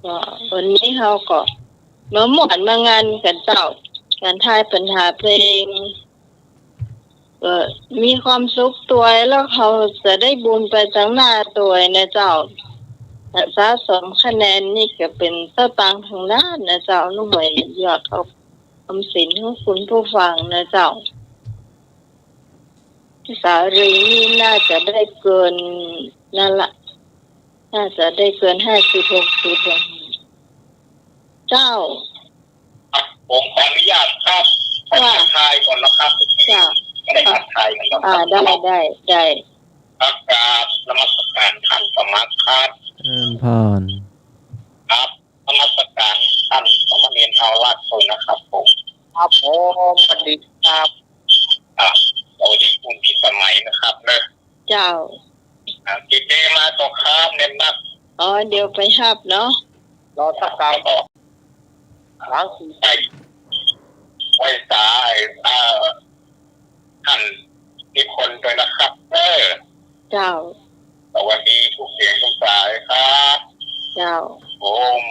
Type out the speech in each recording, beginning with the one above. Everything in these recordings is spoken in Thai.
ก็วันนี้เขาก็มาหมวนมางานกันเจ้าการทายปัญหาเพลงมีความสุขตัวแล้วเขาจะได้บุญไปจังหน้าตัวนะเจ้าสะสมคะแนนนี่ก็เป็นสตางค์ทางด้านนะเจ้าหน่วยยอดเอาออมสินของคุณผู้ฟังนะเจ้าสารีนี่น่าจะได้เกินนั่นละน่าจะได้เกิน56 เจ้าผมขออนุญาตครับทักทายก่อนนะครับจ้าได้ทักทายกันแล้วได้ครับกราบนมัสการท่านสมัครครับพรครับนมัสการท่านสมณเณรเอาลาดโซนะครับผมครับผมสวัสดีครับสวัสดีคุณพิสมัยนะครับเนอะเจ้ากิเจมาตกครับเน้นนักเดี๋ยวไปหับเนาะรอสักครั้งต่อครั้งที่ไปไว้สายท่านมีคนด้วยนะครับเจ้าสวัสดีทุกเสียงทุกสายครับเจ้าผม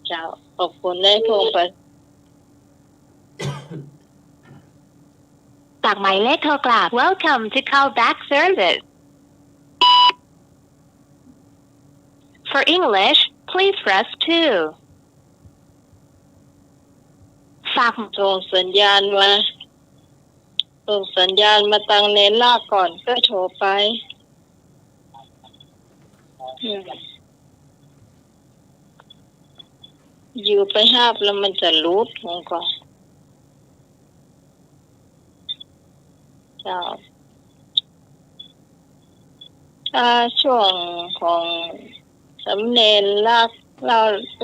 เจ้าขอบคุณได้โทรไปจากหมายเลขโทรกลับ Welcome to callback service For English please press 2ฝากส่งสัญญาณมาตั้งเน้นลากก่อนก็โทรไปอยู่ไปห้าบแล้วมันจะรูดหัวก่อนเจ้าถ้าช่วงของสำเนรลากเ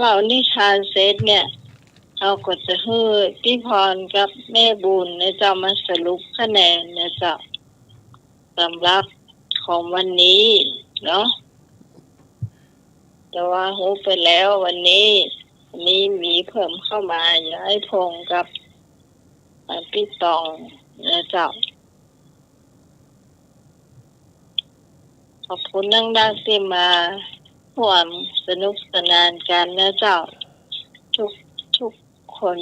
รานิทานเสร็จเนี่ยเราก็จะให้พี่พรกับแม่บุญนะเจ้ามาสรุปคะแนนนะเจ้าสำหรับของวันนี้เนาะแต่ว่าหูไปแล้ววันนี้มีเพิ่มเข้ามาย้ายพงกับพี่ตองนะเจ้าขอบคุณดังๆที่มาร่วมสนุกสนานกันนะเจ้าทุกคน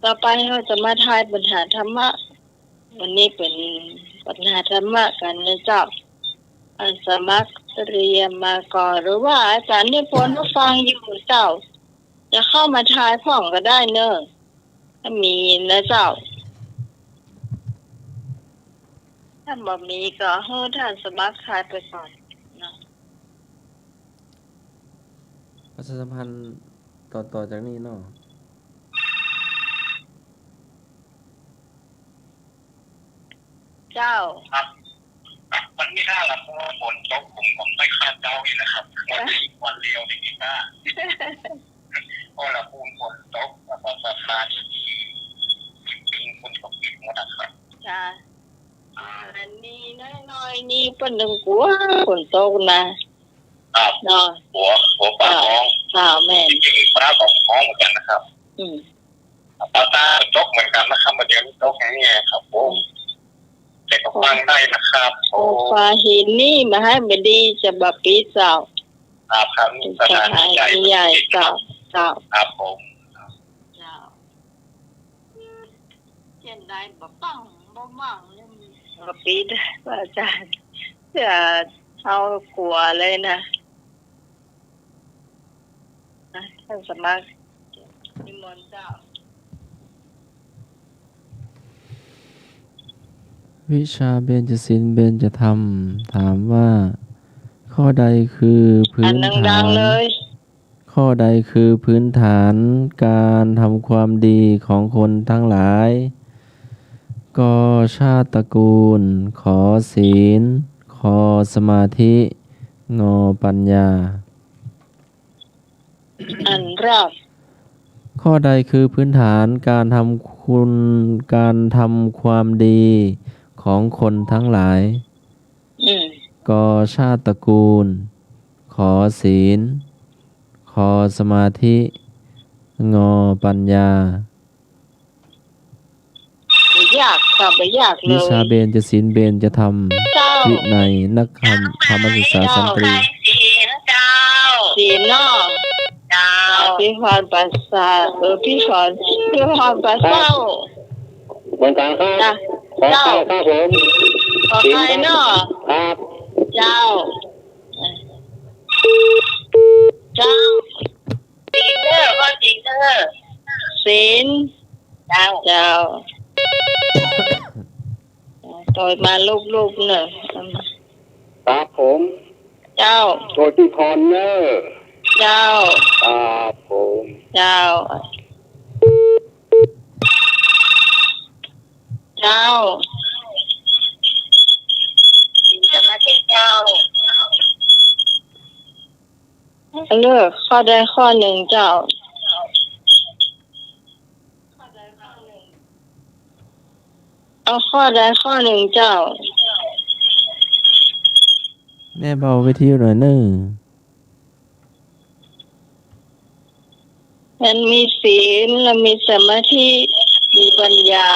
ต่อไปเราจะมาทายปัญหาธรรมะวันนี้เป็นปัญหาธรรมะกันนะเจ้าสมัครเรียนมาก่อนหรือว่าอาจารย์นิพนธ์ฟังอยู่เจ้าจะเข้ามาทายพ่องก็ได้เนอะถ้ามีนะเจ้าถ้าบ่มีก็ให้ท่านสมัครทายไปก่อนนะประชาสัมพันธ์ต่อจากนี้เนาะเจ้าครับมันไม่น่าละเพราะฝนตกผมไม่คาดเดาเลยนะครับวันเดียวในกีตาร์เพราะละปูนฝนตกแล้วก็สะพานที่คนตกติดหมดนะครับจ้าอันนี้น้อยๆนี่เป็นหนึ่งกัวฝนตกนะเนาะหัวปลาท้องแม่จริงๆปลาของท้องเหมือนกันนะครับปลาตาตกเหมือนกันนะครับมาเดี๋ยวนี้ตกอย่างนี้ครับผมเด็กก็ฟังได้นะครับโอ้ฟ้าหินนี่มาให้บดีจะบับปีเจ้าครับสถานที่ใหญ่เจ้าครับผมเจ้าเช่นใดบ่ปังบ่มั่งบับปีอาจารย์จะเอากลัวเลยนะท่านสมัครนิมนต์เจ้าวิชาเบญจศิลป์เบญจธรรมถามว่าข้อใดคือพื้นฐานข้อใดคือพื้นฐานการทำความดีของคนทั้งหลายกชาติตระกูลขอศีลขอสมาธิงปัญญาอันแรกข้อใดคือพื้นฐานการทำความดีของคนทั้งหลายกชาติตระกูลขอศีลขอสมาธิงปัญญา ยากค่ะไม่ยากเลยวิชาเบญจศีลเบญจธรรมเจ้า วินัยนักธรรมศึกษาสันตรีศีลเนาะพี่พรปัสสาพี่พรปัสเต้าบนกลางครับเจ้าครับผมขอใครเนาะครับเจ้าศีลเด้อพ่อศีลเด้อศีลเจ้าต่อยมาลูกๆเนอะครับผมเจ้าโดยที่คอนเนอร์เจ้าครับผมเจ้าจะมาที่เจ้าเลือกข้อใดข้อหนึ่งเจ้าเอาข้อใดข้อหนึ่งเจ้าแน่เบาไปที่หน่อยนึงมันมีศีลและมีสมาธิมีปัญญา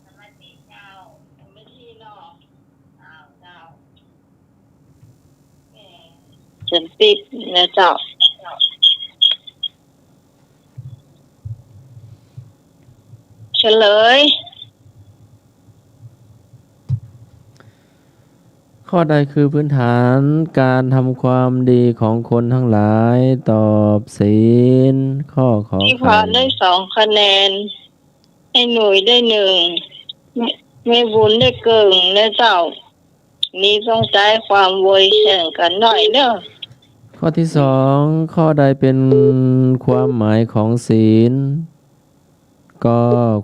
สมาธิเจ้าสมาธิเนาะเจ้าฉันติดนะเจ้าเฉลยข้อใดคือพื้นฐานการทำความดีของคนทั้งหลายตอบศีลข้อขอพี่พรได้2 คะแนนให้หนุ่ยได้1ไม่บุญได้เกิงนะเจ้านี่ต้องใช้ความโวยแข่งกันหน่อยเนอะข้อที่2ข้อใดเป็นความหมายของศีลก็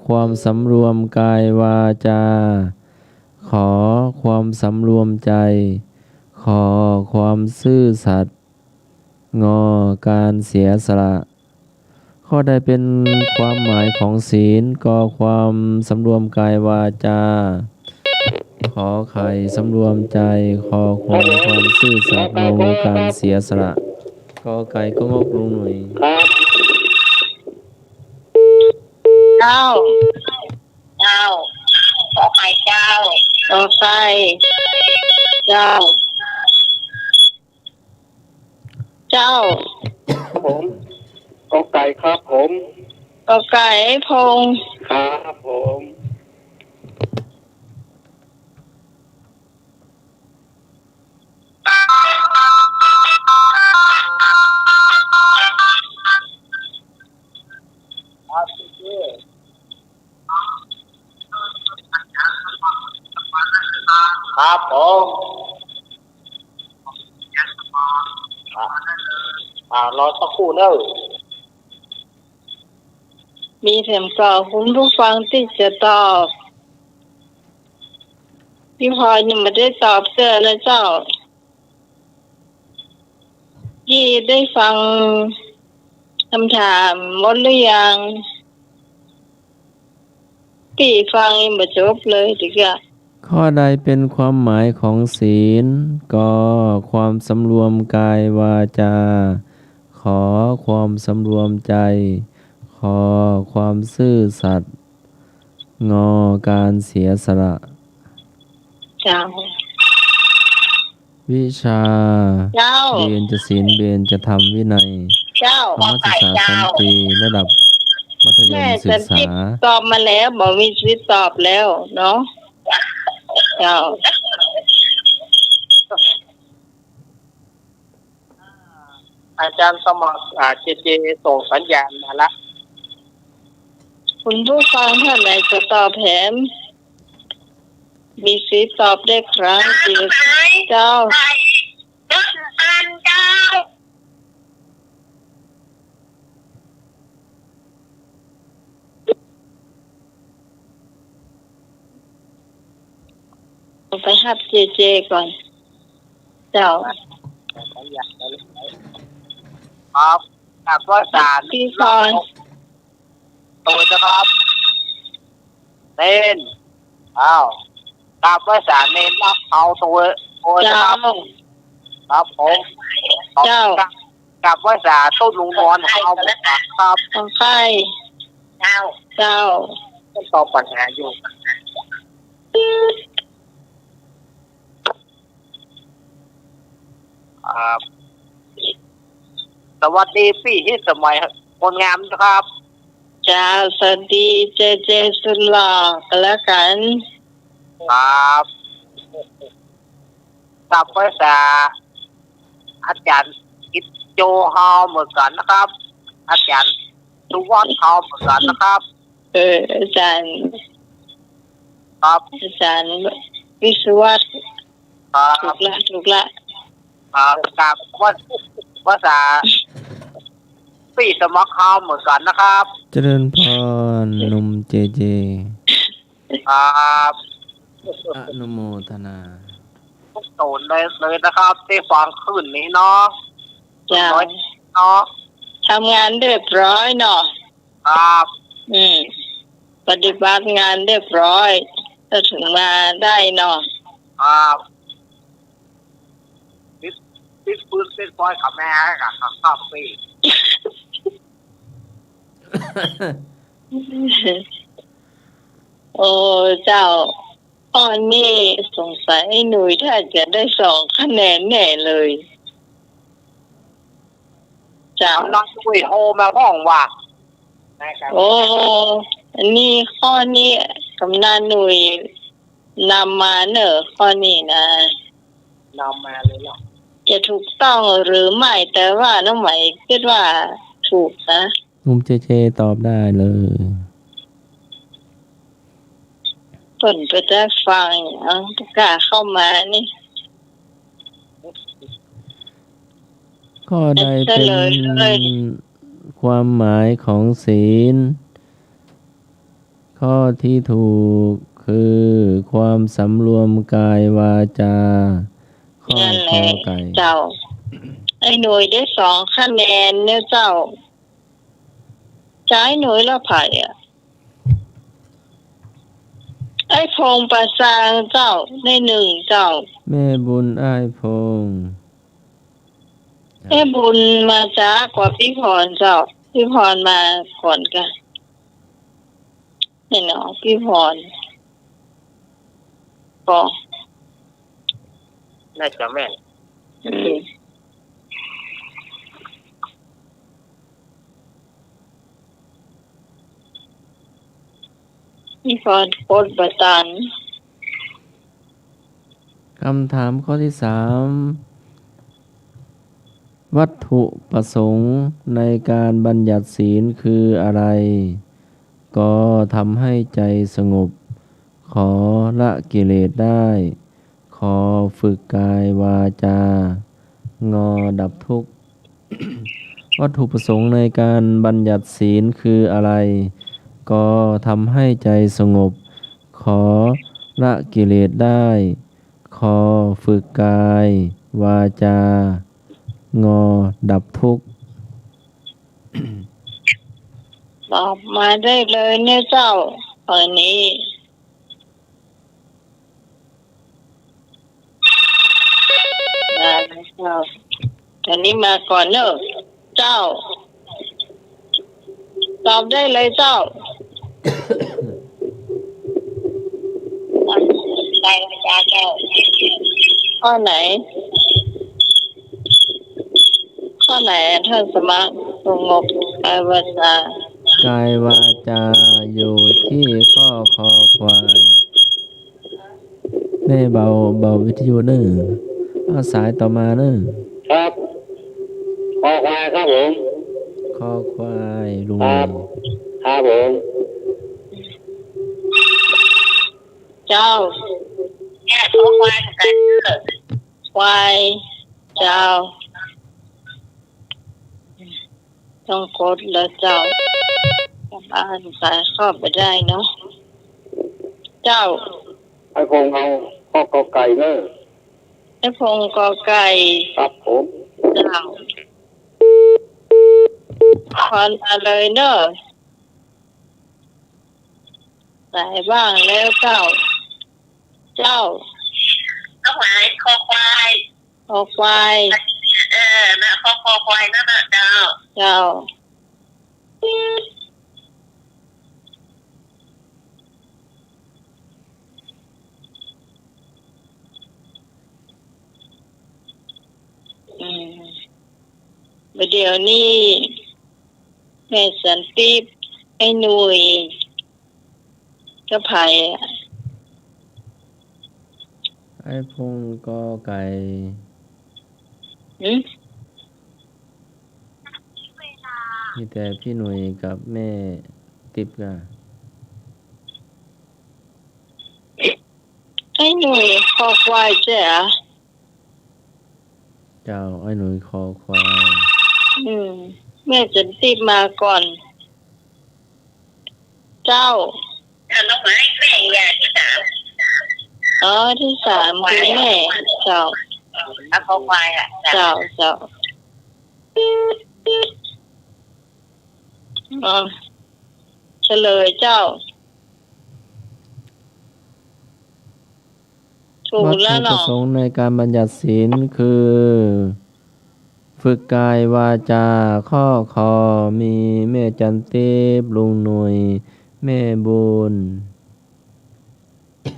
ความสำรวมกายวาจาขอความสำรวมใจขอความซื่อสัตย์งอการเสียสละข้อใดเป็นความหมายของศีลก็ความสำรวมกายวาจาขอไข่สำรวมใจขอความซื่อสัตย์งอการเสียสละกอไก่ก็งกลงหน่อยเจ้าขอไข่เจ้าขอไข่เจ้าผมกอไก่ครับผมกอไก่พงครับผมครับผมรอสักครู่เนอะมีเสียงตอบคุณผู้ฟังที่จะตอบพี่พรยังไม่ได้ตอบเจอนะเจ้าพี่ได้ฟังคำถามหมดหรือยังพี่ฟังยังไม่จบเลยดิค่ะข้อใดเป็นความหมายของศีลก็ความสำรวมกายวาจาขอความสำรวมใจขอความซื่อสัตย์งอการเสียสละวิชาเรียนจะศีลเรียนจะทำวินัยธรรมศึกษาสันติระดับมัธยมศึกษาตอบมาแล้วบอกมีสิทธิ์ตอบแล้วเนาะอาจารย์สมัครเจส่งสัญญาณมาละคุณผู้ฟังท่านไหนจะตอบแถมมีสิทธิ์ตอบได้ครั้งเดียวเจ้าไปหับเจก่อนเจ้าครับกับว่าสารพี่พรตัวนะครับเน้นกับว่าสารเน้นรับเอาตัวนะครับครับผมเจ้ากับว่าสารต้นลุงนอนเอาครับของใครเจ้าต้องตอบปัญหาอยู่ อ่าสวัสดีพี่ที่สมัยคนงามนะครับ จ้าสวัสดีเจเจสุดหล่อกันแล้วกัน ครับกับภาษาอาจารย์กิจโจฮอเหมือนกันนะครับ อาจารย์สุวรรณฮอเหมือนกันนะครับ อาจารย์ ครับ อาจารย์วิศวะ ครับ ถูกละ กับภาษาพี่สมัครฮอเหมือนกันนะครับ เจริญพรหนุ่มเจเจ ครับ อนุโมทนา ทุกโซนเลยนะครับที่ฟังขึ้นนี้เนาะ จ้า น้อยเนาะ ทำงานเรียบร้อยเนาะ ครับ ปฏิบัติงานเรียบร้อยก็ถึงมาได้เนาะ ครับติดปืนติดปอยกับแม่กับครับพี่ โอ้เจ้าตอนนี้สงสัยไอ้หนุ่ยถ้าจะได้2 คะแนนแน่เลยเจ้า น้องคุยโทรมาห้องว่านะครับ โอ้อันนี้ข้อนี้กำนันหนุ่ยนำมาเนอะข้อนี้นะ นำมาเลยเนาะ จะถูกต้องหรือไม่แต่ว่าน้องใหม่คิดว่าถูกนะ หนุ่มเจเจตอบได้เลย ผลไปได้ฟังอย่างประกาศเข้ามานี่ ข้อใดเป็นความหมายของศีล ข้อที่ถูกคือความสำรวมกายวาจา ข้อ นั่น ข แห อ ละ ไก่ เจ้า ไอ้หน่วยได้2 คะแนนเนี่ยเจ้าใช้หน่วยละไผ่อะไอ้พงประสางเจ้าได้1เจ้า แม่บุญอ้ายพงษ์ แม่บุญมาจ้ากว่าพี่พรเจ้าพี่พรมาก่อนกันนี่เนาะพี่พรบอก น่าจะแม่น พี่พรโคตรประตัน คำถามข้อที่ 3 วัตถุประสงค์ในการบัญญัติศีลคืออะไร ก็ทำให้ใจสงบ ขอละกิเลสได้ ขอฝึกกายวาจา งอดับทุกข์ วัตถุประสงค์ในการบัญญัติศีลคืออะไร ก็ทำให้ใจสงบ ขอละกิเลสได้ ขอฝึกกายวาจา งอดับทุกข์ ตอบมาได้เลยเนี่ยเจ้าตอนนี้ได้แล้วเจ้าตอนนี้มาก่อนเนอะเจ้า ตอบได้เลยเจ้าใจจ้าแก้วข้อไหนท่านสมัครสงบกายวาจาก ายวาจาอยู่ที่ข้อคอควายแม่เบาวิทยุเนอะเอาสายต่อมาเนอะ ครับคอควายครับผม คอควายลุง ครับครับผม เจ้าแค่ตัวควายกันควายเจ้าต้องกดแล้วเจ้ากลับบ้านสายเข้าไปได้เนาะเจ้า ไอ้พงเอาข้อกอไก่เนอะ ไอ้พงกอไก่ ครับผม เจ้าพรมาเลยเนอะสายบ้างแล้วเจ้าก็หมายคอควาย คอควาย นะคอควายนั่นน่ะเจ้า เจ้า เดี๋ยวนี้แม่สันติไอ้หนุ่ยก็ไผ่อะ ไอ้พงกอไก่ หืม มีแต่พี่หนุ่ยกับแม่ติ๊บกะ ไอ้หนุ่ยคอควายเจ้า เจ้าไอ้หนุ่ยคอควาย แม่สันติมาก่อน เจ้า น้องไม้แม่ยาที่สาม อ๋อที่สามคือแม่เจ้า แล้วเขาควายอ่ะ เจ้าอ๋อเฉลยเจ้า ถูก วัต แล้ว ถุประ เนาะ สงค์ในการบัญญัติศีลคือ ฝึกกายวาจาข้อคอมีแม่จันติบลุงหนุ่ยแม่บุญ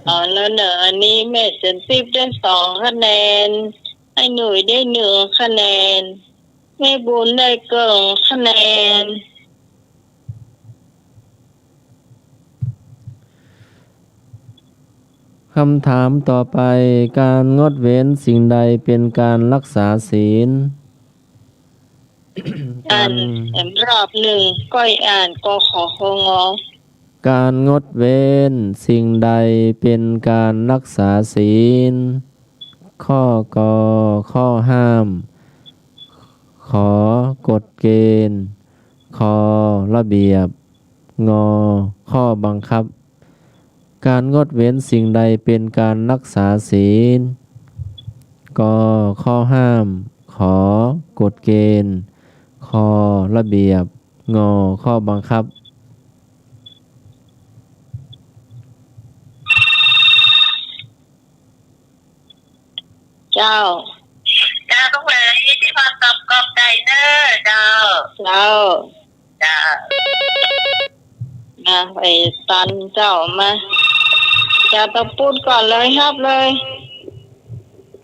อ๋อแล้วเนอะอันนี้แม่สันติได้2 คะแนนไอ้หนุ่ยได้1 คะแนนแม่บุญได้เกินคะแนน คำถามต่อไปการงดเว้นสิ่งใดเป็นการรักษาศีล อ่านรอบหนึ่งก้อยอ่านกขอคงอ การงดเว้นสิ่งใดเป็นการรักษาศีล ข้อกอข้อห้าม ขอกฎเกณฑ์ คอระเบียบ งอข้อบังคับ การงดเว้นสิ่งใดเป็นการรักษาศีล กข้อห้าม ขอกฎเกณฑ์ คอระเบียบ งอข้อบังคับ เจ้า ต้องมาที่พอตอบกอบใจเนอเจ้า มาไปตันเจ้ามาจะต้องพูดก่อนเลยครับเลย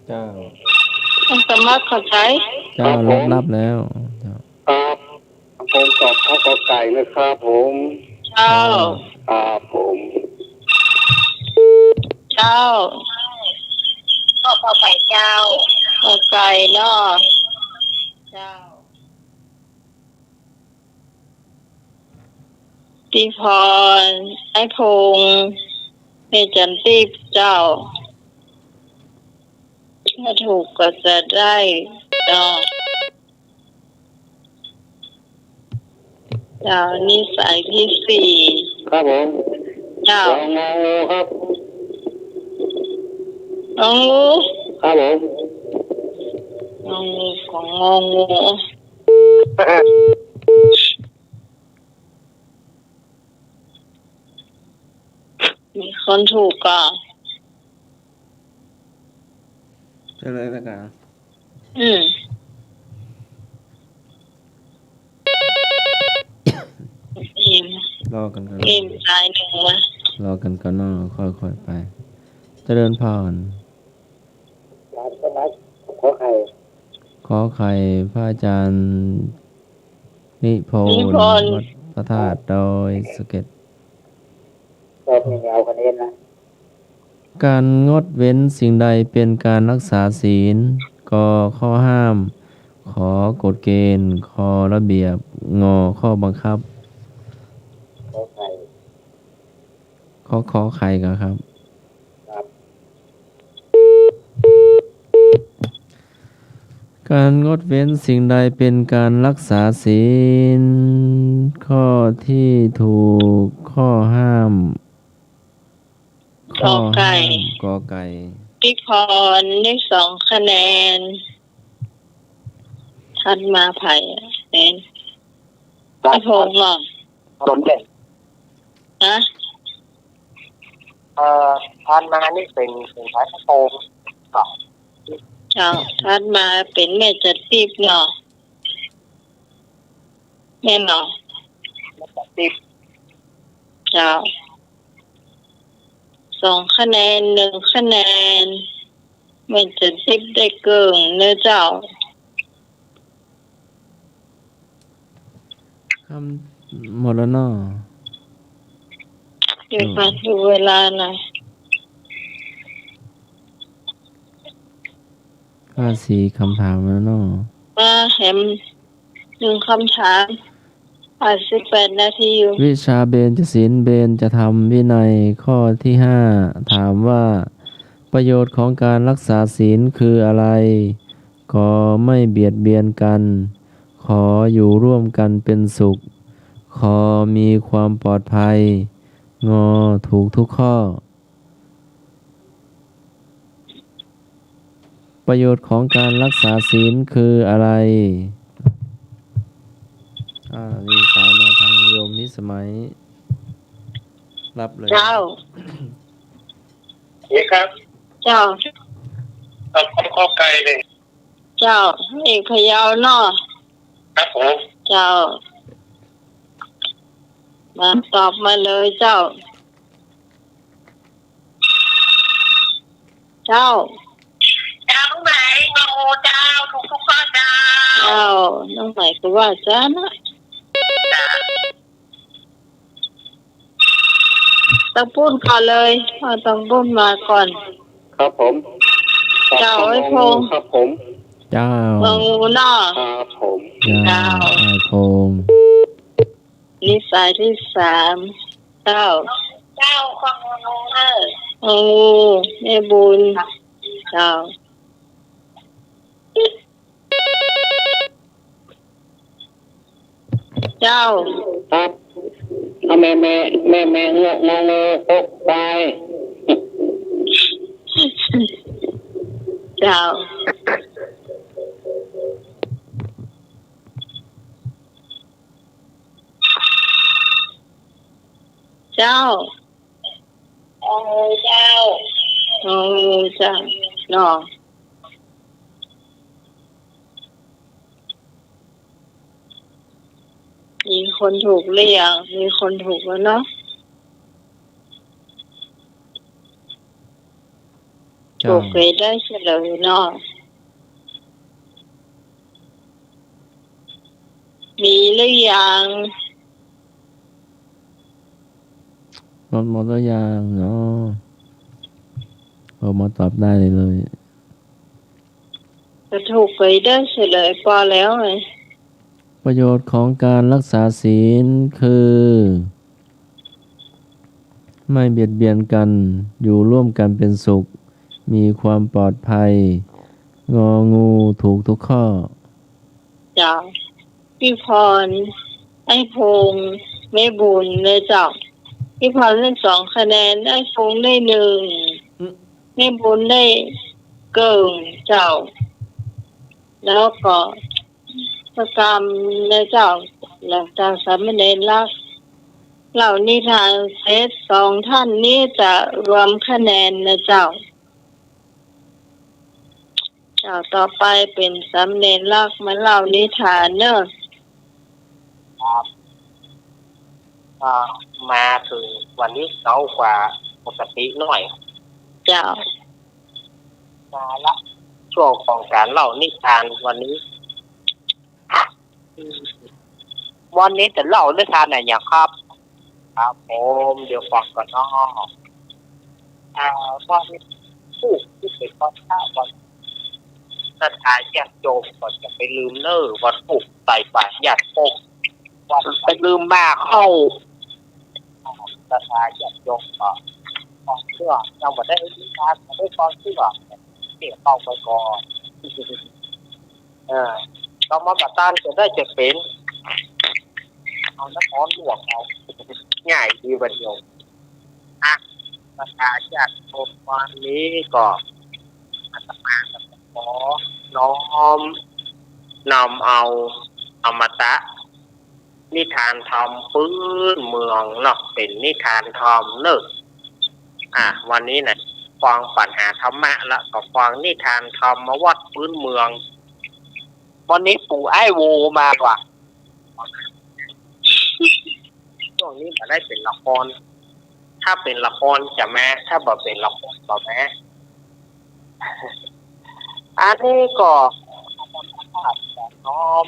เจ้า ต้องสมัครเข้าใจ เจ้ารับแล้วเจ้า ครับผมตอบข้อกอไก่นะครับผม เจ้า ครับผม เจ้า ก็พอไปเจ้า เข้าใจเนาะเจ้าพี่พรไอ้พงษ์แม่จันติบเจ้าถ้าถูกก็จะได้เนาะเจ้านิสัยที่4 ครับผม เจ้า งอครับ น้องงู ครับผม น้องงูของงองูมีคนถูกก่อน เจะเลยแล้วกัน อืมอิ่ม รอกันก่อน อิ่มใจหนึ่งวะ รอกันก่อนเนาะค่อยๆไปเจริญพร ร้านสมัครขอไข่ ขอไข่พระอาจารย์นิพนธ์วัดพระธาตุดอยสะเก็ด รอบนี้เอาคะแนนนะ การงดเว้นสิ่งใดเป็นการรักษาศีลกข้อห้าม ขอกฎเกณฑ์ คอระเบียบ งอข้อบังคับ ขอไข่ ขอไข่กันครับ ครับ การงดเว้นสิ่งใดเป็นการรักษาศีล ข้อที่ถูกข้อห้าม กอไก่ กอไก่ พี่พรได้2 คะแนนทันมาไผ่เป็นไอ้พงษ์เหรอ สนเด็จ นะ ทานมานี่เป็นพระโตมก่อน เจ้าทันมาเป็นแม่จัดติบเนาะแม่เนาะ ติด เจ้า2 คะแนน1 คะแนนแม่จัดติบได้เกินเนื้อเจ้า หมดแล้วเนาะ เดี๋ยวมาดูเวลาหน่อย ก็4 คำถามแล้วเนาะ มาแหม1 คำถาม18 นาทีอยู่ วิชาเบญจศีลเบญจธรรมวินัยข้อที่ 5 ถามว่า ประโยชน์ของการรักษาศีลคืออะไร ขอไม่เบียดเบียนกัน ขออยู่ร่วมกันเป็นสุข ขอมีความปลอดภัย งอถูกทุกข้อ ประโยชน์ของการรักษาศีลคืออะไรมีสายมาทางโยมนิสมัย รับเลย เจ้า นี่ครับ เจ้า เอาข้อไกลเลย เจ้าเอกพะเยาเนาะ ครับผม เจ้า มาตอบมาเลยเจ้า เจ้า เจ้าไหนโง่เจ้าทุกข้อเจ้า เจ้าน้องใหม่ก็ว่าจ้านะต้องพูดก่อนเลยต้องพูดมาก่อน ครับผม เจ้าไอ้พงษ์ ครับผม เจ้า งูเนาะ ครับผม เจ้าไอโคง นิสัยที่ 3 เจ้า เจ้าของงูเออ งูแม่บุญ เจ้า เจ้า ครับเอาแม่เงาะงองูตกไป เจ้า เจ้า งูเจ้า งูเจ้าเนาะมีคนถูกหรือยังมีคนถูกแล้วเนาะ เจ้า ถูกไปได้เฉลยเนาะมีหรือยัง หมดแล้วยังเนาะผมมาตอบได้เลย จะถูกไปได้เฉลยพอแล้วไง ประโยชน์ของการรักษาศีลคือ ไม่เบียดเบียนกัน อยู่ร่วมกันเป็นสุข มีความปลอดภัย งองูถูกทุกข้อ จ้าพี่พรไอ้พงษ์ไม่บุญเลยจ้าพี่พรได้2 คะแนนไอ้พงษ์ได้ 1ไม่บุญได้เกิงเจ้า แล้วก็ประกรรมนะเจ้าหลังจากสามเณรรักเหล่านิทานเซต2 ท่านนี้จะรวมคะแนนนะเจ้า เจ้าต่อไปเป็นสามเณรรักมาเล่านิทานเนอะ มาถึงวันนี้เช้ากว่าปกติหน่อย เจ้า มาละช่วงของการเล่านิทานวันนี้จะเล่านิทานไหนอย่างครับครับผมเดี๋ยวฟังก่อนเนาะว่าผู้ที่เป็นพ่อข้าวันสถานแยกโยมก่อนจะไปลืมเนอร์วันปลุกใส่บาตรญาติพกวันไปลืมมาเข้าสถานแยกโยมก่อนความเชื่อยังไม่ได้นิทานไม่ได้ความเชื่อเสียเข้าไปก่อนเรามาบัตรต้านจะได้จะเป็นเอาน้ำร้อนลวกเอาง่ายดีวันเดียวประชาชาติวันนี้ก็อาตมาขอน้อมนำเอาอมตะนิทานธรรมพื้นเมืองเนาะเป็นนิทานธรรมเนอะวันนี้นะฟังปัญหาธรรมะแล้วก็ฟังนิทานธรรมมาวัดพื้นเมืองวันนี้ปู่ไอ้โวมาว่ะช่วงนี้มาได้เป็นละครถ้าเป็นละครจะแม้ถ้าบอกเป็นละครก็แม้อันนี้ก็น้อม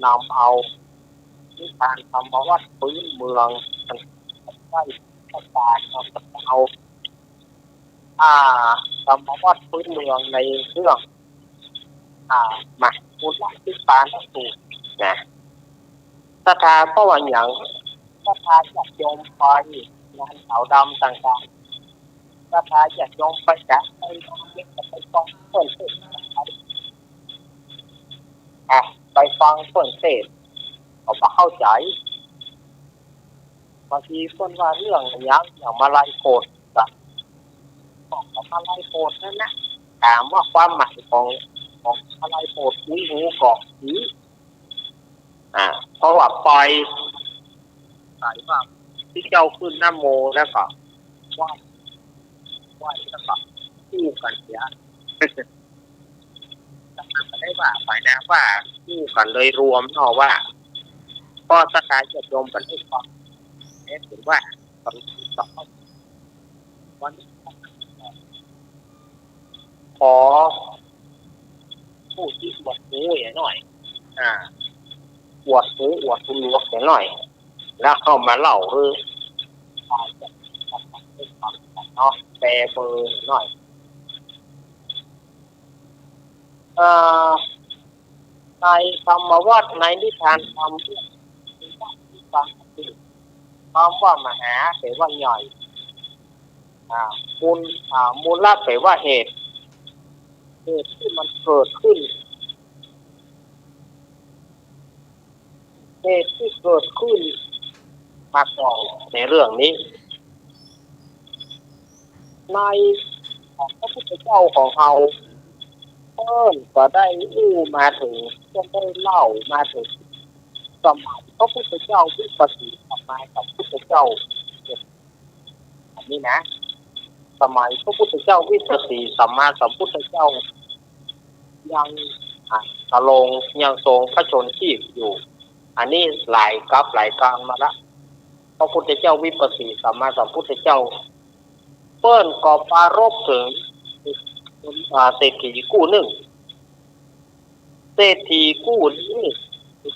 นำเอาน นิทานธรรมวัตรพื้นเมืองใกล้ภาษาเอาธรรมวัตรพื้นเมืองในเรื่องมาพูดที่ปานสูตรนะศรัทธาก็ว่าอย่างศรัทธาอยากโยมไปงานขาวดำต่างๆศรัทธาอยากโยมไปจัดไปไปฟังเพื่อนเทศไปฟังเพื่อนเทศเอามาเข้าใจบางทีคนว่าเรื่องอย่างมาลายโกดบอกมาลายโกดนั่นนะถามว่าความหมายของมาลายโกดหูเกาะนี้เพราะว่าปล่อยสายว่าที่เจ้าขึ้นน้ำโมแล้วก็ว่าแล้วก็คู่กันเสียได้ว่าฝ่ายน้ำว่าคู่กันเลยรวมเนาะว่าก็สถานจะรวมกันให้ความเห็นว่าตอนที่สองวันขอผู้ที่บวชหูหน่อยบวชหูบวชคุณลวกหน่อยแล้วเข้ามาเล่าเนาะแปลเบอร์หน่อยในธรรมวัตรในนิทานธรรมที่ฟังคำว่ามหาแปลว่าใหญ่มูลแปลว่าเหตุที่มันเกิดขึ้นเหตุที่เกิดขึ้นมาก่อนในเรื่องนี้ในของพระพุทธเจ้าของเราก็ได้มาถึงก็ได้เล่ามาถึงสมัยพระพุทธเจ้าวิปัสสนากับพระพุทธเจ้าอันนี้นะสมัยพระพุทธเจ้าวิปัสสนาสัมมาสัมพุทธเจ้ายังลงยังทรงพระชนชีพอยู่อันนี้หลายกลางมาละพระพุทธเจ้าวิปัสสนาสัมมาสัมพุทธเจ้าเปิ้นก็ปรารภถึงเศรษฐีกู้หนึ่งเศรษฐีกู้นี้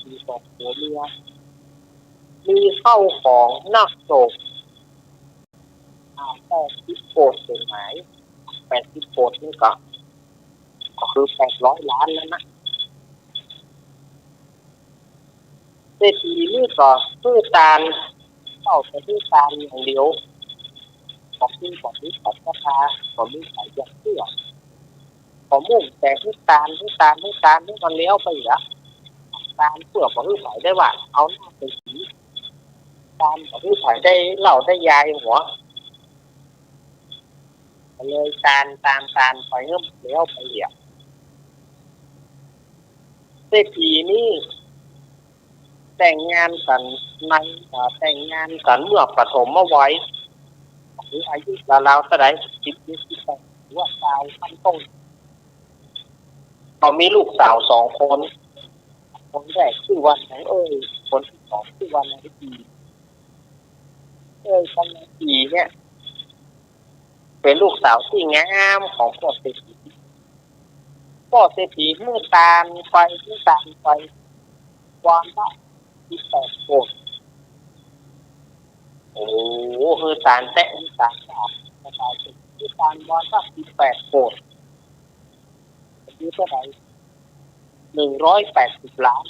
มีสองหัวเมียมีเข้าของนักโศก80 โกฏเป็นหมาย80 โกฏนี่ก็คือ800 ล้านแล้วนะเศรษฐีนี่ก็ซื้อตาลเข้าไปซื้อตาลอย่างเดียวของนี้ของราคาของนี้ขายอย่างเสื้อของมุ่งแต่ซื้อตาลนี่มันเลี้ยวไปเหรอตาลเปลือกของนี้ขายได้ว่าเอาหน้าไปสีตาลของนี้ขายได้เหล่าได้ยายหัวเลยตาลไปเงี้ยเลี้ยวไปเหรอเศรษฐีนี่แต่งงานกันเมื่อปฐมวัยหรืออายุราวๆเท่าไหร่10-18หรือว่าสาวขั้นต้นเขามีลูกสาว2 คนคนแรกชื่อวันไหนคนที่สองชื่อวันไหนดีคนไหนดีเนี่ยเป็นลูกสาวที่งามของพ่อเศรษฐีเมื่อตาลไปความละ18 โกฏโอ้เฮือตาลแตะที่ตาลที่ตาลวันละ18 โกฏคือเท่าไหร่180 ล้าน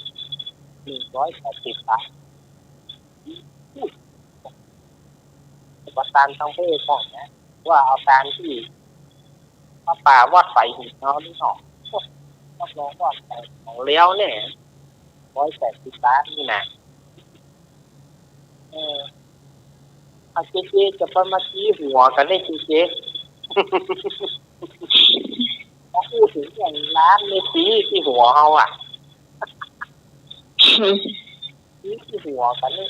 ว่าตาลทั้งเพศของนะว่าเอาตาลที่พระป่าวัดไฟหินเนาะนี่เนาะรับรองว่าของเลี้ยวเนี่ย180 ล้านนี่นะเจ๊จะไปมาชี้หัวกันได้เจ๊เขาพูดถึงอย่างล้านในชี้ที่หัวเขาชี้ที่หัวกันนี่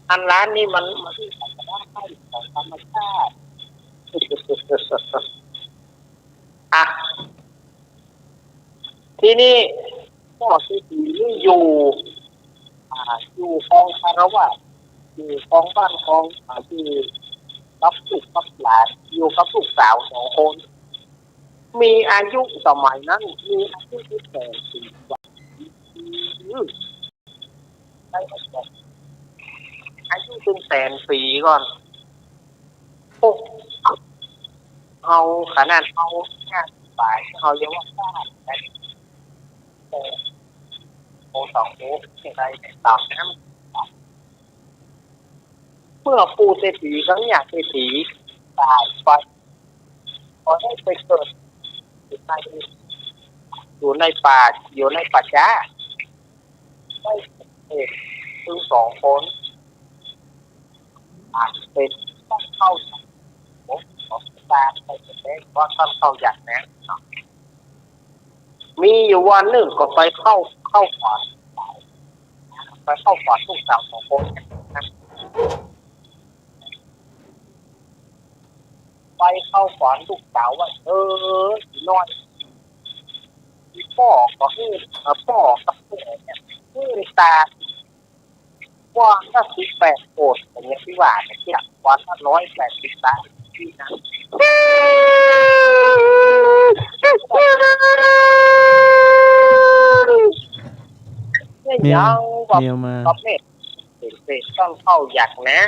อันล้านนี่มันที่ธรรมชาติของธรรมชาติที่นี่ก็คือนี่อยู่กองคารวะอยู่กองบ้านกองที่รับลูกรับหลานอยู่กับลูกสาว2 คนมีอายุสมัยนั้นมีอายุที่80 กว่า ได้อายุเป็นแสนปีก่อนโอ้เอาขนาดเอาแค่ปลายเขาเรียกว่าซ่าโอ้สองโอ้อะไรต่างน้ำเมื่อปูเศรษฐีครั้งอยากเศรษฐีตายไปพอได้ไปเกิดอยู่ในป่าอยู่ในป่าช้าได้เห็นถึงสองคนอาจเป็นต้องเข้าของตาไปเป็นว่าต้องเข้าอยากนะมีอยู่วันหนึ่งก็ไปเข้าฝันไปเข้าฝันลูกสาวของคนไปเข้าฝันลูกสาวว่าน้อยพ่อก็คือพ่อกับแม่เนี่ยคือตาว่าถ้า18 โกดอย่างเงี้ยที่ว่าเนี่ยที่ว่าถ้า180 ตาที่นะเนี่ยยังแบบกับเนี่ยเป็นต้องเข้าอยากนะ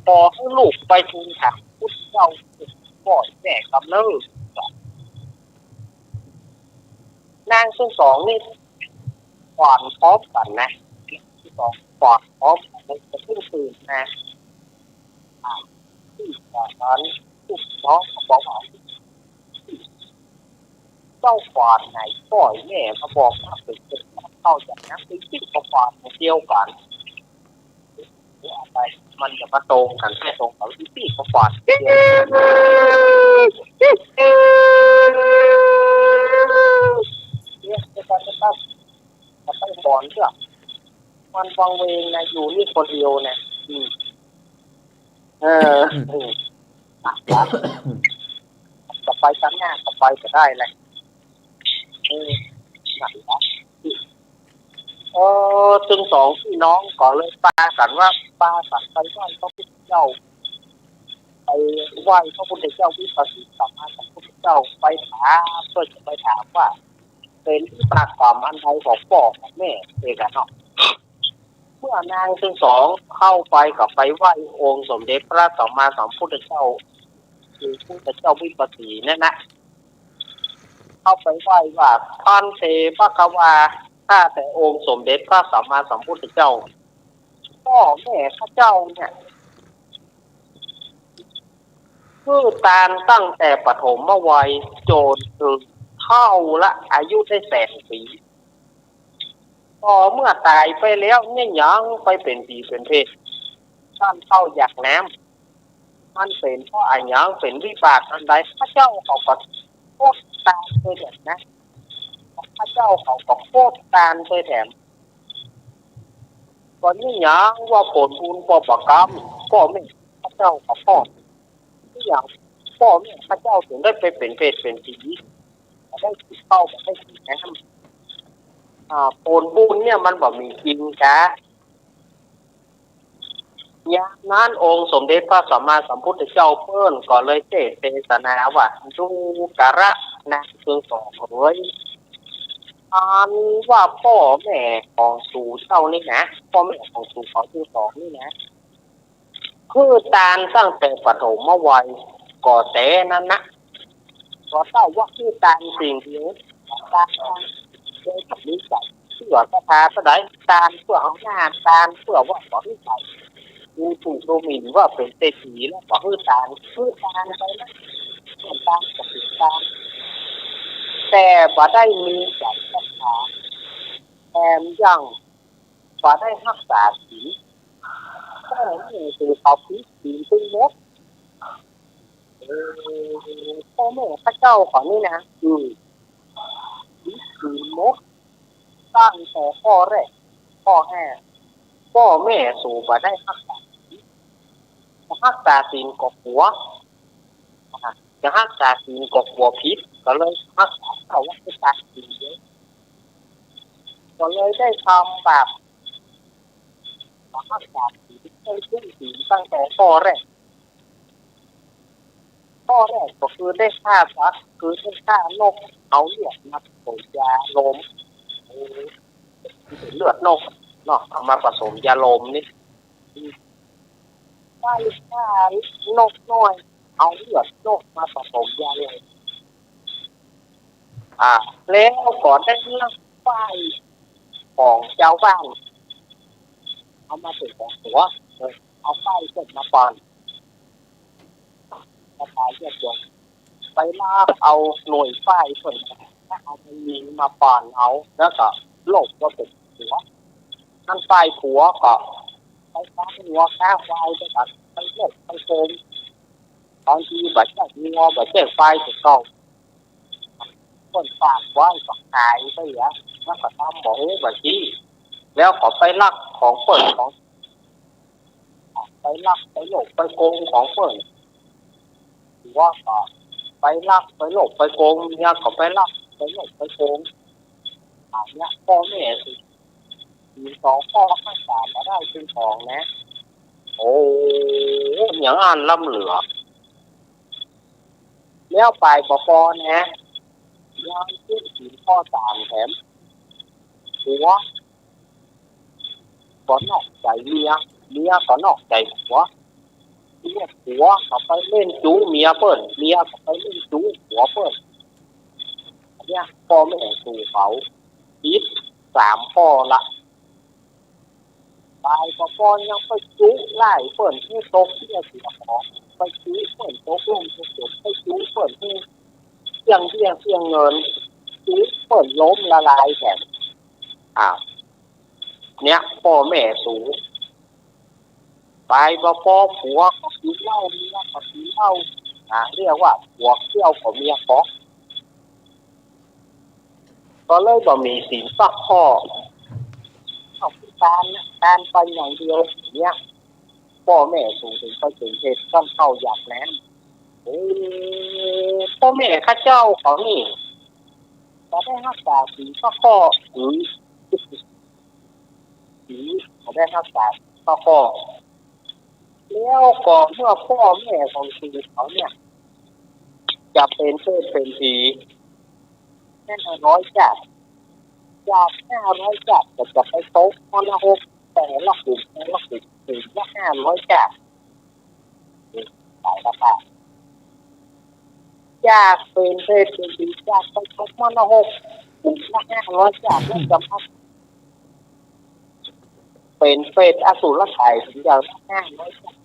พอให้ลูกไปทูลถามพุทธเจ้าบ่อยแม่กำเนิดนางทั้งสองนี่ขวานพร้อมกันนะที่สองขวานพร้อมกันจะขึ้นตื่นนะที่ตอนนั้นลูกน้องบอกว่าเจ้าขวานไหนปล่อยแม่มาบอกว่าเป็นเข้าจากนั้นเป็นที่ขวานเดียวกันอะไรมันจะมาตรงกันแค่ตรงกับที่ขวานเดียวเนี่ยจะต้องบอลเถอะมันฟังเวงนะอยู่นี่คนเดียวนะจะไปชั้นหน้าก็ไปจะได้เลยหนักนะจึงสองพี่น้องก็เลยปากันว่าปากันไปไหว้พระพุทธเจ้าไปไหว้พระพุทธเจ้าวิปัสสนาพระพุทธเจ้าไปถามเพื่อจะไปถามว่าเป็นที่ปากความอันใดของพ่อของแม่เองกันเนาะเมื่อนางทั้งสองเข้าไปกับไปไหว้องค์สมเด็จพระสัมมาสัมพุทธเจ้าคือพระพุทธเจ้าวิปัสสีนั่นนะเข้าไปไหว้ว่าพันเตภควาข้าแต่องค์สมเด็จพระสัมมาสัมพุทธเจ้าพ่อแม่พระเจ้าเนี่ยคือการตั้งแต่ปฐมวัยจนถึงเท่าละอายุได้100 ปีพอเมื่อตายไปแล้วเนี่ยยังไปเป็นผีเป็นเพศท่านเข้าอยากน้ำมันเป็นเพราะอันยังเป็นวิบากอันใดพระเจ้าเขาก็โคตรตามไปเด็ดนะพระเจ้าเขาก็โคตรตามไปแถมก่อนนี้ยังว่าผลบุญปปกรรมพ่อแม่พระเจ้าเขาพ่อที่อย่างพ่อแม่พระเจ้าถึงได้ไปเป็นเพศเป็นผีได้ติดเข้าได้ติดน้ำผลบุญเนี่ยมันบอกมีจริงจ้ะอย่างนั้นองค์สมเด็จพระสัมมาสัมพุทธเจ้าเพิ่นก็เลยเทศนาว่าดูกระนะเพื่อสองเลยอันว่าพ่อแม่ของสู่เจ้านี่นะพ่อแม่ของสู่เขาที่สองนี่นะคือตาลตั้งแต่ปฐมวัยก่อแต่นั้นนะก็เจ้าว่าคือตาลสิ่งเดียวตาลโดยกับนิสัยเพื่อสถาก็ได้ตาลเพื่อเอาหน้าตาลเพื่อว่าขอนิสัยดูถูกดูหมิ่นว่าเป็นเศรษฐีแล้วก็คือตาลไปนะตาลกับตาลแต่บ่ได้มีใจศรัทธาแถมยังบ่ได้รักษาศีลก็นี่คือเขาผิดศีลทั้งหมดพ่อแม่พระเจ้าของนี่นะผิดศีลหมดตั้งแต่ข้อแรกข้อ5พ่อแม่สู่บ่ได้รักษาศีลก็หัวจะรักษาศีลก็หัวผิดก็เลยรักษาเขาว่ารักษาศีลเยอะก็เลยได้ทำแบบรักษาศีลได้ขึ้นศีลตั้งแต่ข้อแรกก็คือได้ฆ่าสัตว์คือได้ฆ่านกเอาเลือดมาผสมยาลมเลือดนก เนาะเอามาผสมยาลมนี่ไฟฟ้านกน้อยเอาเลือดนกมาผสมยาลมแล้วก่อนได้เรื่องไฟของเจ้าบ้านเอามาเป็นของหัวเอาไฟเกิดมาปอนกระจายเยอะๆไปลากเอาหน่วยไฟส่วนถ้าเอาไปยิงมาปอนเอาแล้วก็โลกก็เป็นหัวนั่นไฟหัวก็ไปฟ้าหัวข้าวไฟไปตัดไปเล็กไปโกงตอนที่บัดเจ็บงอบัดเจ็บไฟถึงเก่าคนฝากไว้ก็หายไปแล้วแล้วก็ทำบอกบัดที่แล้วขอไปลักของเปิดของไปลักไปหลบไปโกงของเปิดว่าก็ไปลักไปหลบไปโกงเนี่ยก็ไปลักไปหลบไปโกงเนี่ยพ่อแม่สิมีสองพ่อข้างสามมาได้เป็นสองนะโอ้อย่างอ่านล่ำเหลือแล้วไปปอนะยังขึ้นถึงข้อสามแถมหัวก็นอกใจเมียก็นอกใจหัวหัวก็ไปเล่นจู้เมียเปิ้ลเมียก็ไปเล่นจู้หัวเปิ้ลเนี่ยพ่อแม่สู่เขาคิดสามพ่อละตายก็พ่อยังไปจู้ไล่เปิ้ลที่ตกที่เสียของไปจู้เปิ้ลตกลงตกหลุมไปจู้เปิ้ลที่เสียงเงินจู้เปิ้ลล้มละลายแถมเนี่ยพ่อแม่สู่ไปพ่อผัวก็กินเหล้าเมียก็กินเหล้าเรียกว่าผัวเที่ยวของเมียก็เลยบ่มีศีลสักข้อเอาการไปอย่างเดียวเนี่ยพ่อแม่สู่ถึงไปถึงเหตุต้องเข้าอยากนั้นพ่อแม่ข้าเจ้าเขานี่ก็ได้รักษาศีลสักข้อเขาได้รักษาสักข้อแล้วก็เมื่อพ่อแม่ของชีวิตเขาเนี่ยจะเป็นเพื่อนเป็นที500 จาก500 จากจะไปโต๊ะมรหกแต่ละกลุ่มถึงละ500 จากหลายราคาจากเป็นเพื่อนเป็นทีจากไปโต๊ะมรหกกลุ่มละ500 จากแล้วจะมาเป็นเฟสอสุรกายถึงอย่าง500 จาก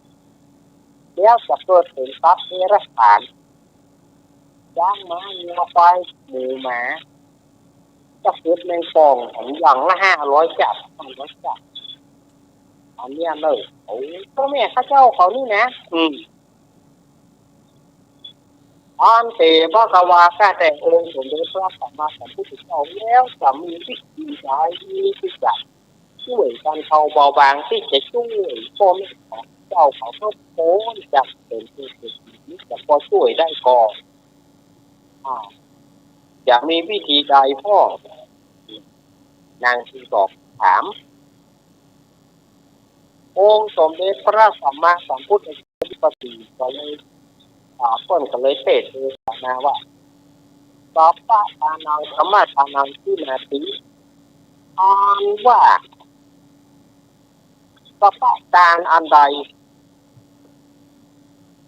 แล้วจะเกิดเป็นทรัพย์เนรสารจ้างม้าเนื้อควายหมูหมาจะเกิดในฟองของอย่างละ500 จากอันนี้เลยพ่อแม่ข้าเจ้าเขานี่นะอันเตพระกวาข้าแต่องค์สมเด็จพระสัมมาสัมพุทธเจ้าแล้วจะมีวิธีใดที่จะช่วยกันเขาเบาบางที่จะช่วยพ่อแม่ของเจ้าเขาก็โค้งจากเป็นที่นี้จะพอช่วยได้ก่อนจะมีวิธีใดพ่อนางที่บอกถามองค์สมเด็จพระสัมมาสัมพุทธเจ้าปฏิก็เลยต้นก็เลยเทศนาว่าสัพพะทานังธรรมะทานังที่นาทีอ่านว่าสัพพะทานอันใด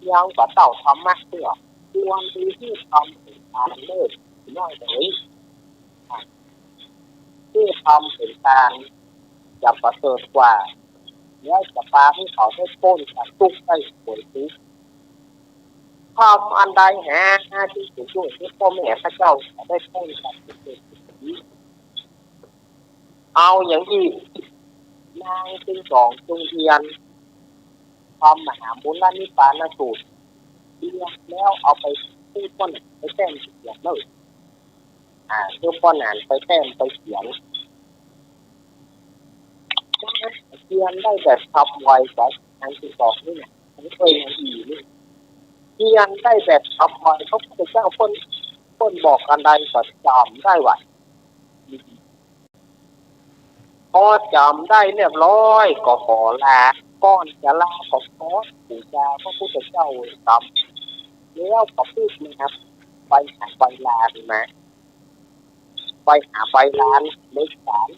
ยังก็เต่าธรรมะเพื่อควรดีที่ทำเป็นการเลิศน้อยเลยที่ทำเป็นการจะประเสริฐกว่าแล้วจะปาให้เขาได้พ้นจากทุกข์ได้ผลทุกข์ทำอันใดที่สุดด้วยที่พ่อแม่พระเจ้าได้พ้นจากทุกข์นี้เอาอย่างที่นางจึงสองจงเทียนทำมหาบุญนิพพานสูตรแล้วเอาไปที่ป้อนไปแต้มเขียนเลยที่ป้อนอ่านไปแต้มไปเขียนได้แบบทับไวจากทางที่สองนี่เนี่ยผมเคยเห็นนี่เขียนได้แบบทับไวเขาพระเจ้าคนบอกกันใดก็จำได้ว่าพอจำได้เรียบร้อยก็ขอลาก้อนจะลาขอบูชาพระพุทธเจ้าจำแล้วก็พูดนะครับไปหาใบลานนะไปหาใบลานเล็กสาร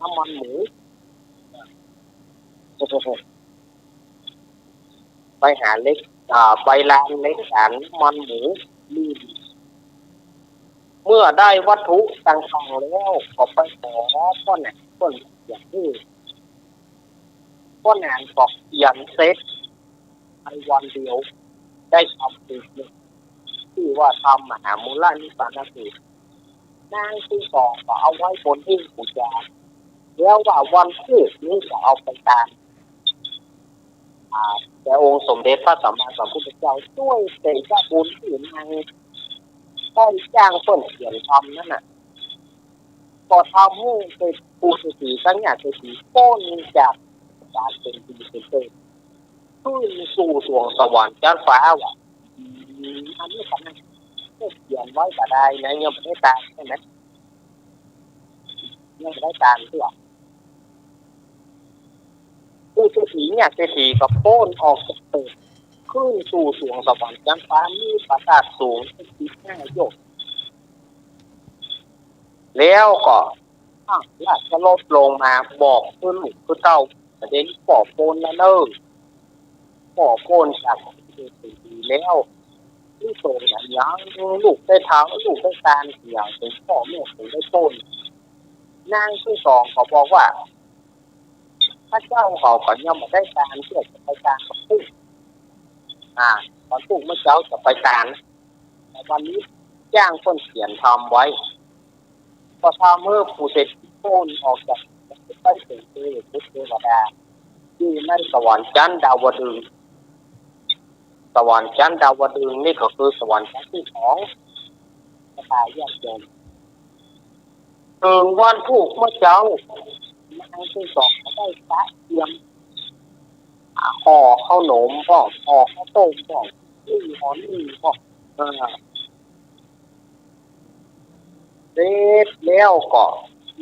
น้ำมันหมู ไปหาเล็กไปร้านเล็กสารมันหมูมีเมื่อได้วัตถุต่างๆแล้วก็ไปขอพ่อแหน่พ่ออย่างที่พ่อแหน่บอกยันเซ็ตในวันเดียวได้ทำสิ่งหนึ่งที่ว่าทำมหามูลนิธินั่นเองนางที่สองก็เอาไว้บนที่ปูจาแล้วว่าวันที่นี้จะเอาไปตามแต่องค์สมเด็จพระสัมมาสัมพุทธเจ้าช่วยเสกบุญที่นางได้จ้างต้นเขียนทำนั่นน่ะก็ทำให้เป็นปูสตีสัญญาเศรษฐีต้นจากการเป็นดีเป็นเตยขึ้นสู่สวงสวรรค์ชั้นฟ้าว่ะอันนี้ทำให้เขียนไว้ก็ได้นะยังไม่ได้ตามใช่ไหมยังไม่ได้ตามด้วยผู้เศรษฐีเนี่ยเศรษฐีกับโป้นออกจากตึกขึ้นสู่สวงสวรรค์ชั้นฟ้ามีปราสาทสูง15 โยชน์แล้วก็ราชรถลงมาบอกเพื่อนลูกเพื่อนเต้าประเด็นปอบโป้นแล้วเนอะปอบโป้นจากเศรษฐีแล้วที่โตอย่างยังลูกได้เท้าลูกได้การอย่างเป็นพ่อแม่ถึงได้โป้นนางที่สองเขาบอกว่าพระเจ้าเขาก็ยังไม่ได้การเพื่อจะไปการกับผู้ตอนผู้เมื่อเช้าจะไปการแต่วันนี้จ้างคนเขียนทำไว้พอทำเมื่อผู้เสร็จโป้นออกจากไปถึงพุทธเทวดาที่ในสวรรค์ชั้นดาวดึงส์สวรรค์ชั้นดาวดึงส์นี่ก็คือสวรรค์ชั้นที่2ตายยากจนถึงวันผู้เมื่อเช้านางที่สองได้พระเทียมห่อข้าวหนมห่อข้าวต้มห่อนี่ห่อนี่ห่อเสร็จแล้วก็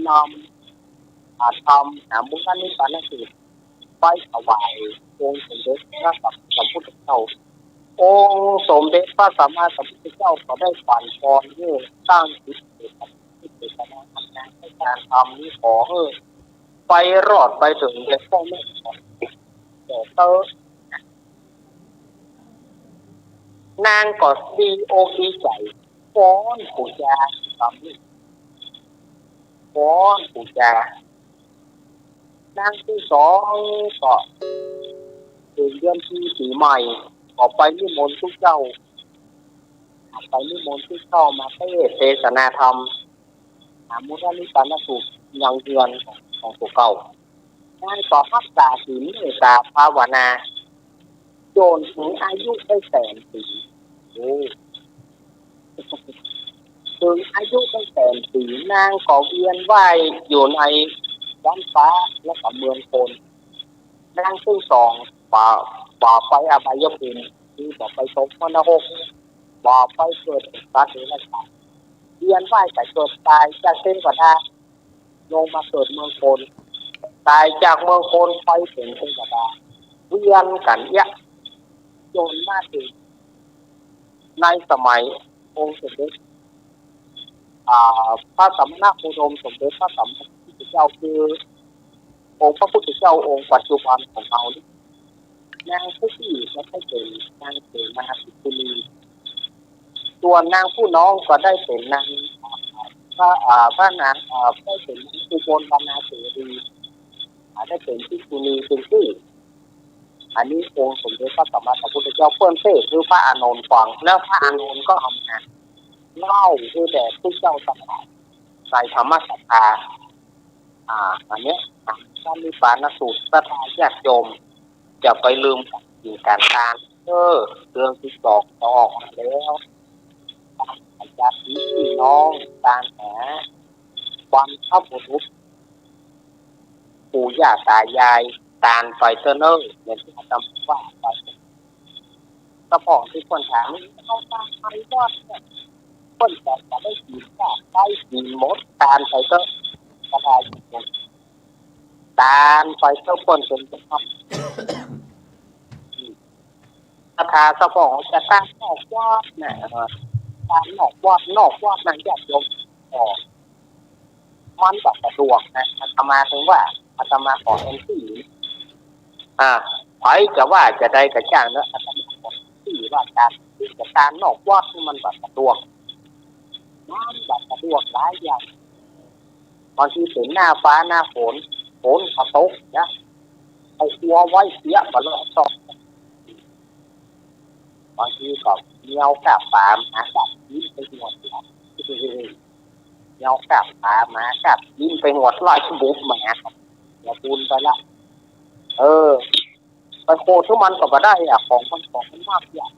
นำทำหามุขนิพพานคือไปถวายองค์สมเด็จพระสัมพุทธเจ้าองค์สมเด็จพระสัมมาสัมพุทธเจ้าก็ได้ฝันพรให้สร้างจิตเจตนาทำงานในการทำนี้ขอไปรอดไปถึงในพ่อแม่ของแต่เตนางก็ดีอกดีใจฟ้อนปู่จาทำนี้ฟ้อนปู่จานางที่สองก็ถึงเดือนที่ปีใหม่ออกไปนิมนต์ทุกเจ้าไปนิมนต์ทุกเจ้ามาเทศนาธรรมหามุขนิพพานสูตรยังเดือนของตัวเก่าได้ต่อพักษาศีลเมตตาภาวนาจนถึงอายุได้100 ปีถึงอายุได้100 ปีนางก็เวียนว่ายอยู่ในชั้นฟ้าและกับเมืองคนนางซึ่งสองป่าไปอบายภูมิที่บอกไปตกมรณะป่าไปเกิดสัตว์ในป่าเวียนว่ายแต่เกิดตายจากเส้นกว่าท่าลงมาเกิดเมืองคนตายจากเมืองคนไปถึงเทวดาเวียนกันยะจนมาถึงในสมัยองค์สมเด็จพระสัมมาสัมพุทธสมเด็จพระสัมมาสัมพุทธเจ้าคือองค์พระพุทธเจ้าองค์ปัจจุบันของเรานางผู้พี่ก็ได้เป็นนางเสนาภิกุณีส่วนนางผู้น้องก็ได้เป็นนางพระนางได้เป็นอุบลบรรณาเสรีได้เป็นภิกษุณีเป็นที่อันนี้องค์สมเด็จพระสัมมาสัมพุทธเจ้าเพื่อนเทศคือพระอานนท์ฟังแล้วพระอานนท์ก็เอามาเล่าคือแต่ผู้เจ้าสัมผัสใส่ธรรมศรัทธาอันนี้ท่านมีปานสูตรศรัทธาญาติโยมจะไปลืมอยู่การเรื่องที่สองต่อออกมาแล้วการญาติพี่น้องการหาความเข้าบุรุษปู่ย่าตายายการไฟเตอร์เนอร์เนี่ยที่จำว่าไปกระป๋องที่คนถามเขาตามไปว่าคนแต่จะได้กินก็ได้กินหมดการไฟเตอร์กระไรการไฟเตอร์คนเป็นจะทำคาถาสะพองจะตั้งนอกวาดเนี่ยการนอกวาดนั่นแยกยกมันแบบสะดวกนะอาตมาถึงว่าอาตมาขอเอ็นที่ ไผจะว่าจะได้กระจ้างเนอะที่ว่าการนอกวัดนี่มันแบบสะดวกมันแบบสะดวกหลายอย่างบางทีถึงหน้าฟ้าหน้าฝนเขาตกนะเอาหัวไว้เสียมาแล้วตกบางทีก็เงี้ยวกับปลาหมากับยิ้มไปหมดเลยเงี้ยวกับปลาหมากับยิ้มไปหมดลอยบุบมาอย่าปูนไปละไปโคทุกมันก็มาได้อะของมันมากอย่าง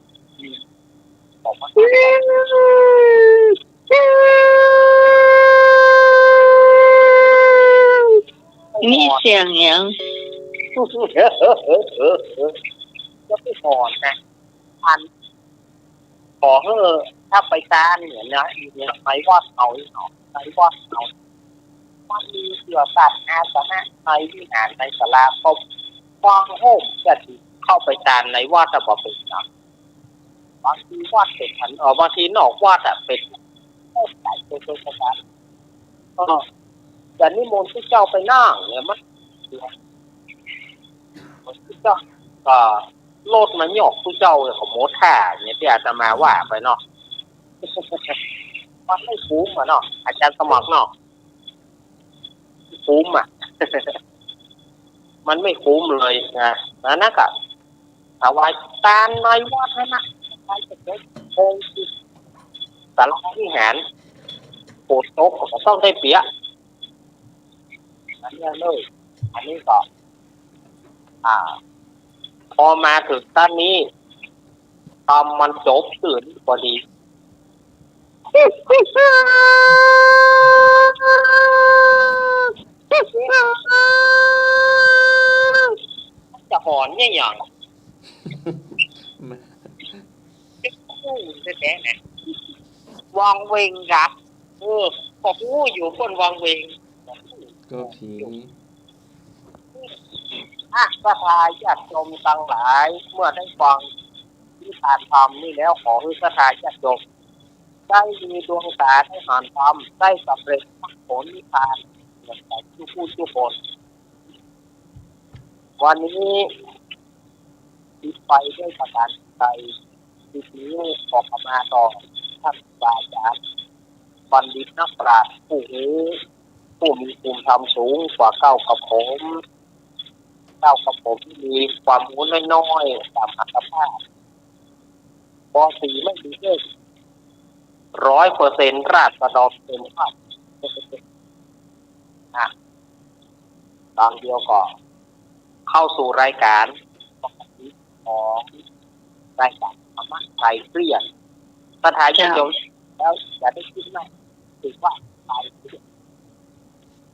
ของมันนี่เสียงยังจะไปก่อนนะอันขอถ้าไปการเนี่ยไปวัดเอาไปวัดเอามันมีเกี่ยวกับอาสนะในวิหารในศาลาครบวางโฮมจะเข้าไปการในวัดบ่เป็นนะบางทีวัดเป็นบางทีนอกวัดเป็นโอ้ใหญ่โตๆกันจะนิมนต์ที่เจ้าไปนั่งเนี่ยมันที่เจ้าโลดมาหยอกที่เจ้าของโมท่าเนี่ยที่อาจจะมาว่าไปเนาะมันไม่คุ้มเนาะอาจารย์สมัครเนาะคุ้มมันไม่คุ้มเลยนะนั่นก็ถวายทานในวัดนะไปจะเป็นโคงสารพัดที่แหนโคตรโตก็ต้องได้เปียอันนี้เลยอันนี้ก็พอมาถึงด้านนี้ตอนมันจบตื่นพอดีจะหอนเนี่ยอย่างคู่แท้ๆนะวางเวงครับก็พูดอยู่คนวางเวงก็ผีพระทายญาติโยมทั้งหลายเมื่อได้ฟังที่การทำนี่แล้วขอให้พระทายญาติโยมได้มีดวงตาได้หันธรรมได้สำเร็จมรรคผลนิพพานอย่างใจทุกคนวันนี้ติดไปด้วยประการใดที่นี้ขอขมาต่อท่านอาจารย์บัณฑิตนักปราชญ์ผู้มีภูมิธรรมสูงกว่าเก้ากับผมมีความรู้น้อยๆตามอัตภาพป.4 ไม่มีเลข 100% ราษฎรเต็มภาพตอนเดียวก็เข้าสู่รายการของรายการธรรมะไทยเปลี่ยนสถานที่โยมแล้วอย่าได้คิดมากถือว่าไทยเปลี่ยน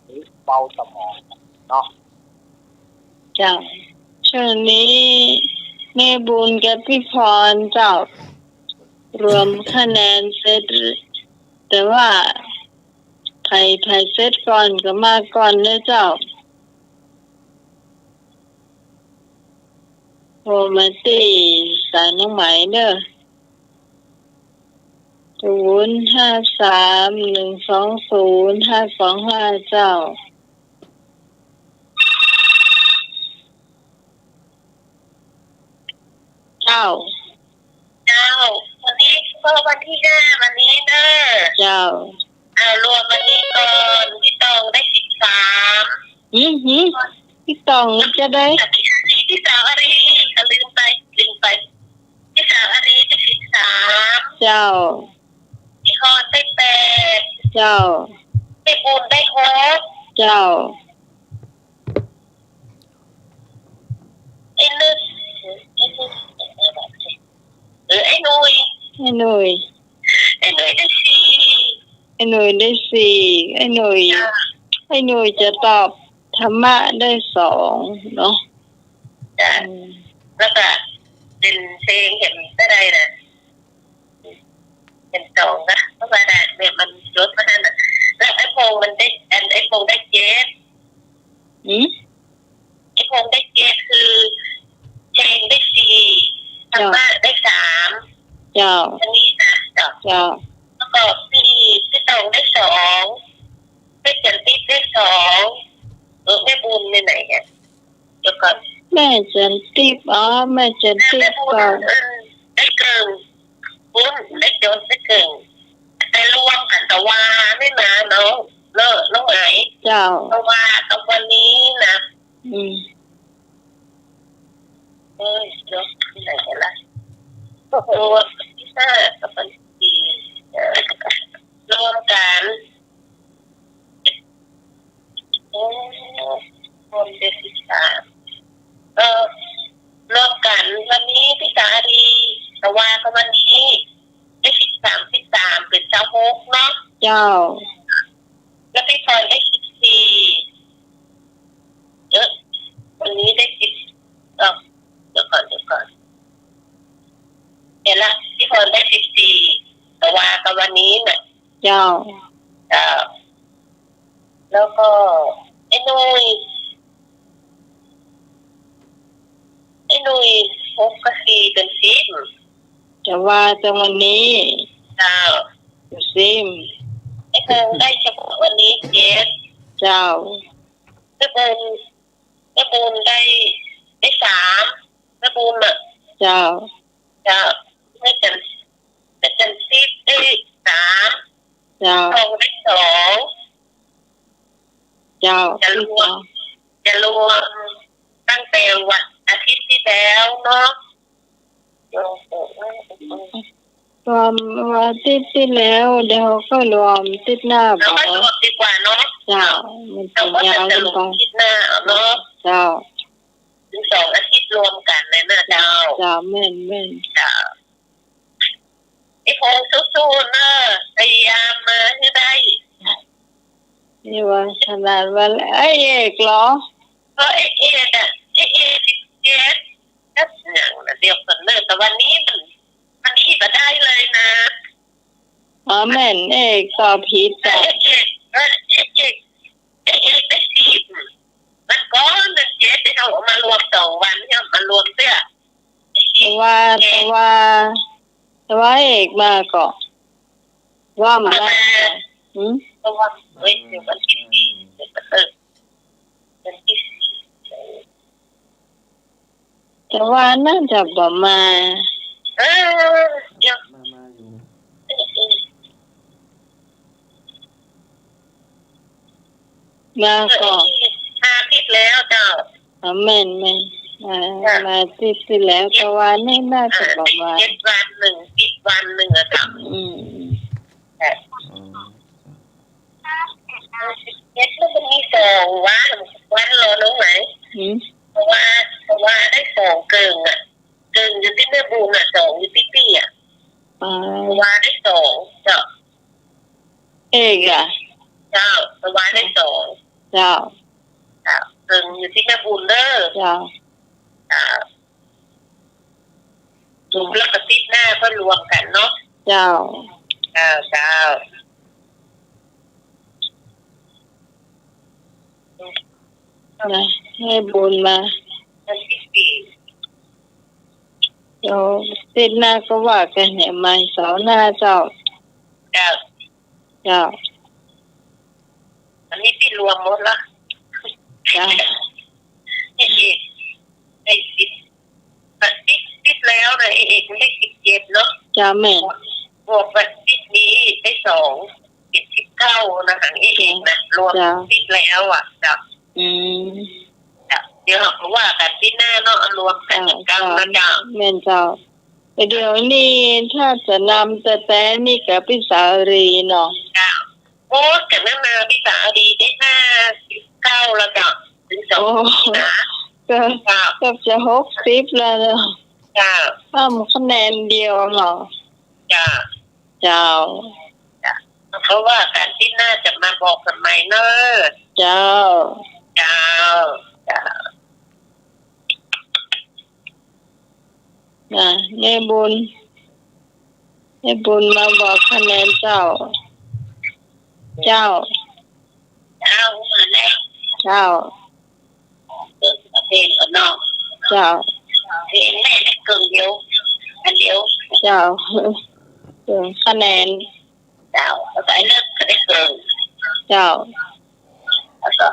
หรือเบาสมองเนาะเจ้าช่วงนี้แม่บุญกับพี่พรเจ้ารวมคะแนนเสร็จแต่ว่าไทยเสร็จก่อนก็มาก่อนนะเจ้าโทรมาตีสายน้องไหมเด้อ053120525เจ้าวันนี้ก็วันที่5วันนี้เด้อเจ้ารวมวันนี้ก่อนพี่ตองได้13พี่ตองจะได้พี่สาวอารีลืมไปพี่สาวอารีได้13เจ้าพี่คอนได้8เจ้าพี่บุญได้6เจ้าไอ้นึกไอ้หนุ่ยได้4ไอ้หนุ่ยจะตอบธรรมะได้2เนาะแล้วก็เป็นเพลงเห็นได้นะเป็น2นะเพราะว่าเนี่ยมันลดมานั่นน่ะแล้วไอ้พงมันได้ไอ้พงได้7ไอ้พงได้7คือเพลงได้4ธรรมะได้3เจ้าอันนี้นะเจ้าแล้วก็พี่ตองได้2พี่จันติได้2แม่บุญในไหนเนี่ยเดี๋ยวก่อน แม่จันทิพย์แม่จันทิพย์ก็ได้เกินปุ้นได้จนได้เกินแต่รวมกันแต่ว่าไม่มาน้องน้องไหนเจ้าแต่ว่าตอนวันนี้นะเดี๋ยวที่ไหนกันล่ะรวมที่5กับวันที่รวมกันรวม73รวมกันวันนี้พี่สาดีแต่ว่าก็วันนี้ได้13เป็น26เนาะเจ้าแล้วพี่พลอยได้14วันนี้ได้10เดี๋ยวก่อนเห็นละพี่พลอยได้14แต่ว่าก็วันนี้น่ะเจ้าแล้วก็ไอ้นุย6 กับ 4เป็น10แต่ว่าแต่วันนี้10ไอ้เพิ่งได้เฉพาะวันนี้7เจ้าแม่บุญได้3แม่บุญอ่ะเจ้าแม่จันทิพย์ได้3เจ้าทองได้2เจ้าจะรวมตั้งแต่วันอาทิตย์ที่แล้วเนาะรวมวันที่แล้วเดี๋ยวก็รวมติดหน้าบอกรวมดีกว่าเนาะเจ้ามันจะยาวลงไปติดหน้าเนาะเจ้าถึง2 อาทิตย์รวมกันเลยนะเจ้าแม่นเจ้าไอ้พงสู้ๆนะพยายามมาให้ได้นี่ว่าขนาดว่าไอ้เอกเหรอไอ้เอกก็อย่างเดียวกันเลยแต่วันนี้ก็ได้เลยนะแม่นเอกตอบผิดจ้ะเอกได้10มันก็7ที่เอามารวม2 วันเนี่ยมารวมเสื้อแต่ว่าเอกมาก็ว่ามาได้เพราะว่าเดี๋ยววันที่แต่ว่าน่าจะบ่มาเดี๋ยวมาก็5 ทิศแล้วเจ้าแม่นมาที่แล้วแต่ว่านี่น่าจะบ่มา7 วัน1 10 วัน1อะค่ะแล้วมันมี2 วันรอน้องไหนเพราะว่าได้2เกิงอยู่ที่แม่บุญอ่ะ2อยู่ที่พี่อ่ะว่าได้2เจ้าเอกอ่ะเจ้าว่าได้2เจ้าเกิงอยู่ที่แม่บุญเด้อเจ้าถูกแล้วก็ติดหน้าก็รวมกันเนาะเจ้าให้บุญมาวันที่4เดี๋ยวติดหน้าก็ว่ากันเนี่ยมาเสาหน้าเจ้าอันนี้พี่รวมหมดละไอ้ติดแล้วนะเอกได้17เนาะจ้าแม่บวกวันติดนี้ได้19นะคะเอกนะรวมติดแล้วอ่ะจ้ะเดี๋ยวเขาว่ากันที่หน้าเนาะรวมกันกันแล้วจ้ะแม่เจ้าเดี๋ยวนี้ถ้าจะนำแต่นี่กับพี่สารีเนาะโอ้แต่นั่นมาพี่สารีได้59แล้วจ้ะถึง2นะก็จะ60แล้วเนาะคะแนนเดียวเหรอเจ้าเพราะว่าการที่หน้าจะมาบอกกันใหม่เนอะเจ้าแม่บุญมาบอกคะแนนเจ้ามาแล้วเพลงก็นอกเพลงแม่เกินเดียวอันเดียวคะแนนแล้วก็เลิกก็ได้เกินแล้วก็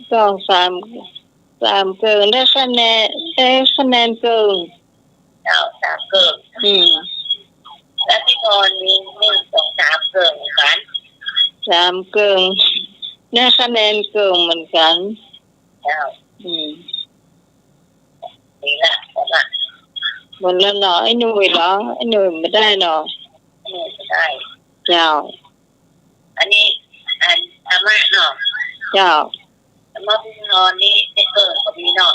2 3เกินได้คะแนนเกิน3 เกินแล้วที่นอนมี1 2 3 เกินเหมือนกัน3 เกินได้คะแนนเกินเหมือนกันนี่ละหมดแล้วเนาะไอ้หนุ่ยเหรอไอ้หนุ่ยไม่ได้เนาะไม่ได้เจ้าอันนี้ธรรมะเนาะเจ้าธรรมะผู้นอนนี่ได้เกิดก็มีเนาะ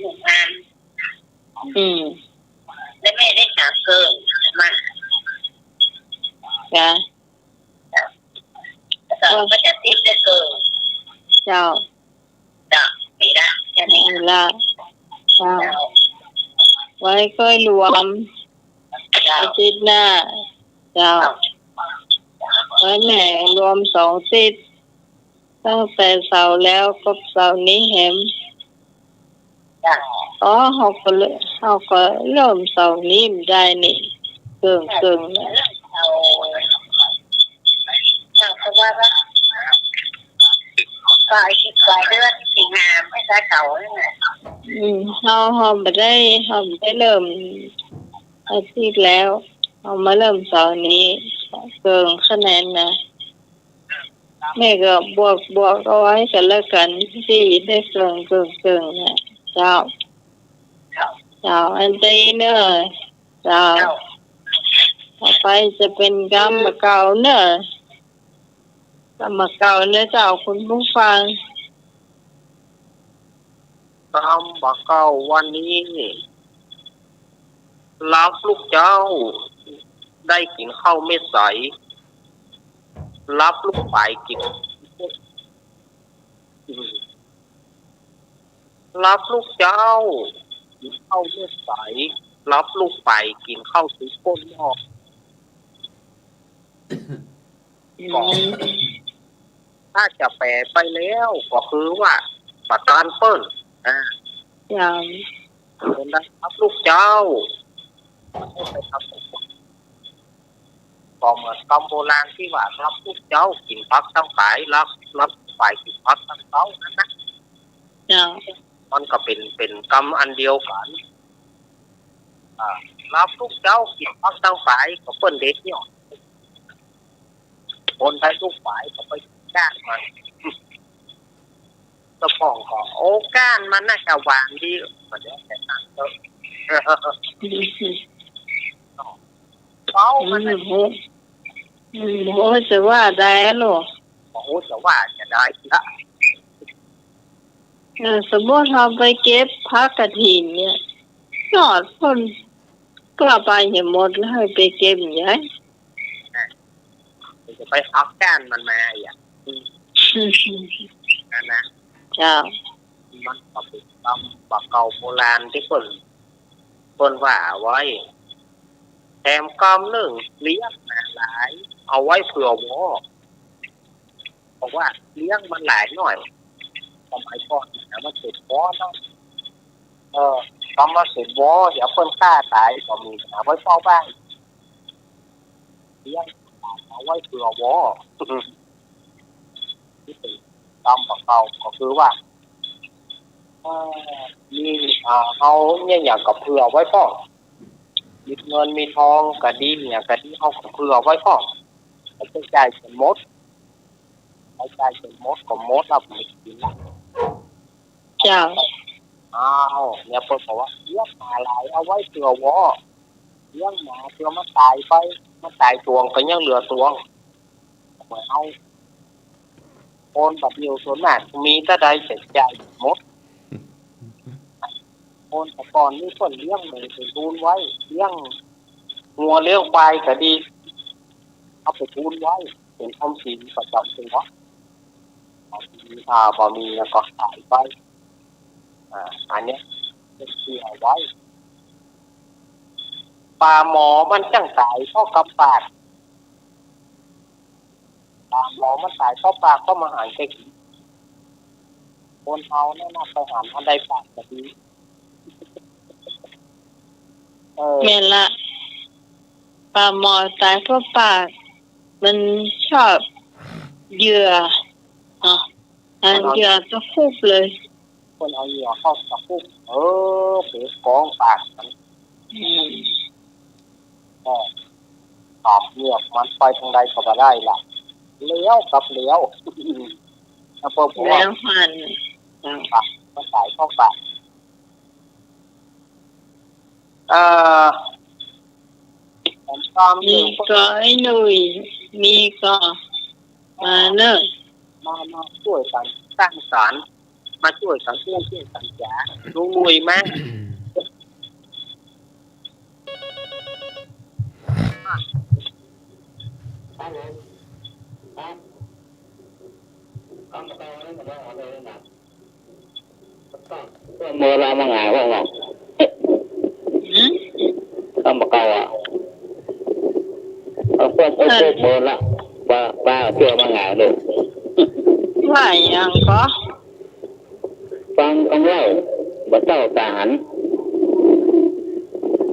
ถูกงานแล้วแม่ได้3 เกินมาจ้ะแล้วก็จะติดได้เกินเจ้านี่ละแค่นี้ละเจ้าไว้ค่อยรวมอาทิตย์หน้าเจ้าไว้แม่รวม2 ติดตั้งแต่เสาร์แล้วก็เสาร์นี้เห็นเขาก็เริ่มเสาร์นี้ไม่ได้นี่เกิงเพราะว่าฝ่ายเดือนสิงหาไม่ได้เก่าเลยนะเขาไม่ได้เริ่มอาทิตย์แล้วเอามาเริ่มเสาร์นี้เกินคะแนนนะแม่ก็บวกเอาไว้กันแล้วกันที่ได้เกินนะเจ้าอันนี้เนอะเจ้าต่อไปจะเป็นกรรมเก่าเนอะกรรมเก่าเนอะเจ้าคุณผู้ฟังกรรมเก่าวันนี้รับลูกเจ้าได้กินข้าวเม็ดใสรับลูกไปกินรับลูกเจ้ากินข้าวเม็ดใสรับลูกไปกินข้าวสุกก้นหม้อถ้าจะแปลไปแล้วก็คือว่าประการเปิ้ลอย่างคนได้รับลูกเจ้าไปทำก็เหมือนคำโบราณที่ว่ารับลูกเจ้ากินพักทั้งขายรับฝ่ายกินพักทั้งเต้านั่นนะมันก็เป็นกรรมอันเดียวกันรับลูกเจ้ากินพักทั้งฝ่ายก็เปิ้นเด็กเนี่ยคนได้ลูกฝ่ายก็ไปก้านมันตะปองก็โอ้ก้านมันน่าจะหวานดีมันแล้วแต่นั่นเถอะเขามันโหจะว่าได้หรอโอ้จะว่าจะได้ละสมมติเราไปเก็บผักกระถินเนี่ยยอดคนก็ไปเห็นหมดแล้วให้ไปเก็บอย่างไรจะไปหักก้านมันมาอย่างนั่นนะจ้ามันก็เป็นคำว่าเก่าโบราณที่คนว่าไว้แถมกำหนึ่งเลี้ยงหลายเอาไว้เผื่อวอบอกว่าเลี้ยงมันหลายหน่อยสมัยก่อนแต่ว่าเสร็จวอต้องคำว่าเสร็จวออย่าเพิ่นฆ่าตายก็มีเอาไว้เฝ้าบ้านเลี้ยงเอาไว้เผื่อวอที่เป็นคำของเราก็คือว่ามีเอาเนี่ยอย่างกับเผื่อไว้พ่อมีเงินมีทองกระดีเนี่ยกระดีเอาเผื่อไว้พ่อใช้จ่ายเป็นมดใช้จ่ายเป็นมดก็มดเราไม่กินละจ้าเนี่ยเพิ่นบอกว่าเลี้ยงหมาหลายเอาไว้เผื่อวอเลี้ยงหมาเผื่อมันตายไปมันตายตวงก็ยังเหลือตวงเอาคนแบบเดียวส่วนมากมีแต่ใดเสร็จใจหมดคนแต่ก่อนนี่คนเลี้ยงหมูไปทูนไว้เลี้ยงงัวเลี้ยงควายก็ดีเอาไปทูนไว้เป็นทำศีลประจำตัวพอมีแล้วก็ตายไปอันนี้เป็นที่เอาไว้ปลาหมอมันจังตายเพราะกำปากปลาหมอมันตายเพราะปากก็มาหารแก่กินคนเอาเนี่ยน่าไปหารอันใดปากก็ดีแม่ละปลาหมอตายเพราะปากมันชอบเหยื่อ อันเดียวก็คุบเลย คนเอาเหยื่อเข้าตะคุบเปกองปากมันก็ตอบเหยื่อมันไปทางใดก็บ่ได้ล่ะเลี้ยวกับเลี้ยวแล้วพอผม แล้วหัน ปากมันสายเข้าปากผมตาม มีก็ไอ้หนุ่ยมีก็มาเนอะ มาช่วยกันสร้างสรรค์มาช่วยกันเพื่อนกันจ๋าลุงหนุ่ยมั้งเมื่อเรามาหงายว่าไงข้ามเก่าอ่ะเอาพวกเบอร์ละป้าเชื่อมาหงายเลย ว่าอย่างก็ ฟังคำเล่าบ่เต้าตาหัน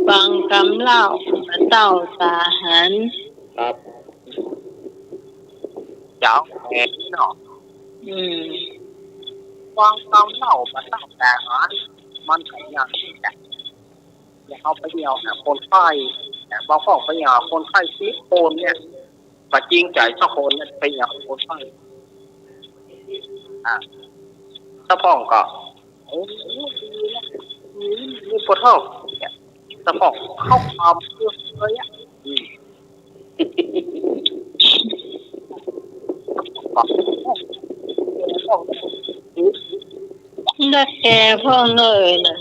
ฟังคำเล่าเต่าตาหัน ครับ เจ้าแม่เนาะ ฟังคำเล่ามาตั้งแต่มันขยันที่จะเอาไปเดียวหาคนไข้บางคนไปหาคนไข้ซีโคนเนี่ยมาจริงใจสักคนเนี่ยไปหาคนไข้ถ้าพ่องก็มีปวดท้องถ้าพ่องเข้าความเพื่อเลยอ่ะนักแกพ่อเลยนะ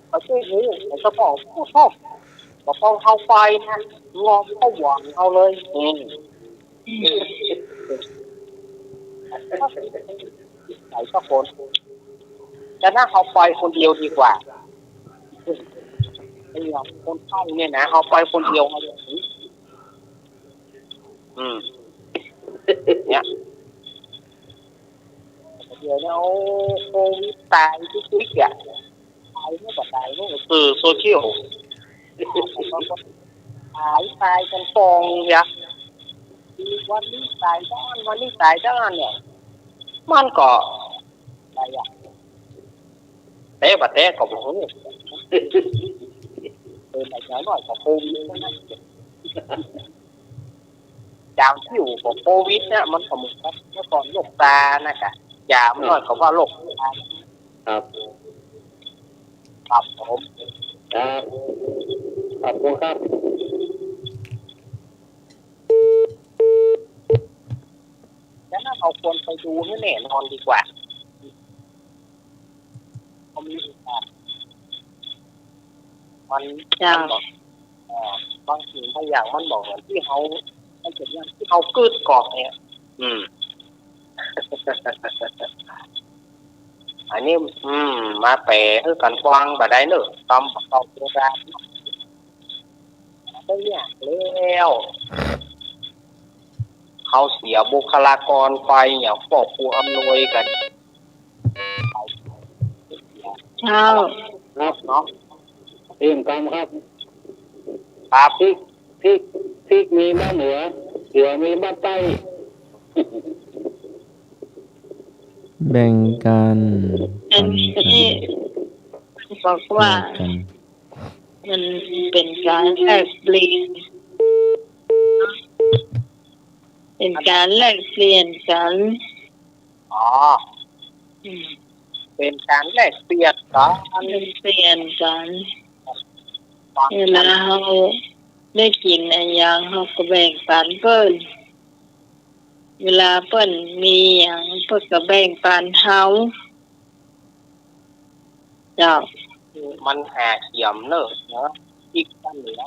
เขาช่วยหูเขาบอกพูดชอบบอกเอาเข้าไฟนะงอมเข้าหวังเอาเลยใส่สักคนแต่ถ้าเอาไปคนเดียวดีกว่าไอ้เราคนไข้เนี่ยนะเอาไปคนเดียวเอาเลยเนี่ยเดี๋ยวเนี่ยโควิดตายที่คุยอ่ะตายไม่ตายนี่สื่อโซเชียลตายกันฟองเนี่ยวันนี้ตายด้านวันนี้ตายด้านเนี่ยมันก็อะไรอ่ะเตะบะเตะก็บอกว่าเป็นอะไรหน่อยกับโควิดนะยาวที่อยู่ของโควิดเนี่ยมันก็เหมือนกับเมื่อก่อนโรคตานะคะยามันหน่อยเขาว่าโรคตาครับครับผมครับขอบคุณครับแล้วน่าเอาควรไปดูให้แน่นอนดีกว่าเขามีมันบอกบางสิ่งบางอย่างมันบอกเหมือนที่เขามันเป็นอย่างที่เขาเกิดก่อนเนี่ยอันนี้มาแปะให้กันฟังแบบได้เนอะตำเอาโบราณได้เนี่ยแล้วเขาเสียบุคลากรไปอย่างพวกผู้อำนวยกันเช้าครับเนาะเตรียมกรรมครับครับพริกมีบ้านเหนือเสือมีบ้านใต้แบ่งกันอันนี้บอกว่ามันเป็นการแลกเปลี่ยนเป็นการแลกเปลี่ยนกันเป็นการแลกเปลี่ยนกันเปลี่ยนกันเวลาเขาได้กินอะไรอย่างเขาก็แบ่งปันเพิ่นเวลาเพิ่นมีอย่างเพิ่นก็แบ่งปันเฮาเจ้ามันหาเขียมเนอะเนาะอีกบ้านเหนือ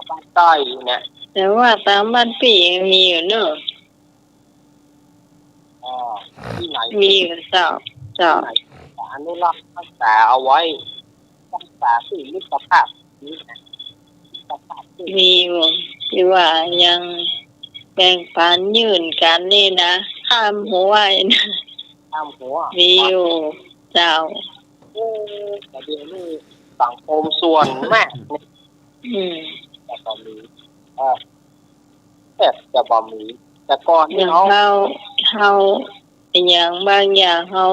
บ้านใต้เนี่ยแต่ว่าตามบ้านพี่มีอยู่เนอะที่ไหนมีอยู่เจ้าอนุรักษ์รักษาเอาไว้รักษาสิ่งมิตรภาพนี้นะมีอยู่ที่ว่ายังแบ่งปันยื่นกันนี่นะข้ามหัวนะข้ามหัวมีอยู่เจ้าแต่เดี๋ยวนี้สังคมส่วนมากแต่ก็มีแต่จะบ่มี แต่ก่อน อ ที่ ย่าง เขา เราอย่างบางอย่างเรา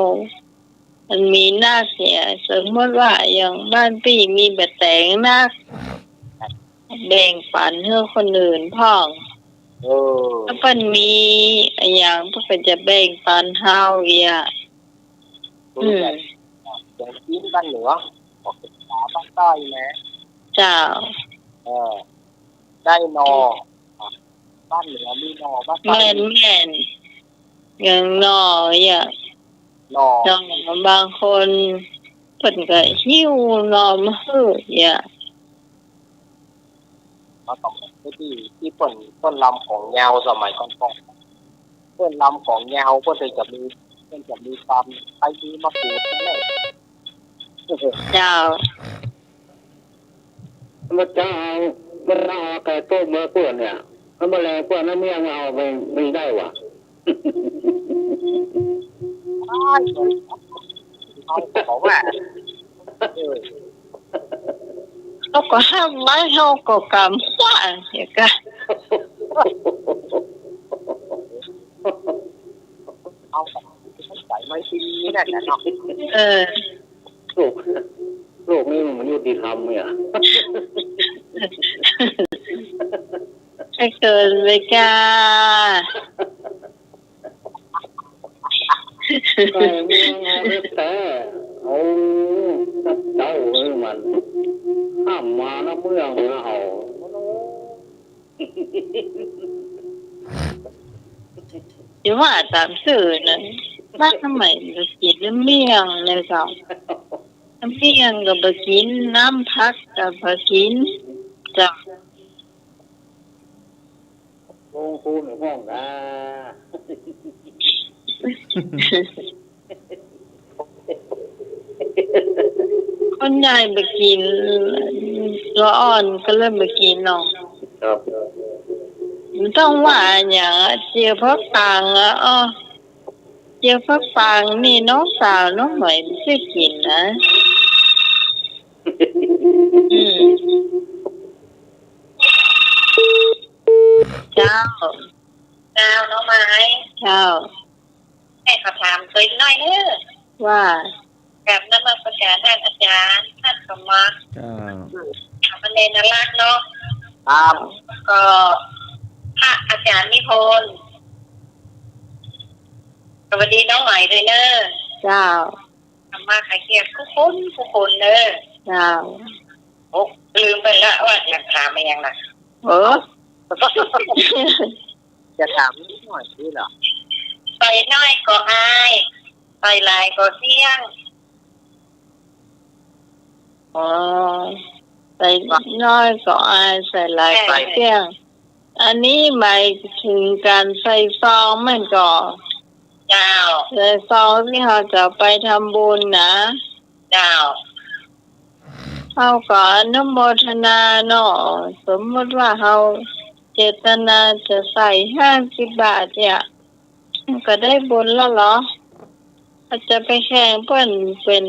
มันมีนาคเนี่ยสมมติว่าอย่างบ้านพี่มีแบบแต่งนาคแบ่งปันให้คนอื่นพ่องถ้าเพิ่นมีอย่างเพิ่นก็จะแบ่งปันเฮาอย่าง อย่างจีนบ้านเหนือบอกเป็นภาษาบ้านใต้นะ เจ้า ได้นอบ้านเหนือมีนอบ้านใต้ แม่นอย่างน้อยอย่าง นอ น้องบางคนเพิ่นก็หิ้วนอมาให้อย่าง มาต้องที่ต้นลำของยาวสมัยก่อนต้นลำของยาวเพื่อจะมีความใช้ดีมาปูดนั่นแหละ เจ้า มันจะเอาไก่ต้มมาเพื่อนเนี่ยแล้วมาแรงเพื่อนนั้นไม่ยังเอาไม่ได้วะ เขาบอกว่า เขาก็ห้ามไว้เขาก็กำว่าอย่างก็ เอาใส่ไม่ดีนั่นแหละเนาะ โลกนี้มันยุติธรรมเนี่ย ไม่เกินเลยจ้า ไก่เมืองเอาแต่เอาเจ้ามันห้ามมานะเมืองเอา อย่าว่าตามสื่อนั้นบ้านทำไมจะกินเมี่ยงเลยจ้ะน้ำเมี่ยงกับบกินน้ำพักกับบกินจ้ะ ลงทุนในห้องนะ คนใหญ่บกินตัวอ่อนก็เริ่มบกินเนาะ ครับ มันต้องว่าอย่างเจียวพักปางเจียวพักปางนี่น้องสาวน้องหน่อยไม่ได้กินนะเจ้าน้องไม้เจ้าให้ขอถามตัวน้อยเด้อว่ากับนมัสการท่านอาจารย์ท่านสมมาเจ้า ถามประเด็นน่ารักเนาะ ครับ ก็พระอาจารย์นิพนธ์สวัสดีน้องใหม่ด้วยเนอะเจ้าทำมาขายเกียรติทุกคนเนอะเจ้าโอ้ลืมไปแล้วว่าอยากถามอะไรยังนะจะถามนิดหน่อยนี่เหรอ ไปน้อยก็อายไปลายก็เสี่ยงไปน้อยก็อายใส่ลายก็เสี่ยงอันนี้หมายถึงการใส่ซองมันก็เจ้าใส่ซองที่เราจะไปทำบุญนะเจ้าเขาก็อนุโมทนาเนาะสมมติว่าเราเจตนาจะใส่50 บาทเนี่ยก็ได้บุญแล้วเหรออาจจะไปแข่งเพื่อนเป็น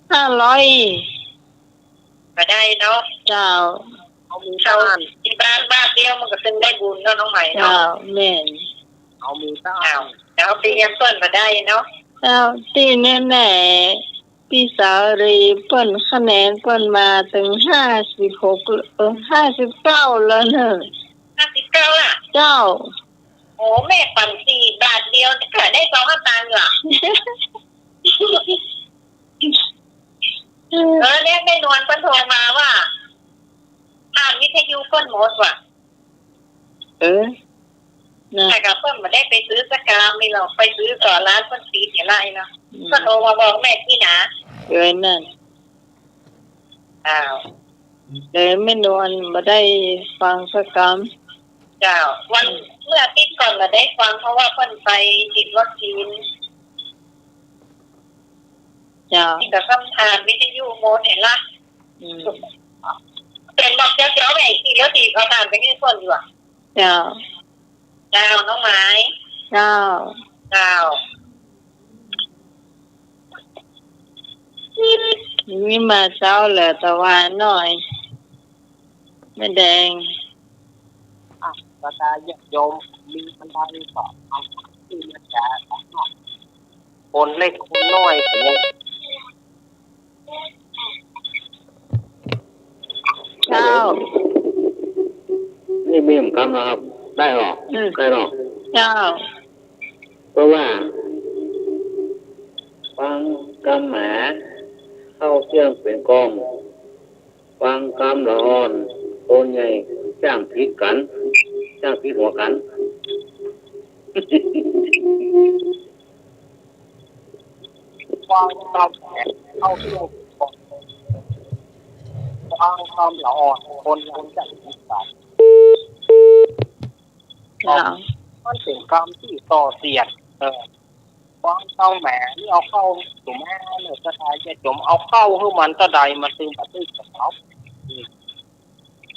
500ก็ได้เนาะเจ้าเอามีต้าน ที่บ้านเดียวมันก็เป็นได้บุญเนาะน้องใหม่เนาะแม่น เอามีต้าน แล้วไปเรียนเปิ้นมาได้เนาะแล้วที่แน่ๆพี่สาวรีเปิ้นคะแนนเปิ้นมาถึง59แล้วเนอะ59อ่ะเจ้าโอ้แม่ปั่น4 บาทเดียวก็ได้2 ตังค์เหรอเนี่ยได้นวลเปิ้นโทรมาว่าผ่านวิทยุเปิ้นหมดว่ะแต่กับเปิ้นมาได้ไปซื้อสกามไม่หรอกไปซื้อต่อร้านเปิ้นสีเสียไรเนาะก็โทรมาบอกแม่ที่นะนั่นเลยไม่นวลมาได้ฟังสกามเจ้าวันเมื่ออาทิตย์ก่อนมาได้ฟังเพราะว่าเปิ้นไปฉีดวัคซีนเจ้าที่กับคำถามวิทยุโมดเห็นละเป็นบอกเจ้าแม่ที่แล้วตีเขาถามไปที่คนอยู่อ่ะเจ้าน้องไม้เจ้านี่มาเช้าเหลือตะวันหน่อยไม่แดง กระจายญาติโยมมีบรรดาต่อเอาที่มันจะคนเล็กคนน้อยเป็นยัง เจ้า นี่มีมคำนะครับได้หรอได้หรอ เจ้า เพราะว่าฟังกำหมาเข้าเชื่องเป็นกองฟังกำละอ่อนโคนใหญ่จ้างพิษกันจ้างพิษหัวกัน ความความเข้าที่ความละอ่อนคนยังจะติดตาม เจ้า มันเป็นกรรมที่ต่อเสียดความเข้าแหมนี่เอาเข้าถูกแม่เลยกระจายจะจมเอาเข้าให้มันตะใดมันตึงประตูกับเขา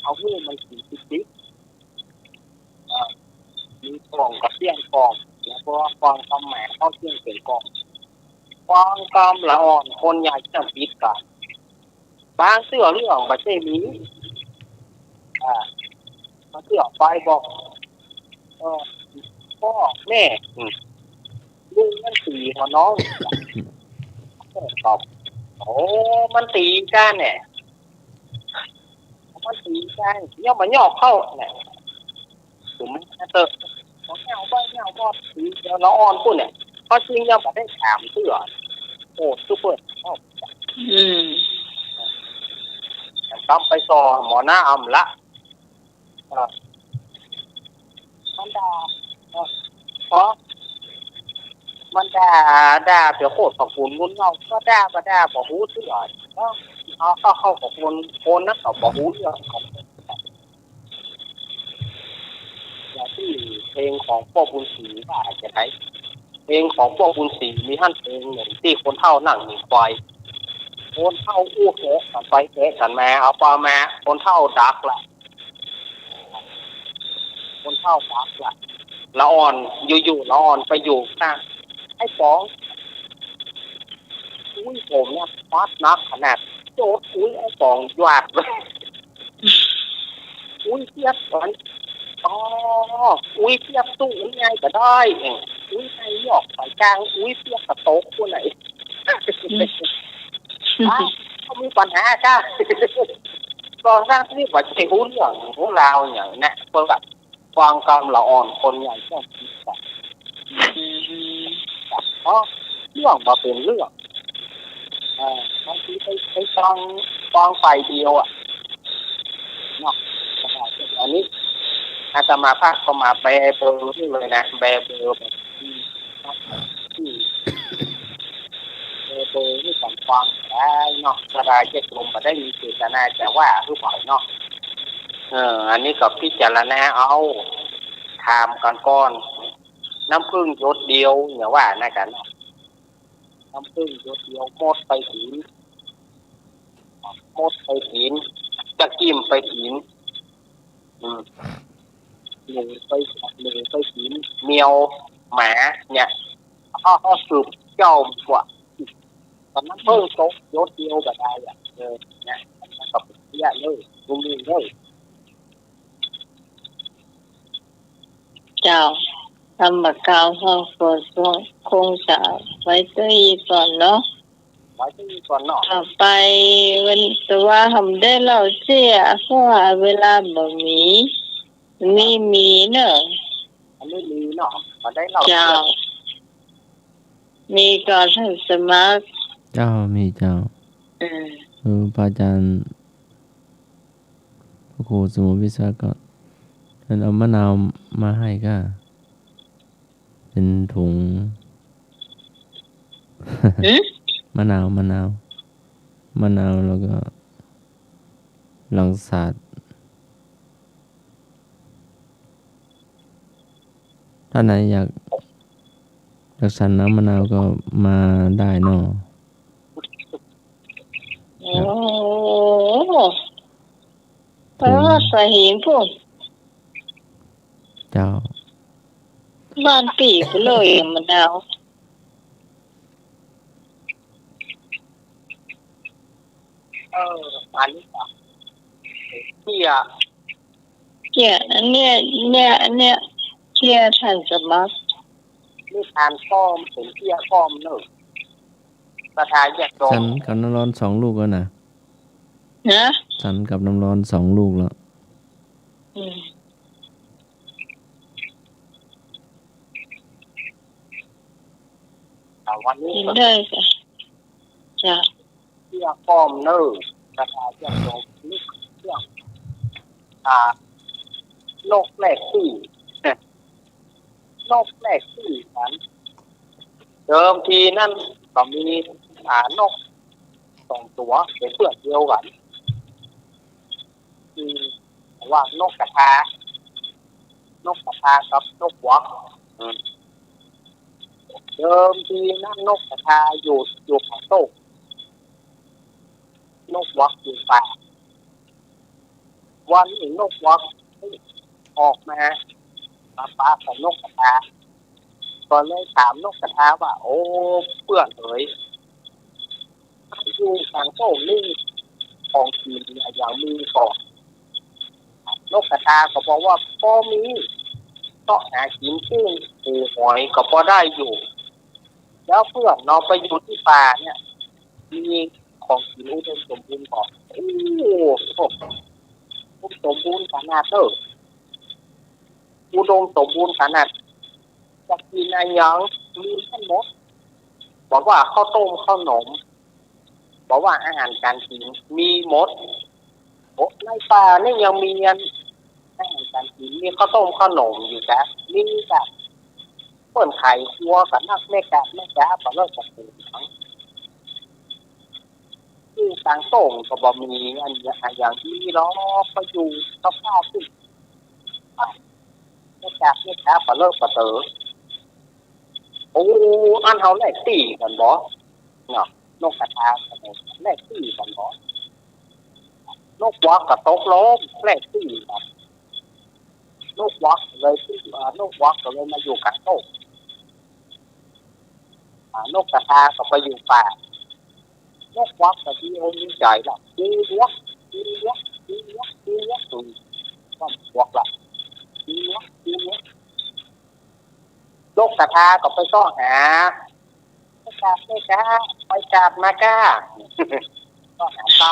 เอาให้มันสีติดมีกล่องกับเสี้ยงกล่องแล้วก็ความเข้าแหมเข้าเสี้ยงเป็นกล่องความกรรมละอ่อนคนใหญ่จะปิดกันบางเสื้อเรื่องประเทศนี้มาเสื้อไปบอกพ่อแม่ลุงมันตีหัวน้องตอบโอ้มันตีกันเนี่ยมันตีกันย่อมาย่อเข้าเนี่ยถูกไหมเตอของเงาบ้าเงาบ้าตีเดี๋ยวเราอ่อนพูดเนี่ยเขาจริงยังไม่ได้ถามเสื้อโอ้ซุปเปอร์ต้องไปสอหมอหน้าอำละมันด่าเพราะมันด่าเดี๋ยวโคตรขอบคุณงุนเงาก็ด่าบอกหูเสื้อก็เข้ากับคนนั้นก็บอกหูเรื่องของอย่างที่เพลงของพ่อบุญศรีว่าจะไหนเพลงของพ่อบุญศรีมีท่านเพลงหนึ่งที่คนเฒ่านั่งหนีไฟคนเฒ่าอู้แกะกันไปแกะกันมาเอาปลามาคนเฒ่าดักละคนเฒ่าดักละละอ่อนอยู่ละอ่อนไปอยู่ข้างไอ้ป๋องอุ้ยผมเนี่ยฟาดนักขนาดโจดอุ้ยไอ้ป๋องหวาดเลยอุ้ยเทียบกันอ๋ออุ้ยเทียบตู้ไงก็ได้อุ้ยไอ้หยอกไปกลางอุ้ยเทียบกับโต๊ะคนไหนเขามีปัญหาจ้าก็สร้างที่ว่าจะรู้เรื่องของเราอย่างนี้เพื่อแบบฟังกรรมละอ่อนคนใหญ่ก็คิดแบบเพราะเรื่องมาเป็นเรื่องบางทีไปฟังไฟเดียวอ่ะเนาะอันนี้อาตมาภาคก็มาแบเบอร์นี่เลยนะแบเบอร์แบบที่เบอร์ที่สำคัญได้เนาะกระดาษเจ็ดลมมาได้มีเจตนาแต่ว่าทุกฝ่ายเนาะอันนี้กับพิจารณาเอาทำกันก้อนน้ำผึ้งหยดเดียวอย่าว่านะกันน้ำผึ้งหยดเดียวหมดไปถินจะกิ้มไปถินหนึ่งไปถินเมียวหมาเนี่ยเขาสืบเจ้ากว่าตอนนั้นเพิ่งโตยศเดียวแบบใดอ่ะเนี่ยกับเยอะเลยลุงเลย เจ้าทำบักกาวห้องโปรดคงจะไว้ตัวอีก่อนเนาะไว้ตัวอีก่อนเนาะต่อไปวันตัวทำได้เราเสียเพราะว่าเวลาบ่มีเนอะอันนี้มีเนาะมาได้เราเจ้ามีก่อนท่านสมัครเจ้ามีเจ้าพระอาจารย์พระครูสมุวิศาก็ท่านเอามะนาวมาให้ก็เป็นถุงมะนาวแล้วก็ลังสาดถ้าไหนอยากสั่นน้ำมะนาวก็มาได้เนาะโอ้เพราะว่าสหิมพุ่งเจ้าบ้านปีกเลยมะนาวอันนี้ที่ เกี่ยอันเนี้ยเกี่ยท่านสมัครนี่ทานก้อมเป็นเที่ยก้อมเนอะประธานอยากโด ฉั น นกับน้ำร้อน2 ลูกแล้วนะ นะ ฉันกับน้ำร้อน2 ลูกแล้ว แต่วันนี้ กิน ก็ ได้จ้ะ เที่ยก้อมเนอะประธานอยากโดนนี่เที่ยโลกแรกที่โลกแรกที่นั้นเดิมทีนั่นก็มีนก2 ตัวเป็นเพื่อนเดียวกันว่านกกระทานกกระทากับนกวักเดิมทีนั่นนกกระทาอยู่ข้างโต๊ะนกวักอยู่ป่าวันนี้นกวักออกมาป้าของนกกระทาก็เลยถามนกกระทาว่าโอ้เพื่อนเอ๋ยอยู่ข้างโต๊ะนี่ของกินอย่างมีก่อนนกกระทาก็บอกว่าพอมีก็หากินกุ้งปูหอยก็พอได้อยู่แล้วเพื่อนเราไปอยู่ที่ป่าเนี่ยมีของกินอุดมสมบูรณ์ก่อนโอ้อุดมสมบูรณ์ขนาดอุดมสมบูรณ์ขนาดจะกินอะไรยังมีทั้งหมดบอกว่าข้าวต้มข้าวหนมบอกว่าอาหารการกินมีหมดในป่านี่ยังมีอาหารการกินมีข้าวต้มข้าวหนมอยู่จ้ะมีจ้ะเปิ่นไข่ครัวกับนักแม่กะแม่จ้าปลาเลิศกับปูทั้งที่ต่างโต่งก็บ่มีอย่างที่ล้อไปอยู่สภาพที่แม่จ้าปลาเลิศปลาเต๋อโอ้อันเขาแลกตีกันบ่เนาะนกกระทาแลกตีกันบ่นกวักกับตกล้มแลกตีกันนกวักเลยนกวักก็เลยมาอยู่กับโต๊ะนกกระทาก็ไปอยู่ป่านกวักก็ที่องค์ใหญ่ละดีวักตัวก็วักละดีวักนกกระทาก็ไปซ่อหาไม่จับไปจับมาก้าก็หาตา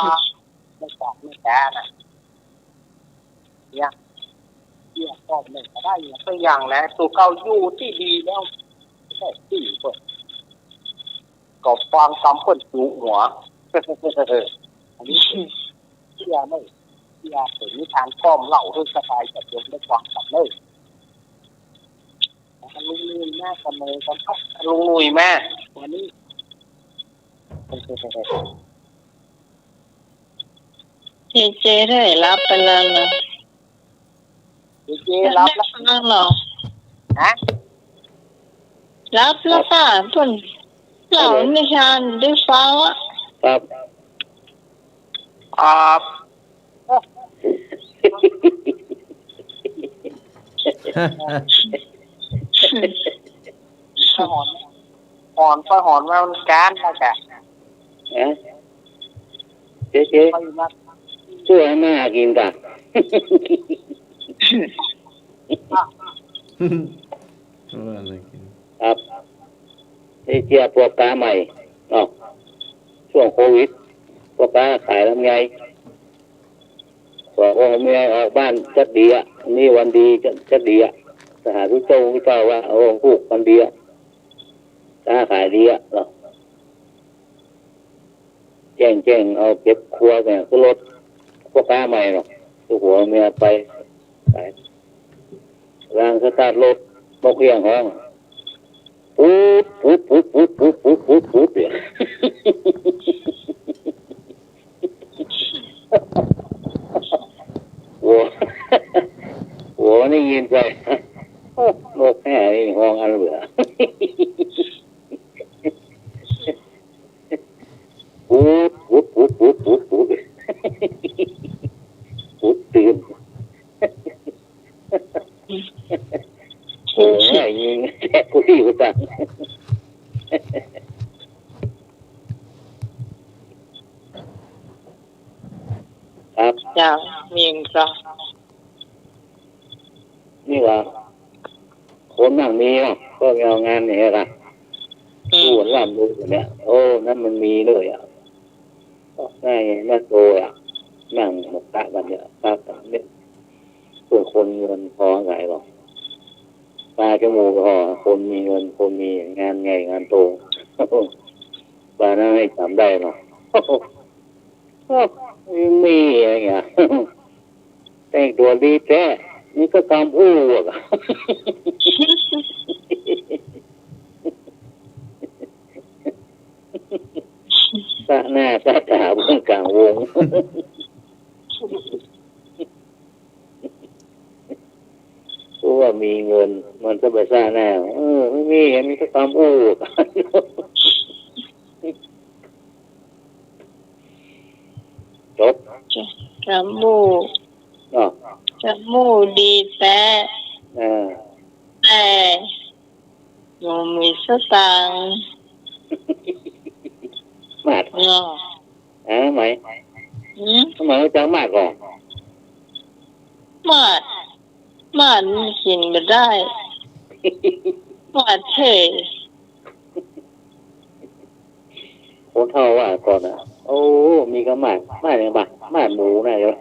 ไม่จับนะเนี่ยเที่ยก็ไม่ได้ตัวอย่างนะตัวเก่าอยู่ที่ดีแล้วแค่ที่เปิดก็ฟังคำคนจูหัวอันนี้เที่ยไม่เที่ยเป็นนิทานก้อมเล่าด้วยสบายจะยกได้ฟังกันเลยลุงนุยแม่กันเลยกันครับลุงนุยแม่วันนี้เจได้รับไปแล้วนะเจรับแล้วเหรอฮะรับแล้วป่ะเพิ่นเล่านิทานได้ฟังอ่ะครับหอนมามันการแล้วจ้ะเจ๊ช่วยให้แม่กินกันครับเจียพวกปลาใหม่เนาะช่วงโควิดพวกปลาขายลำไยบอกว่าเมียออกบ้านจัดดีอ่ะนี่วันดีจัดดีอ่ะสหทุกเจ้าว่าโอ้พูกวันดีอ่ะค้าขายดีอ่ะเนาะแจ้งเอาเก็บครัวเนี่ยคือรถพวกปลาใหม่เนาะตัวหัวเมียไปร่างสตาร์ทรถบกเรียงห้องปุ๊บเนี่ยหัวนี่ยินใจโลกแค่นี้ห้องอันเบื่อปุ๊บตื่นโอ้ยยิงแค่คุยกูจังครับจ้าเมียงจ้า นี่ว่าคนนั่งมีเนาะก็เอางานเนี่ยละพูดล่ำดูเนี่ยโอ้นั่นมันมีเลยอ่ะง่ายน่าโตอ่ะนั่งหมกตะกันเนี่ยตาตาเนี่ยส่วนคนเงินพอไงหรอกตาจมูกพอคนมีเงินคนมีงานไงงานโตบ้านนั้นให้จำได้เนาะมีอะไรเงี้ยแต่งตัวดีแท้นี่ก็กำอู้อ่ะตาหน้าตาตาบนกลางวงเพราะว่ามีเงินมันจะไปสร้างแน่ไม่มีอันนี้ก็กำอู้จบจมูกจมูกดีแต่ยังมีสตางค์มาดไหมทำไมว่าจะมาดก่อนมาดกินไม่ได้มาดเฉยคนเท่าว่าก่อนโอ้มีกระมาดเนี่ยบ้ามาดหมูนะเดี๋ยว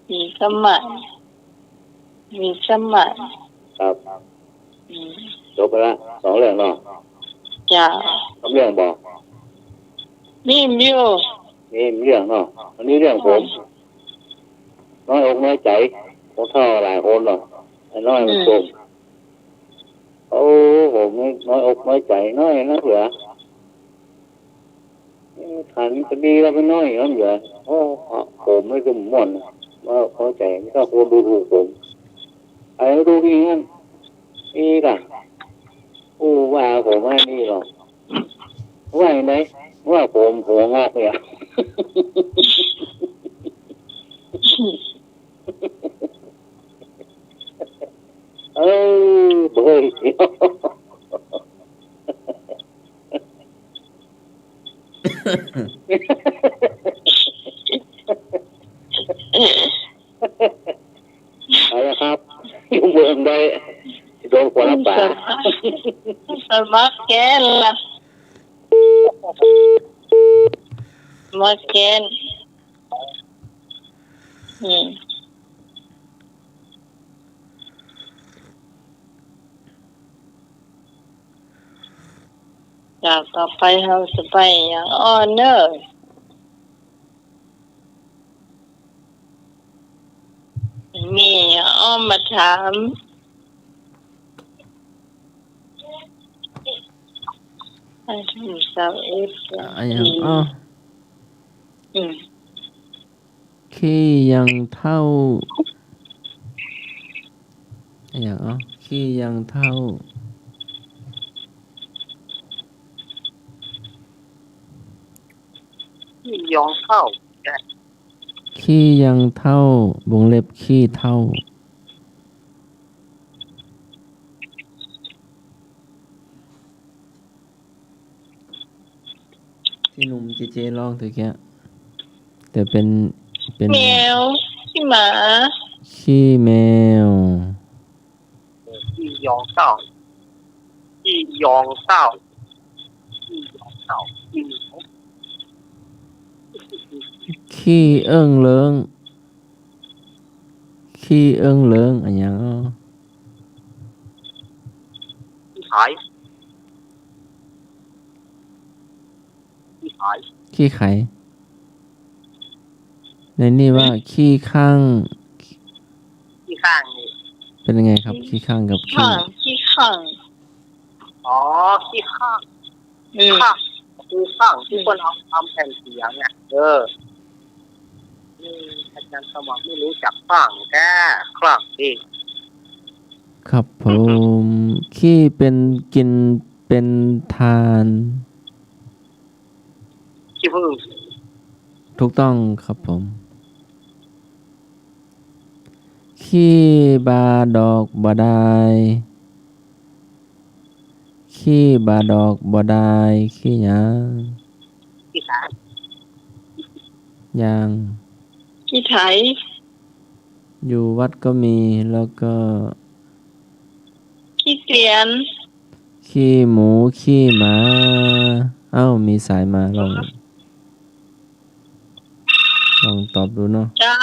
มีสมัยครับจบไปละ2 เรื่องเนาะจ้า2 เรื่องบอกนี่มีเรื่องเนาะอันนี้เรื่องผมน้อยอกน้อยใจผมเท่าหลายคนเนาะไอ้น้อยมันผมผมน้อยอกน้อยใจน้อยนะเหรอขันจะดีแล้วก็น้อยนั่นเหรอผมไม่ก็หม่นว่าน้อยใจไม่ก็คนดูผมไอ้ดูดีงั้นนี่กันว่าผมไม่นี่หรอกว่าไหนว่าผมหัวงอกเนี่ยเบยอะไรครับอยู่เมืองใดโดนคนละบาทสมัครแกนล่ะมาแกนจากต่อไปเราจะไปอย่างออนเนอร์มีอ้อมมาถามให้ทุกสาวขี้ยังเท่าขี้ยังเท่าขี้ยองเท่าขี้ยังเท่าวงเล็บขี้เท่าที่หนุ่มเจร้องถึงแค่แต่เป็นแมวขี้หมาขี้แมวขี้ยองเท่าขี้ยองเท่าขี้เอิ้งเลิงอันยังขี้ไข่ในนี่ว่าขี้ข้างนี่เป็นยังไงครับขี้ข้างกับขี้ข้างขี้ข้างคือข้างที่คนเอาทำแผ่นเสียงเนี่ยอาจารย์สมองไม่รู้จักข้างแค่ครั้งดิครับผมขี้เป็นกินเป็นทานขี้พึ่งถูกต้องครับผมขี้บาดอกบ่ได้ขี้บาดอกบ่ได้ขี้หยังขี้สาย ยังขี้ไถ อยู่วัดก็มีแล้วก็ ขี้เกียจ ขี้หมูขี้หมาเอ้ามีสายมาลองตอบดูเนาะ เจ้า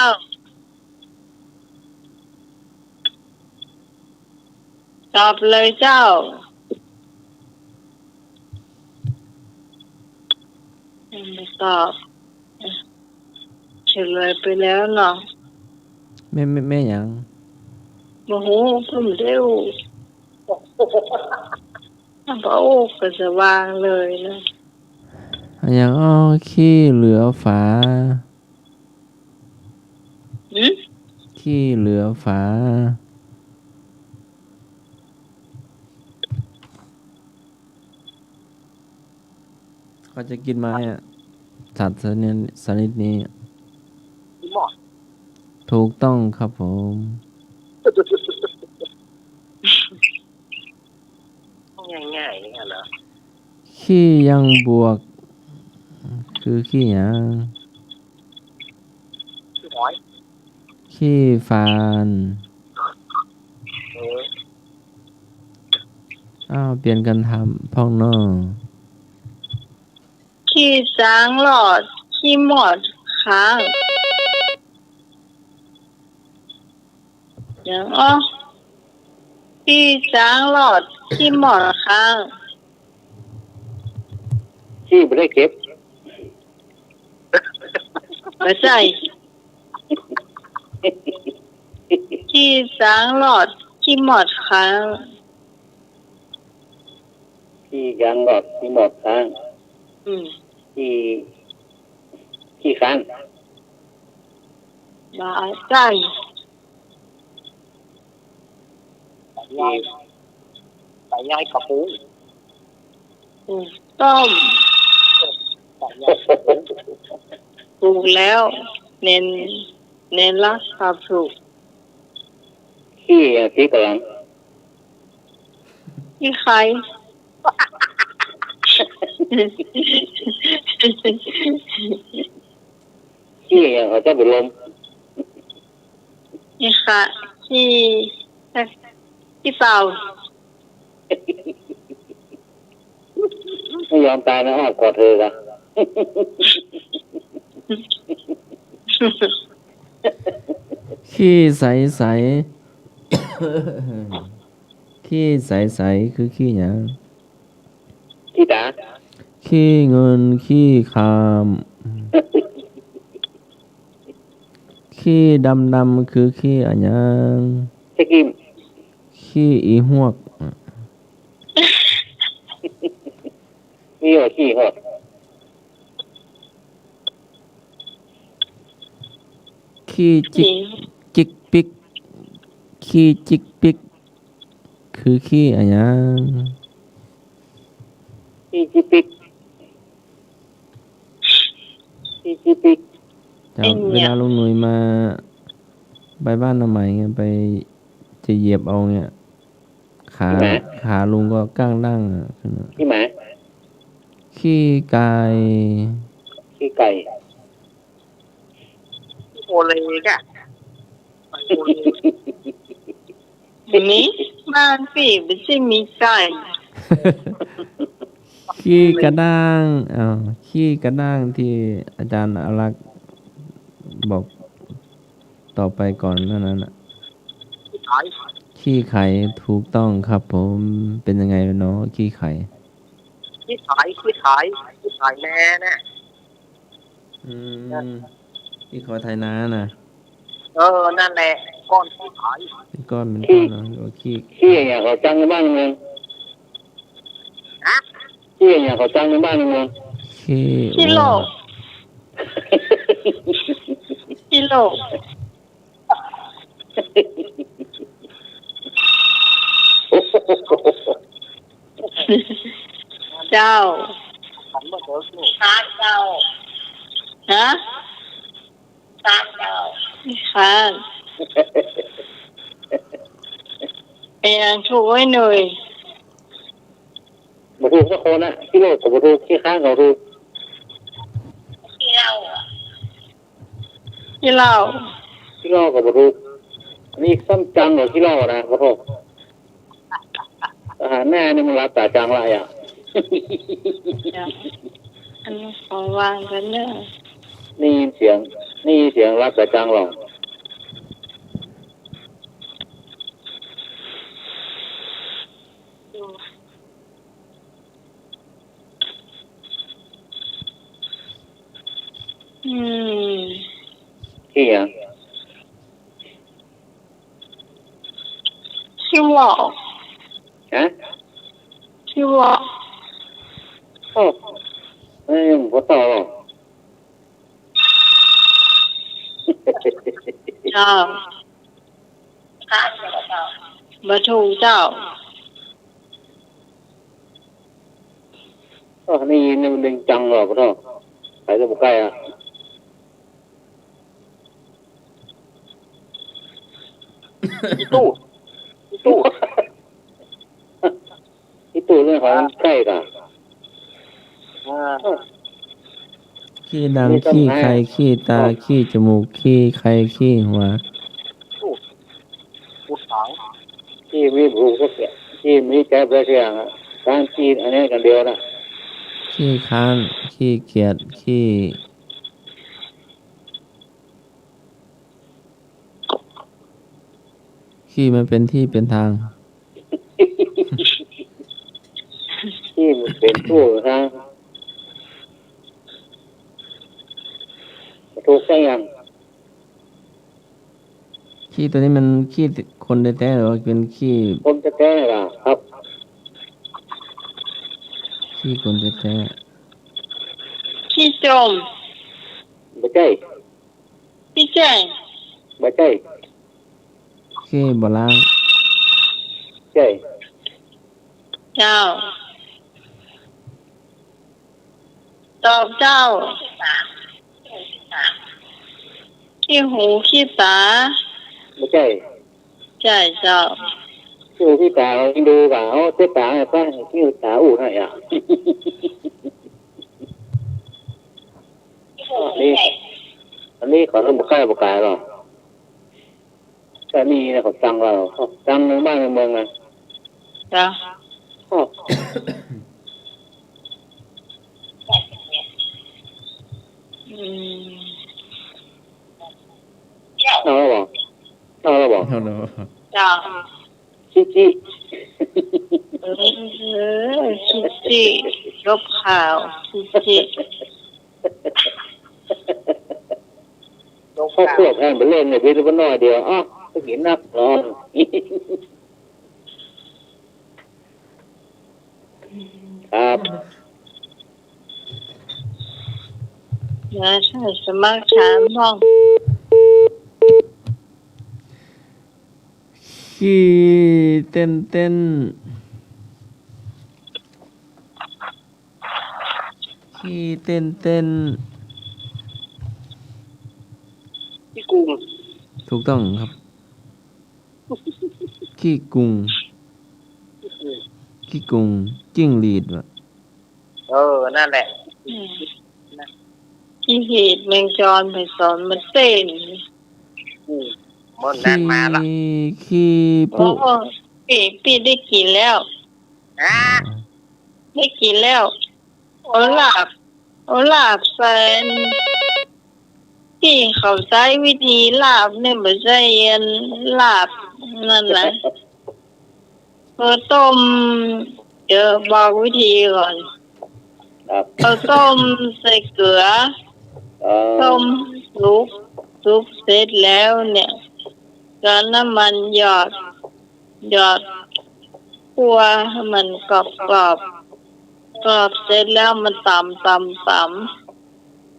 ตอบเลยเจ้าไม่ตอบเฉลยไปแล้วเนาะ แม่หยัง โอ้โหเพิ่มเร็วถ้าบอกโอ้ก็จะวางเลยนะ อันหยังอ้อขี้เหลือฝา หืม ขี้เหลือฝาเขาจะกินไม้อะสัตว์ชนิดนี้ หมอ ถูกต้องครับผม ง่ายๆนี่เหรอ ขี้ยังบวก คือขี้หยัง พี่หอย ขี้ฟาน อ้าวเปลี่ยนกันทำพ่องนอก ขี้จางหลอดขี้หมอดค้างอย่างอ้อขี้จางหลอดขี้หมอดค้าง ขี้ไม่ได้เก็บ ไม่ใช่ขี้จางหลอดขี้หมอดค้าง ขี้ยางหลอดขี้หมดค้าง ขี้ค้าง บาใจ ใส่ยายกระปุก ต้ม ใส่ยายกระปุก ถูกแล้วเน้นละครับถูก ขี้ขี้กระหลัง ขี้ใคร ขี้เขาจะเป็นลม ขี้ค่ะขี้เปล่า ไม่ยอมตายนะอ้อกอดเธอละ ขี้ใส ขี้ใสคือขี้หยัง ขี้ตา ขี้เงินขี้คาม ขี้ดำคือขี้อะหยัง ขี้กิม ขี้อีหวก ขี้หัวขี้หด ขี้จิกปิกขี้จิกปิกคือขี้อะหยัง ขี้จิปิกขี้จิปิก เวลาลุงหนุ่ยมาไปบ้านน้าใหม่เงี้ยไปจะเหยียบเอาเงี้ยขาลุงก็ก้างดั้งอ่ะ ขี้หมา ขี้ไก่ ขี้ไก่ โอเลกะโอเล มีบ้านพี่ไม่ใช่มีไก่ ขี้กระด้างขี้กระด้างที่อาจารย์อารักษ์บอกต่อไปก่อนนั่นน่ะ ขาย ขี้ไข่ถูกต้องครับผมเป็นยังไงเนาะขี้ไข่ ขี้ขายแน่นะ ขี้ขอไทยนานะ นั่นแหละก้อนขี้ขาย เป็นก้อนเนาะหรือว่าขี้ ขี้อย่างเขาจังในบ้านเมือง ฮะ ขี้อย่างเขาจังในบ้านเมือง ขี้โลกขี้โลกเจ้า ฉันมาเจอลูก ตาเจ้าฮะตาเจ้าค่ะเป็นยังถูกไว้หน่อย มาถูกสักคนนะขี้โลกกับมาถูกขี้ข้างเขาถูก ขี้เหล้า ขี้โลกกับมาถูก นี่ซ้ำจังกว่าที่เล่านะขอโทษอาหารแน่นี่มันรับตาจังไรอ่ะ อันนี้ขอวางกันเนอะ นี่เสียงรับตาจังหรอกที่อ่ะที่ว่าฮะที่ว่าโอ้ไม่พอต่อหรอก เจ้าบัทูเจ้านี่มันดึงจังหรอกพ่อใครจะบอกใกล้อ่ะตู้เรื่องของใกล้กันขี้ดังขี้ใครขี้ตาขี้จมูกขี้ใครขี้หัวที่มีผูกสักแก่ที่มีแก้ประเทียงการขี้อันนี้กันเดียวนะขี้ค้านขี้เกียจขี้มันเป็นที่เป็นทางที่มันเป็นผู้ทางถูกใช่ยังขี้ตัวนี้มันขี้คนแท้ๆหรือว่าเป็นขี้คนแท้ๆล่ะครับขี้คนแท้ๆขี้จมไม่ใช่ขี้แจ้งไม่ใช่ขี้บ่ล้างใช่เจ้าตอบเจ้าขี้หูขี้ตาไม่ใช่ใช่เจ้าขี้หูขี้ตาเราดูว่าเขาเจ๊ตาเนี่ยป้าขี้หูตาอู่ให้อ่ะอันนี้ขอต้องบุกใกล้บุกไกลหรอแต่นี่นะเขาจังเราจังในบ้านในเมืองนะจ้าเอาแล้วบอกจ้าชิจิยกข่าวชิเขาเพื่อแทนไปเล่นเนี่ยไปดูกันหน่อยเดียวอ๋อก็เห็นนักนอนครับอย่าใช่สมัครถามบ้องขี้เต้นขี้เต้นขี้กุ้งถูกต้องครับขี้กุ้งจิ้งหรีดวะนั่นแหละขี้เห็ดแมงจรไปสอนมันเต้นมันนั่นมาละขี้ปุ๊ปีได้กินแล้วได้กินแล้วโอลาบแฟนที่เขาใช้วิธีลาบเนี่ยไม่ใช่ลาบนั่นแหละต้มเดี๋ยวบอกวิธีก่อนต้มใส่เกลือต้มสุกเสร็จแล้วเนี่ยก็น้ำมันหยอดคั่วให้มันกรอบเสร็จแล้วมันตำ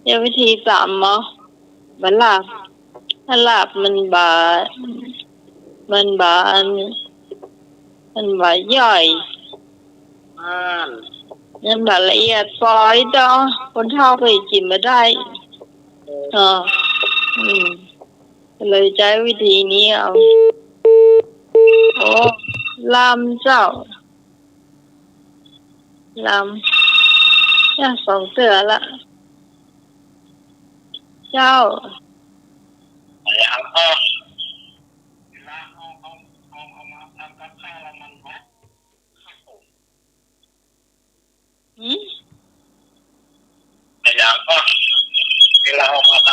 เดี๋ยววิธีตำมั้งมันลาบถ้าลาบมันบาย่อยนั่นแบบละเอียดปล่อยดอคนเฒ่าไปกินมาได้เลยใช้วิธีนี้เอาโอ้ลำเจ้าลำ2 เสือละเจ้าอย่างก็ล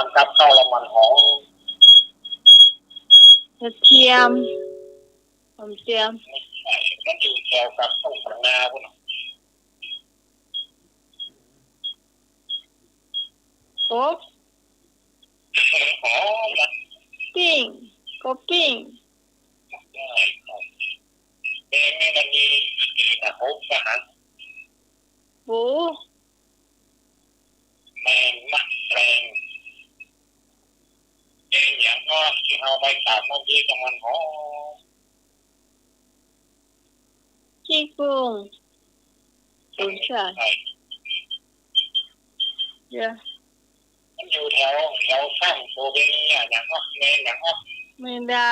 ำกับข้าวละมันหอม กระเทียมหอมเจียม มันอยู่แถวกับต้นปนาพวกนั้น กบ หอมนะ ปิ้งกบปิ้ง แม่มันมีกระทบนะฮะ หมู แมงมัดแรงเองอย่างก็ที่เอาไปตากมันดีกับมันหอม ขี้กุ้งกุ้งช่ายเยอะ มันอยู่แถวข้างโซเวเนียอย่างก็แมงอย่างก็ ไม่ดา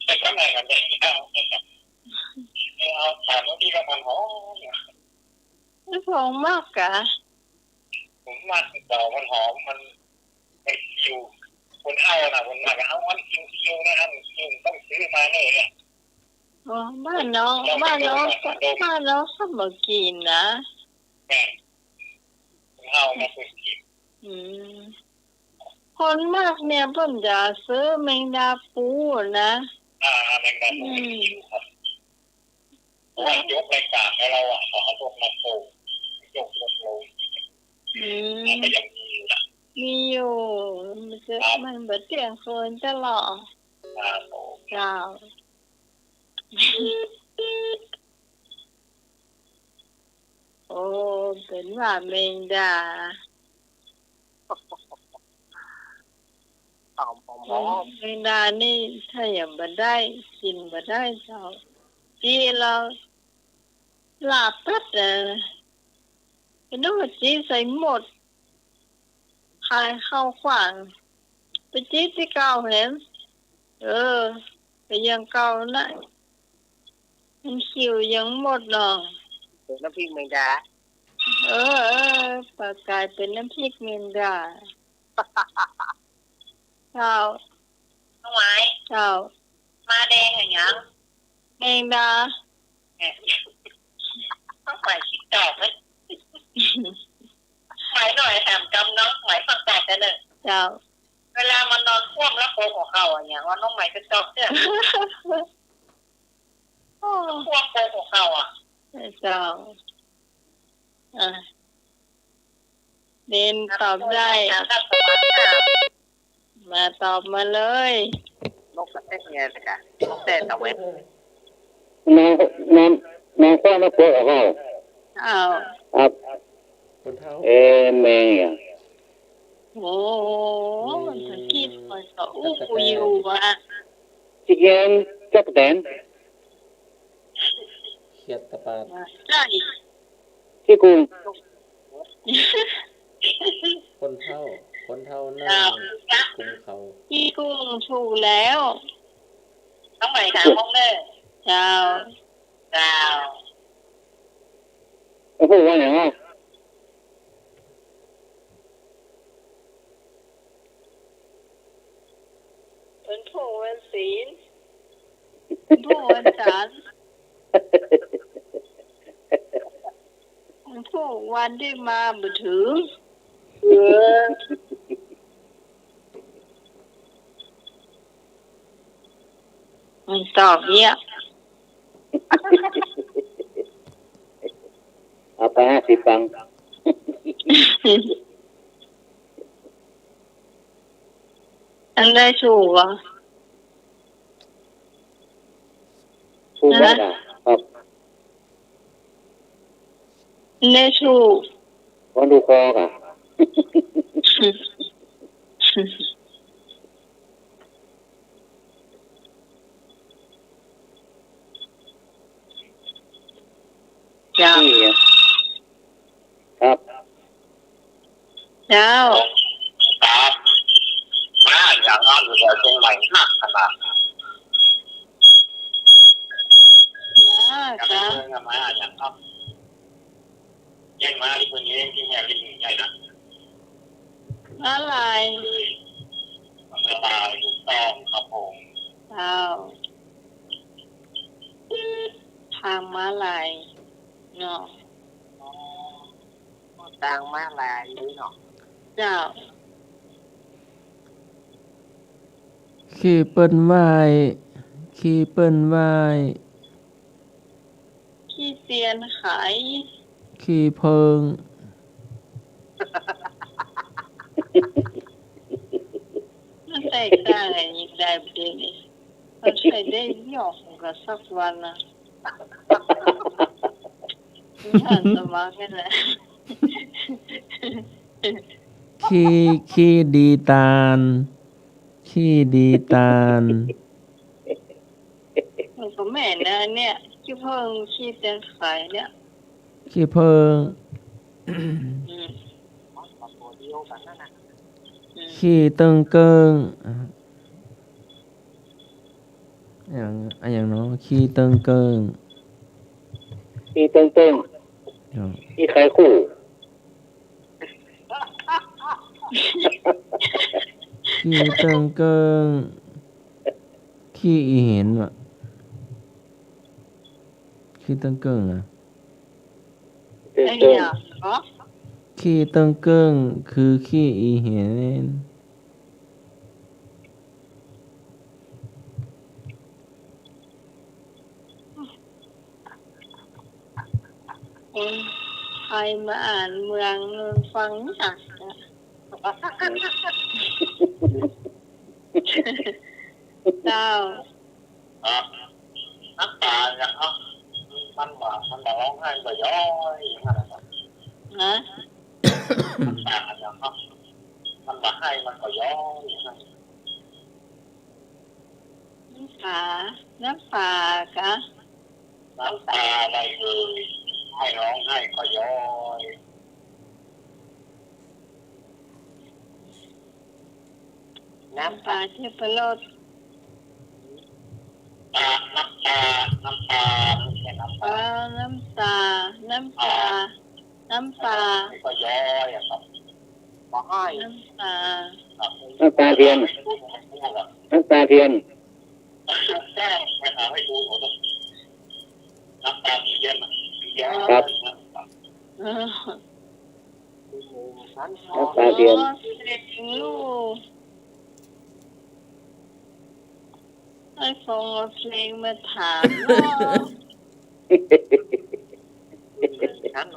แต่ก็ไม่กันเลยเอาตากมันดีกับมันหอม ไม่พองมากกะ ผมว่าดอกมันหอมมันไม่คิวคนเท่านะคนมากเอาวันคิวนะครับคิวต้องซื้อมาเลยเนี่ย อ๋อบ้านน้องเขาบอกกินนะ แม่คนเท่ามาคุยกิน อืมคนมากเนี่ยเพิ่มจะซื้อแมงดาปูนะ แมงดาปูคิวครับว่ายกรายการให้เราอ่ะขอพวกมาโตยกลงลง อืม มันยังมีอยู่นะ มีอยู่มันเบิดเตียงคืนตลอด โต เจ้าโอ้เป็นว่าแมงดา หอมหอมหอม แมงดานี่ถ้าอย่างบ่ได้กินบ่ได้เจ้าที่เราลาบปัดเป็นน้ำจีใส่หมดขายข้าวขวางไปจีที่เก่าเห็นไปยังเก่านะมันคิวยังหมดเนาะ เป็นน้ำพริกแมงดา ปลากายเป็นน้ำพริกแมงดาเจ้า น้องไม้ เจ้า มาแดงอย่างยัง แมงดา ต้องหมายคิดตอบไหมหมายหน่อยแถมจำน้องหมายฟังตอบได้เลย เจ้า เวลามันนอนคว่ำแล้วโกงของเขาอย่างว่าน้องหมายจะจอบเนี่ย โอ้ คว่ำโกงของเขาเจ้าเด่นตอบได้มาตอบมาเลย นกกระเทศเนี่ยเลยค่ะนกแต่ตะเวน น้ำข้าวมะพร้าวเขา อ้าว ครับ คนเท่า แมงอ่ะ โอ้ตะกี้คอยก็อู้อยู่ว่ะ ชิคเก้นจักรแตน เขียดตะปาด ใช่ ที่กุ้ง คนเท่านั่งคุมเขา พี่กุ้งถูกแล้ว น้องหมายถามห้องเน่ เจ้า พูดว่าอย่างไร เป็นผู้วันศีลเป็นผู้วันจันทร์เป็นผู้วันที่มาบ่ถึงมันตอบเนี่ย เอาไป50 ตังค์ อันได้ถูกอ่ะ ถูกไหมล่ะครับ อันได้ถูก วันดูคอค่ะ เจ้า ครับ เจ้า ครับมาอย่างนั้นอยู่ในเชียงใหม่หนักขนาด มาจ้า มาอย่างนั้นยังมาที่คนนี้ที่แม่ลิงใหญ่นะ อะไร สบายถูกต้องครับผม เจ้าทางม้าลายเนาะ ต่างมาลายนี่เนาะ เจ้า ขี้เปิ้นไหวขี้เปิ้นไหว ขี้เตียนขาย ขี้เพิง มันแตกต่างกันยังไงประเดี๋ยวนี้มันใช้ได้ยอกกับสักวันนะหันสมากันแหละ ขี้ดีตาลขี้ดีตาล มันก็แม่นะเนี่ยขี้เพิ่งขี้เตียนขายเนี่ย ขี้เพิง อืม ตัวเดียวกันนั่นน่ะ ขี้เติงเกิงอย่างเนาะขี้เติงเกิง ที่เต้ง เนาะ ๆที่ใครคู่ ขี้เติงเกิงขี้อีเห็นวะขี้เติงเกิงอ่ะ เต้ง ไอ้ เต้ง เนี่ยเหรอ ขี้เติงเกิงคือขี้อีเห็น ใครมาอ่านเมืองฟังหนักนะเจ้า น้ำตาเนี่ยครับมันร้องไห้บ่อยอย่างนั้นนะครับ ฮะ น้ำตาเนี่ยครับมันมาให้มันบ่อยอย่างนั้น น้ำปลากะ น้ำตาอะไรเลยให้ร้องไห้ก็ย้อย น้ำปลาเทพโรส น้ำตาไม่ใช่น้ำ ป ตา ลาน้ำตาน้ำปลาน้ำปลา ก็ย้อยอะครับ มาให้ น้ำปลา น้ำตาเทียนน้ำตาเทียน แจ้งไปหาให้ดูหมดน้ำตาเทียนย้อย ครับ เออ นั้น น้ำตาเทียน เด็กลูกให้ฟังเอาเพลงมาถามว่า นั้น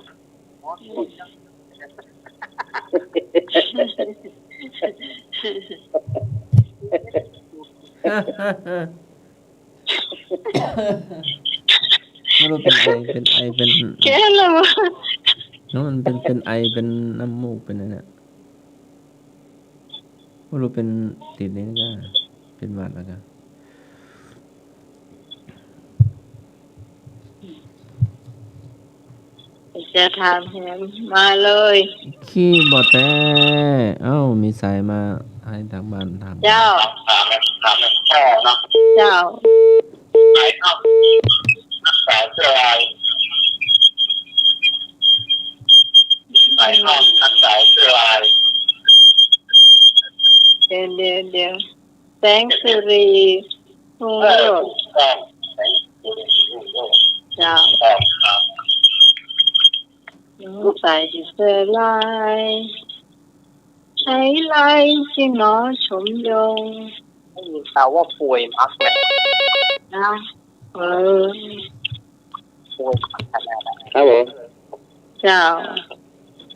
ไม่รู้เป็นไอเป็น แกแล้ววะ เนาะมันเป็นไอเป็นน้ำมูกเป็นอะไรเนี่ยไม่รู้เป็นติดนี้ก็เป็นหวัดแล้วกัน จะถามแฮมมาเลย ขี้บอแต่เอ้ามีสายมาให้ทางบ้านถาม เจ้า ถามพ่อนะ เจ้า ไอ้น้องนักสาวเสื้อลายไอ้น้องนักสาวเสื้อลาย เดี๋ยวแสงสุรีทุ่งโรจน์ ต้อง เจ้า ต้องครับ น้องใส่เสื้อลายใช้ลายที่หนอชมยง ได้ยินข่าวว่าป่วยมากเลย นะเออ ป่วยมากขนาดไหน ครับผม เจ้า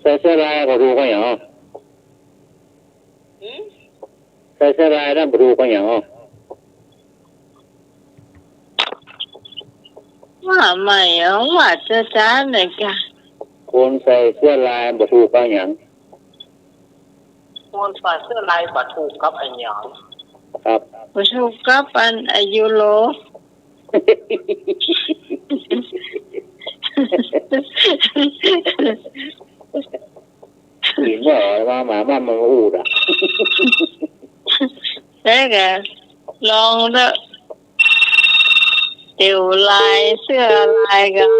ใส่เสื้อลายก็รู้ก็อย่างใส่เสื้อลายแล้วรู้ก็อย่าง ว่าใหม่ว่าจะจ้าไหนกะ คนใส่เสื้อลายบ่รู้ก็อย่าง คนใส่เสื้อลายบัตรถูกกับไอ้หยาง ครับ ผู้ชมกับอันอายุโล หินว่ามาหมาบ้านมันอูดอ่ะ แต่กะลองเด้อเตียวลายเสื้อลายกัน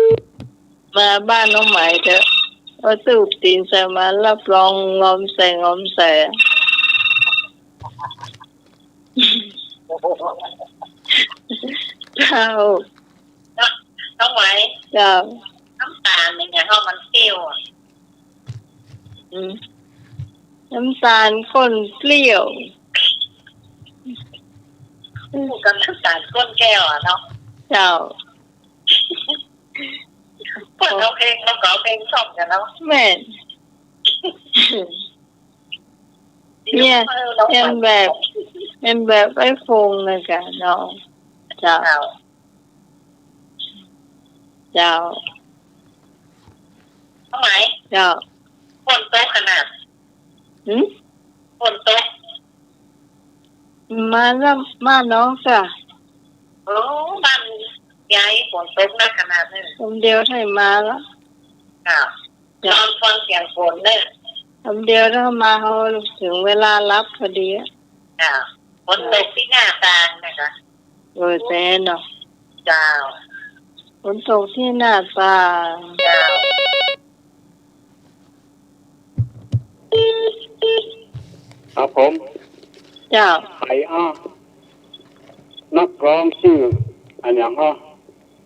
มาบ้านน้องใหม่เถอะเอาตูบตีนใส่มารับรองงอมใส่ เจ้า น้องไหม เจ้า น้ำตาลเป็นไงเพราะมันเปรี้ยวอ่ะ น้ำตาลข้นเปรี้ยว น้ำตาล พูดกันน้ำตาลก้นแก้วอ่ะเนาะ เจ้า เพื่อนเราเพลงเราเก่าเพลงชอบกันแล้ว แม่นเนี่ยเป็นแบบไอ้ฟงเลยกันเนาะเจ้าเจ้า ทำไม เจ้า คนโต๊ะขนาดคนโต๊ะ มาแล้วมาน้องจ้ะ โอ้บ้านยายฝนตกหนักขนาดนี้ คำเดียวให้มาแล้ว นอนฟังเสียงฝนเนี่ย คำเดียวถ้ามาเขาถึงเวลารับพอดีฝนตกที่หน้าต่างนะคะ โดยแท้เนาะ เจ้า ฝนตกที่หน้าต่าง เจ้า ครับผม เจ้า ไอ้นักร้องชื่ออันอย่าง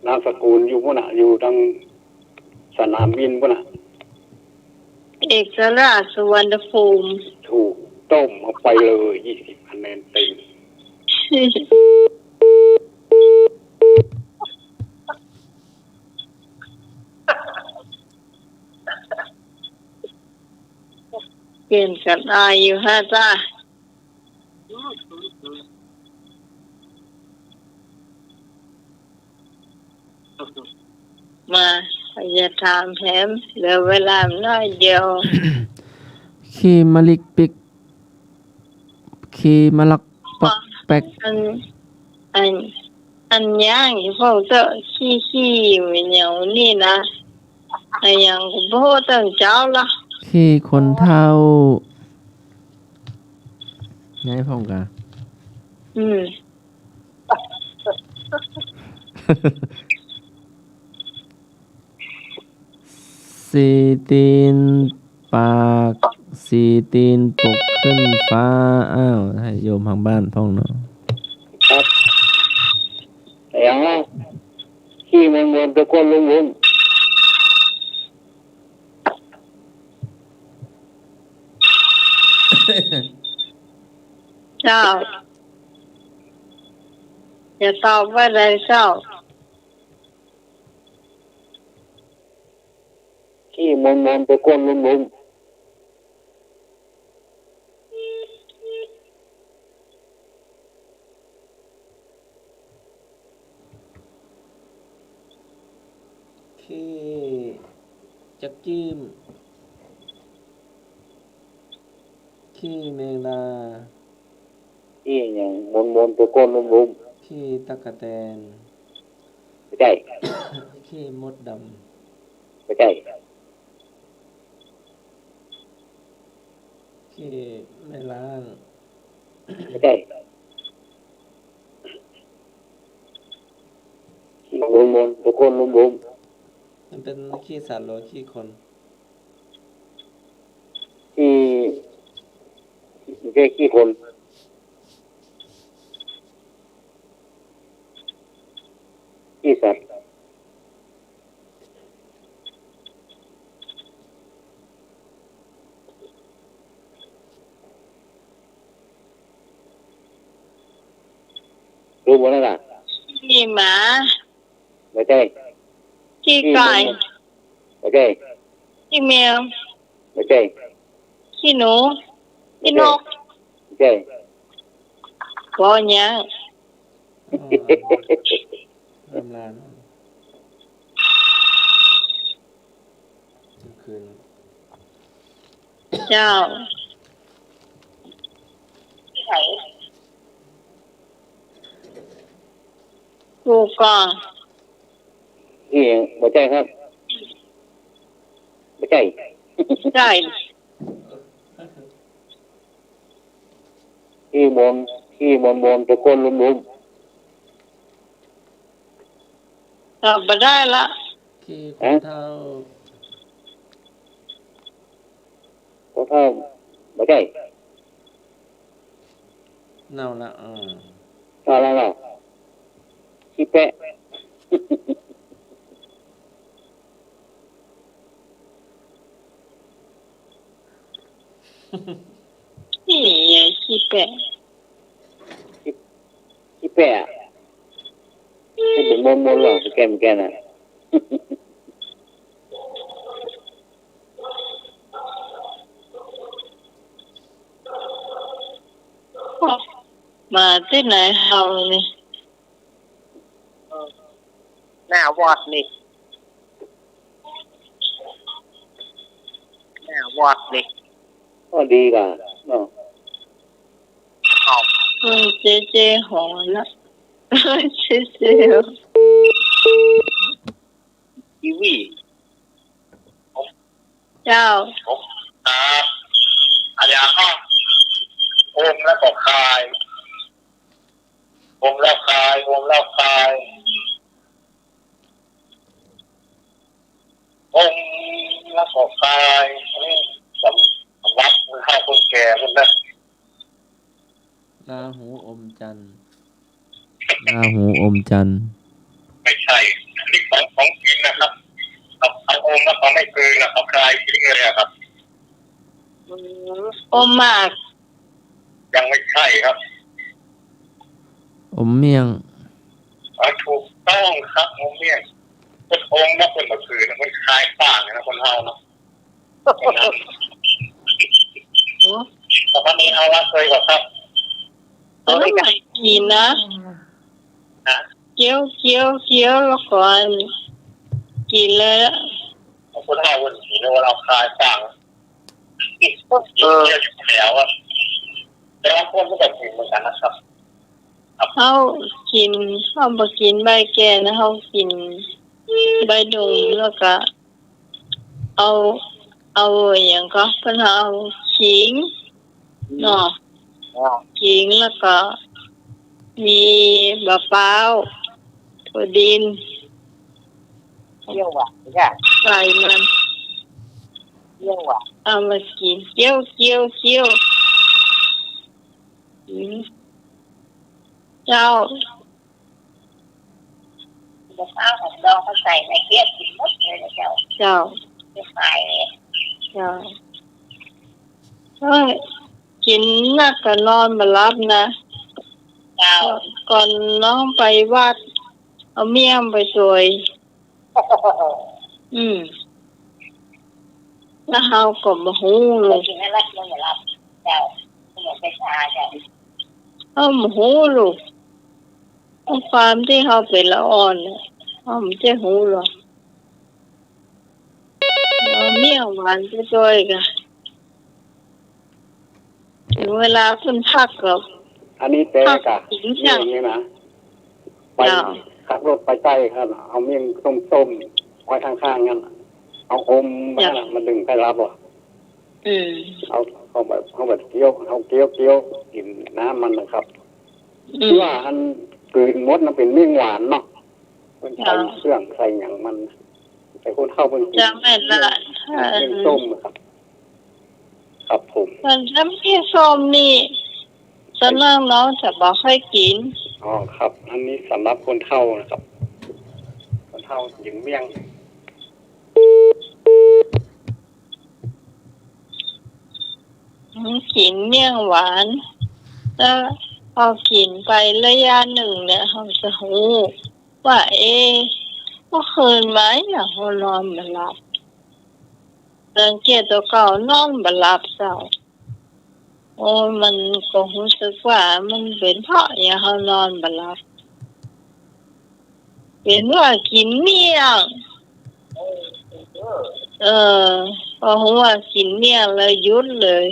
นามสกุลอยู่พุ่นน่ะอยู่ทางสนามบินพุ่นน่ะ เอกราชสุวรรณภูมิ ถูกต้มเอาไปเลย20 คะแนนเต็ม เปลี่ยนกันอายุห้าจ้ามาอย่าถามแถมเหลือเวลาน้อยเดียว ขี่มาลิกปิกขี่มาลักปักแปก อันย่างอยู่พวกเจ้าขี้เหนียวนี่นะไอ้ยังกูโบตั้งเจ้าละ ขี่คนเท่าไงพ่อมกะ สีตีนปากสีตีนปกขึ้นฟ้าอ้าวให้โยมทางบ้านพ่องเนาะ ครับไอ้อย่างขี้มันตะก้นลุง เจ้าอย่าตอบว่าอะไรเจ้า ขี้มันตะก้นลุง ขี้จักจิ้มขี้แมงดา ขี้อย่างมันตะก้นลุง ขี้ตะกะแตน ไม่ใช่ ขี้มดด ไม่ใช่ ำขี้แม่ล้าง ไม่ใช่ขี้มันตะก้นลุง มันเป็นขี้สัตว์หรือขี้คน ขี้ไม่ใช่ขี้คนขี้สัตว์รู้หมดแล้วล่ะ ขี้หมา ไม่ใช่ ขี้ไก่ ไม่ใช่ ขี้แมว ไม่ใช่ ขี้หนูขี้นก ไม่ใช่ บ่ยัง น้ำลานคืน เจ้า ที่ไหน กูก่อน ขี้ไม่ใช่ครับไม่ใช่ ใช่ ขี้มันตะก้นลุง ตอบมาได้ละ ขี้คนเท่า เพราะถ้าไม่ใช่ เน่าละถ้าแล้วขี้แปะ ขี้ขี้แปะ ขี้ แปะให้เป็นมนๆหรอแกมแกน่ะมาที่ไหนเฮานี่หน้าวอดนี่หน้าวอดนี่ก็ดีกว่าเนาะเจเจหอละเจเจทีวี เจ้าอาญาข้องอมแล้วก็คายอมแล้วคายอมแล้วคายอมแล้วก็คายนี่สำรับมันให้คนแก่มันนะราหูอมจันทร์ราหูอมจันทร์ไม่ใช่อันนี้ของกินนะครับเอาอมแล้วเขาไม่คืนนะเขาคลายทิ้งเลยครับอมมากยังไม่ใช่ครับอมเมี่ยงถูกต้องครับอมเมี่ยงคนอมแล้วคนมาคืนมันคลายต่างนะคนเฮาเนาะแต่วันนี้เอาละเคยกว่าครับแล้วไม่กินนะเคี้ยวแล้วก่อนกินเลยละคนเฮาวันนี้เราคลายต่างเยอะอยู่แล้วอะแต่บางคนก็แบบกินเหมือนกันนะครับเขากินเขาบ่กินใบแก่นะเขากินใบดุงแล้วก็เอาอย่างก็เพิ่นเอาขิงเนาะขิงแล้วก็มีบะพร้าวถั่วดินเที่ยวว่ะเนี่ยใส่มันเที่ยวว่ะเอามากินเคี้ยวเจ้าข้าวของดองเขาใส่ในเกี๊ยวกินหมดเลยนะเจ้าไม่ขายเลยเจ้ากินนักก็นอนมารับนะเจ้าก่อนน้องไปวัดเอาเมี่ยมไปสวยแล้วเฮาก็บ่ฮู้เลยกินอะไรกินมารับเจ้าเหมือนไปชาเจ้าบ่ฮู้ลูกความที่เฮาเป็นละอ่อนเฮาบ่ได้ฮู้หรอกเมี่ยมหวานไปสวยก็ถึงเวลาเพิ่นพักก็อันนี้เตะกะอย่างนี้นะไปขับรถไปใกล้ครับเอาเมี่ยงส้มๆไว้ข้างๆงั้นเอาอมมาดึงไปรับอ่ะเอาแบบเกี๊ยวกินน้ำมันนะครับว่าอันกลืนมดมันเป็นเมี่ยงหวานเนาะมันใส่เครื่องใส่อย่างมันแต่คนเข้าเป็นจะแม่นละเมี่ยงส้มครับครับผมมันทำเมี่ยงส้มนี่ส่วนน้องจะบ่ค่อยกินอ๋อครับอันนี้สำหรับคนเฒ่านะครับคนเฒ่ากินเมี่ยงกินเมี่ยงหวานแล้วพอกินไประยะหนึ่งเนี่ยเขาจะหูว่าเมื่อคืนไหมเนี่ยเขานอนไม่หลับสังเกตตัวเก่านอนไม่หลับเจ้ามันก็รู้สึกว่ามันเป็นเพราะอย่างเขานอนไม่หลับเป็นว่ากินเมี่ยงพอหัวกินเมี่ยงเลยหยุดเลย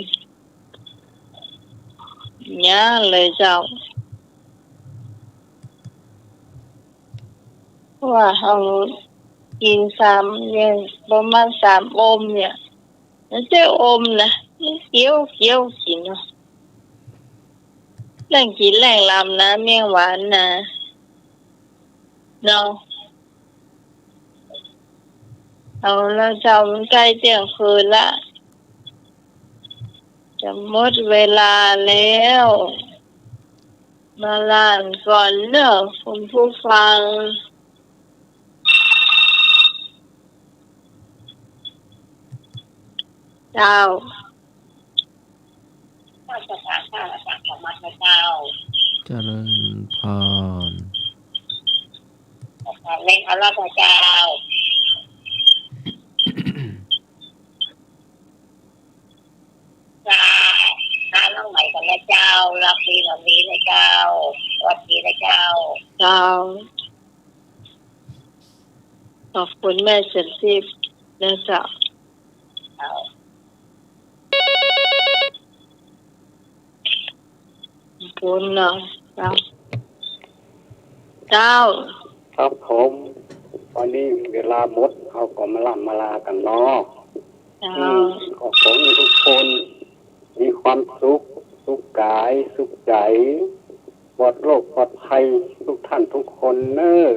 เนี่ยเลยเจ้าว่าเขากินเนี่ยประมาณ3 อมเนี่ยแล้วจะอมนะเคี้ยวกินเนาะแรงกินแรงลำนะเมี่ยงหวานนะเนาะเอาแล้วเจ้ามันใกล้เที่ยงคืนละจะหมดเวลาแล้วมาลาก่อนเนอะคุณผู้ฟังเจ้าข้าวจะทานข้าวจากของมัดเจ้า เจริญพร เล่นเอาละพระเจ้าจ้าน้องใหม่กับแม่เจ้ารักดีแบบนี้นะเจ้าวัดดีนะเจ้าเจ้าขอบคุณแม่เสนทิพย์นะเจ้าคุณเนาะเจ้าครับผมวันนี้เวลาหมดเขาก็มาลากันเนาะขอให้ทุกคนมีความสุขกายสุขใจปลอดโรคปลอดภัยทุกท่านทุกคนเนอะ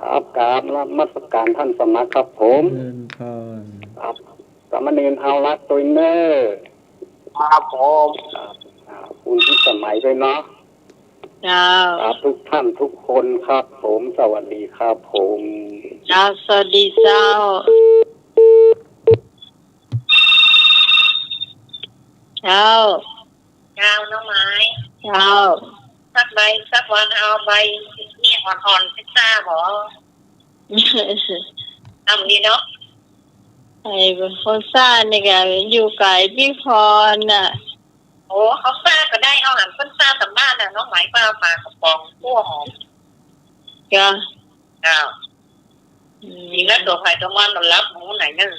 รับการรับมัสการท่านสมัครครับผมครับสามเณรเอารักตัวเนอะครับผมคุณที่สมัยด้วยเนาะครับทุกท่านทุกคนครับผมสวัสดีครับผมสวัสดีเจ้าน้องไม้สักใบสักวันเอาใบนี่อ่อนๆพิซซ่าหรอทำดีเนาะไอ้คนซ่านี่แกอยู่ไกลพี่พรน่ะโอ้เขาซ่าก็ได้เอาหันคนซ่าแต่บ้านน่ะน้องหมายปลากระป๋องคั่วหอมจ้าดีแล้วตัวไผ่ตัวมันมันรับหมูไหนนึง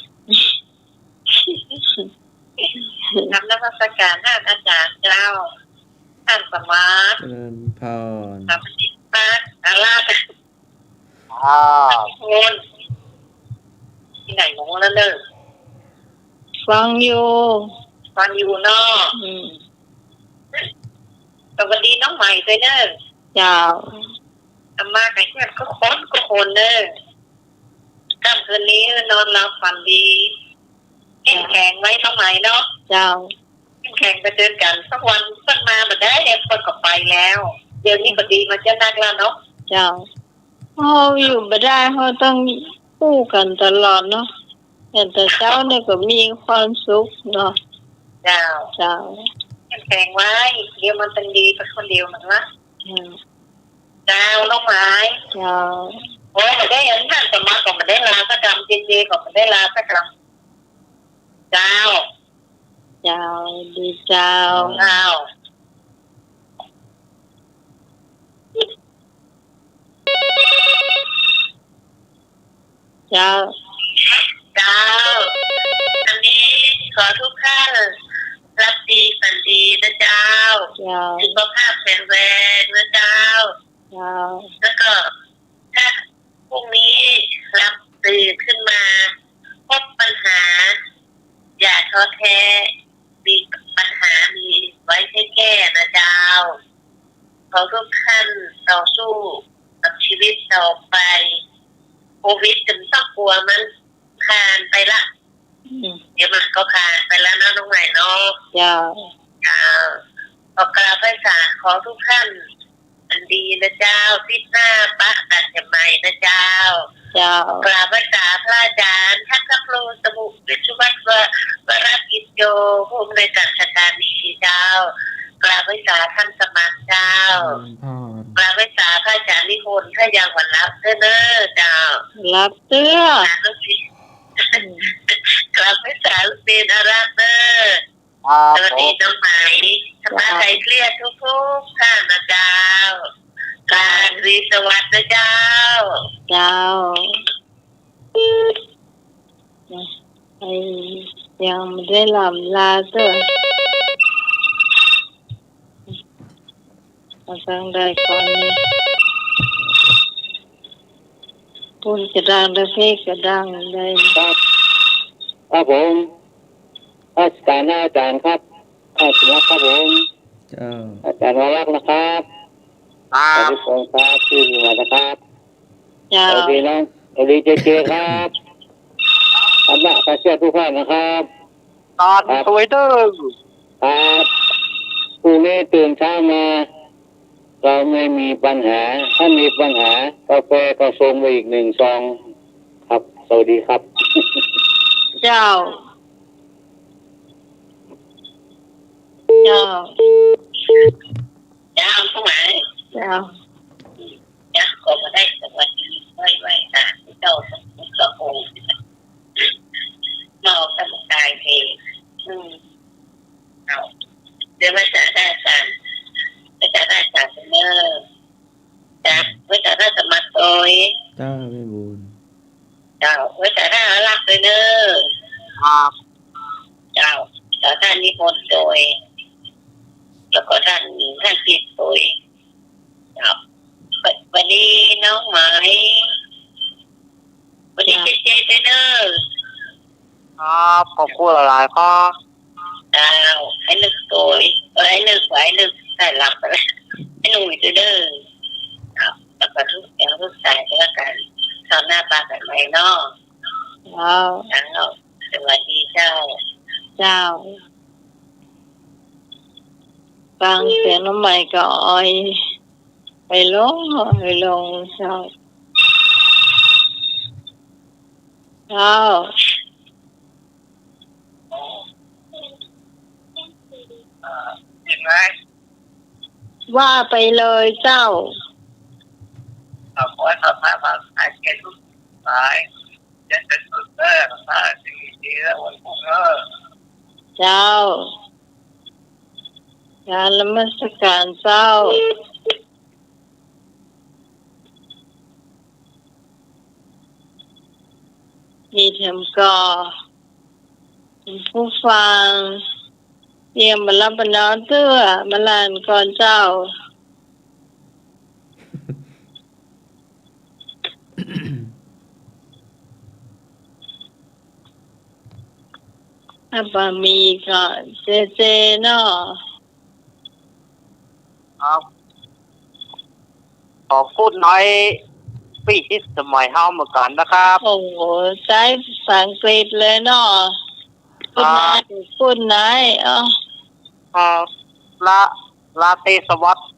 นำนักวิชาการท่านอาจารย์เจ้าท่านสมาร์ทพรทำสิมาอาลาเป็นงนที่ไหนงงแล้วเนอะฟังอยู่เนาะสวัสดีน้องใหม่เลยเนอะจ้ามาไก่แค่ก็คนเนอะค่ำคืนนี้นอนหลับฝันดีแข็งไว้น้องใหม่เนาะเจ้าแข่งไปเดินกันสักวันสักมาได้เด็กคนก็ไปแล้วเดี๋ยวนี้พอดีมันจะนักแล้วเนาะเจ้าเขาอยู่ไม่ได้เขาต้องคู่กันตลอดเนาะแต่เจ้าเนี่ยก็มีความสุขเนาะเจ้าแข่งไว้เดี๋ยวมันเป็นดีเป็นคนเดียวมันละเจ้าน้องไม้เจ้าโอ้มาได้ยังท่านสมัครก็มาได้ลาสักคำเจก็มาได้ลาสักคำเจ้าดีเจ้าอันนี้ขอทุกท่านรับดีฝันดีนะเจ้าสุขภาพแข็งแรงนะเจ้าแล้วก็ถ้าพรุ่งนี้รับตื่นขึ้นมาพบปัญหาอย่าท้อแท้มีปัญหามีไว้ให้แก้นะเจ้าขอทุกท่านต่อสู้กับชีวิตต่อไปโควิดจนต้องกลัวมันผ่านไปละเดี๋ยวมันก็ผ่านไปแล้วนะน้องใหม่เนาะขอกราบพระสาขอทุกท่านอันดีนะเจ้าพิจหน้าปะกันจะใหม่นะเจ้ากราบพระสาพระอาจารย์ทักษ์ครูสมุวิศวัตวรกิจโยผู้อำนวยการสถานีเจ้ากราบพระสาท่านสมัครเจ้ากราบพระสาพระอาจารย์นิพนธ์ถ้ายังวันรับเด้อเจ้ารับเตื้อกราบพระสาลูกเป็นอาราเตอร์สวัสดีน้องใหม่สมาใจเครียดทุกท่านนะเจ้าการรีสวัสดิ์นะเจ้าไอ้ยังไม่ได้ลำลาเต้อมาฟังได้ก่อนนี่พูดกระดังได้เพลงกระดังได้ครับผมอาจารย์ครับอาจารย์รักครับผมอาจารย์รักนะครับสวัสดีครับที่มานะครับสวัสดีน้องสวัสดีเจครับอันนั้นขอเชื่อทุกท่านนะครับสวัสดีครับพรุ่งนี้ตื่นเช้ามาเราไม่มีปัญหาถ้ามีปัญหากาแฟก็ส่งไปอีก1 ซองครับสวัสดีครับเจ้าพรุ่ง เจ้าจ้ะก็มาได้สวัสดีไว้ค่ะเจ้าสมุทรโองนอกสมุทรกายเพลเอาเดี๋ยวมาจะได้การเนอร์จ้ะไม่จะได้สมัครโดยเจ้าไม่บุญเจ้าไม่จะได้รักเลยเนอร์ครับเจ้าท่านนิพนธ์โดยแล้วก็ท่านปิดโดยครับวันนี้น้องหมายวันนี้เจ๊เนอร์ครับขอบคุณหลายๆก็เจ้าให้นึกโดยให้นึกได้หลับไปแล้วให้หนุ่ยเด้อครับแล้วก็ทุกอย่างทุกสายแล้วกันชาวหน้าปลาแบบไหนเนาะสวัสดีเจ้าฟังเสียงน้ำใหม่ก็อ้อยไปลงเจ้าเห็นไหมว่าไปเลยเจ้าขอให้สัมภาษณ์มาหายเกทุกสายจะสุดสายสิ่งดีแล้ววันพุธเจ้าการนมัสการเจ้าที่ทำก่อผู้ฟังเตรียมมารับบรรดาเตื้อมาลานก่อนเจ้าถ้าบะมีก็เจเนาะครับขอพูดน้อยปีที่สมัยเฮาเมื่อก่อนนะครับโอ้โหใช้ภาษาอังกฤษเลยเนาะพูดไหนลาเตสวัสดิ์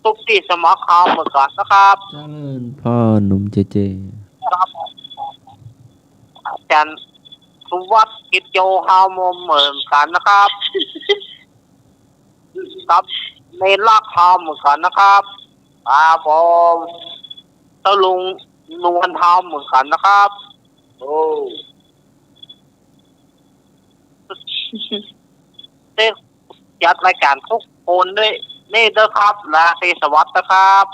ทุกที่สมัครเฮาเมื่อก่อนนะครับเจริญพ่อหนุ่มเจครับอาจารย์สุวัสดิ์กิจโยเฮาเหมือนกันนะครับครับในลักเฮาเหมือนกันนะครับผมตะลุงนวลเฮาเหมือนกันนะครับโอ้ได้จัดรายการทุกคนด้วยนี่เด้อครับลาเตสวัสดิ์นะครับ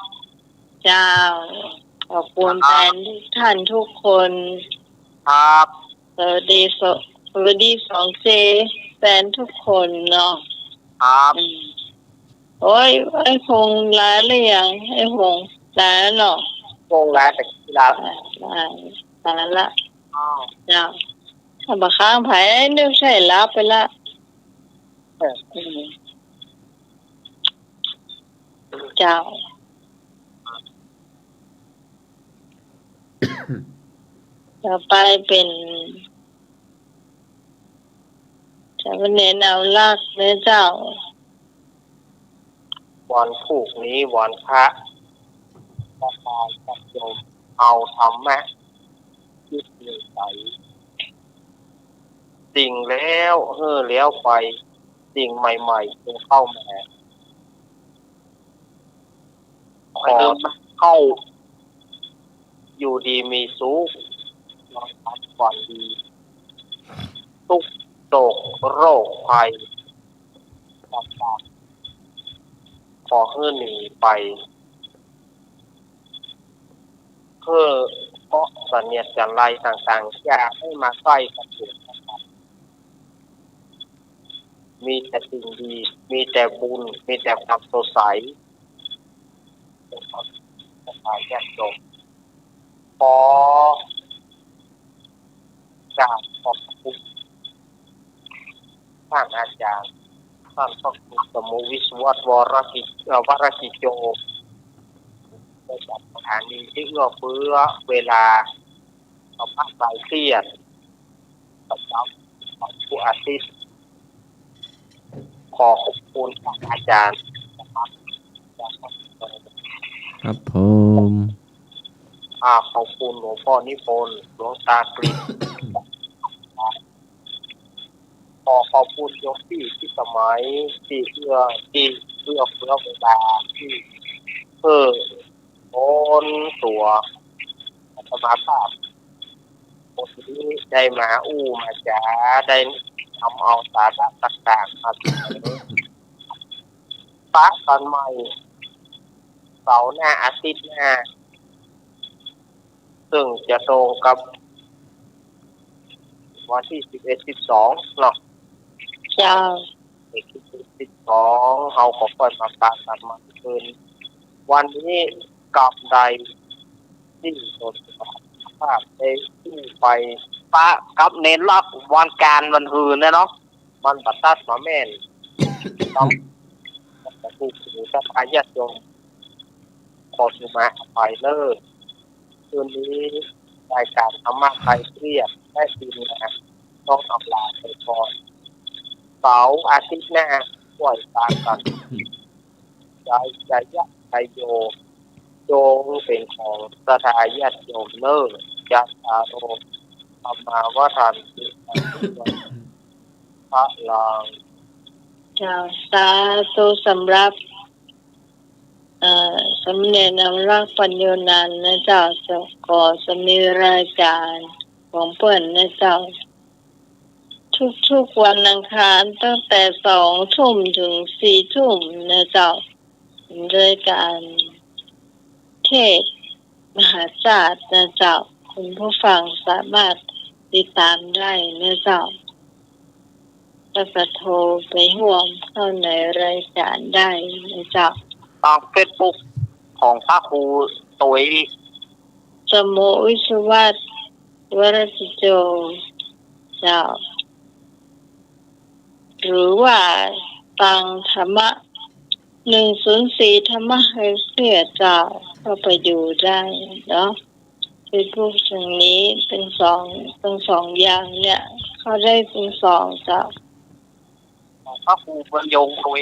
เจ้าขอบคุณแฟนทุกท่านทุกคนครับสวัสดีสองเจแฟนทุกคนเนาะครับโอ้ยไอ้คงลาหรือยังไอ้คงลาเนาะคงลาแต่กีฬาลาละเจ้าถ้าบะค้างไผ่นึกใช่ลาไปละเจ้าต่อไปเป็นจะเป็นเน้นเอาลักเนื้อเจ้าวันผูกนี้วันพระตาตายตัดโยมเอาทำแม่ยึดเหนี่ยวใจสิ่งแล้วแล้วไปสิ่งใหม่ๆจะเข้ามาขอเข้าอยู่ดีมีสุขนอนพักผ่อนดีทุกโศกโรคภัยต่างๆขอให้หนีไปเพื่อเพราะสัญญาจันไรต่างๆอยากให้มาใกล้กันเถิดมีแต่สิ่งดีมีแต่บุญมีแต่ความสดใสแยกจบขอจากขอบคุณท่านอาจารย์ท่านพระครูสมุวิศวัตวรกิจโยได้จัดสถานีที่เอื้อเฟื้อเวลาต่อภาคใต้เครียดต่อเจ้าของผู้อาทิตย์ขอขอบคุณท่านอาจารย์ครับผมขอบคุณหลวงพ่อนิพนธ์หลวงตากฤษขอบคุณโยมที่สมัยที่เพื่อเวลาที่ โอนตัวสมาภาพคนที่ได้มามาจ๋าได้ทำเอาสาระต่างๆมาปะตอนใหม่เสาร์หน้าอาทิตย์หน้าซึ่งจะตรงกับวันที่11-12เนาะจ้า12เขาขอเปิดมาปะกันมาคืนวันนี้กับใดที่สดภาพได้ที่ไปปะกับเน้นรับวันการวันหืนเนาะมันบัดตัดมาแม่นต้องผู้ถือสภาญาติโยมขอสุมาไปเลยคืนนี้รายการธรรมะใครเครียดได้ทีมงานต้องอำลาไปก่อนเสาร์อาทิตย์หน้าปล่อยตามกันใจยะใจโยโยงเป็นของสถาญาติโยมเลิศจัตตาโรธรรมาว่าทันพระลางจ้าสาธุสำหรับสำเนียงนำรักปัญโยนันนะเจ้าขอสมีรายการของเปิ้นนะเจ้าทุกวันอังคารตั้งแต่20:00 นถึง4:00 นนะเจ้ารายการเทศมหาศาสตร์นะเจ้าคุณผู้ฟังสามารถติดตามได้นะเจ้าแล้วก็โทรไปร่วมเข้าในรายการได้นะเจ้าตามเฟซบุ๊กของพระครูตุ๋ยสมุวิศวัตวรจิโจเจ้าหรือว่าตังธรรมะ104ธรรมะให้เสียเจ้าก็ไปดูได้เนาะคือพวกสิ่งนี้เป็นทั้งสองอย่างเนี่ยเขาได้เป็น2เจ้าพระครูบรรยงตุ๋ย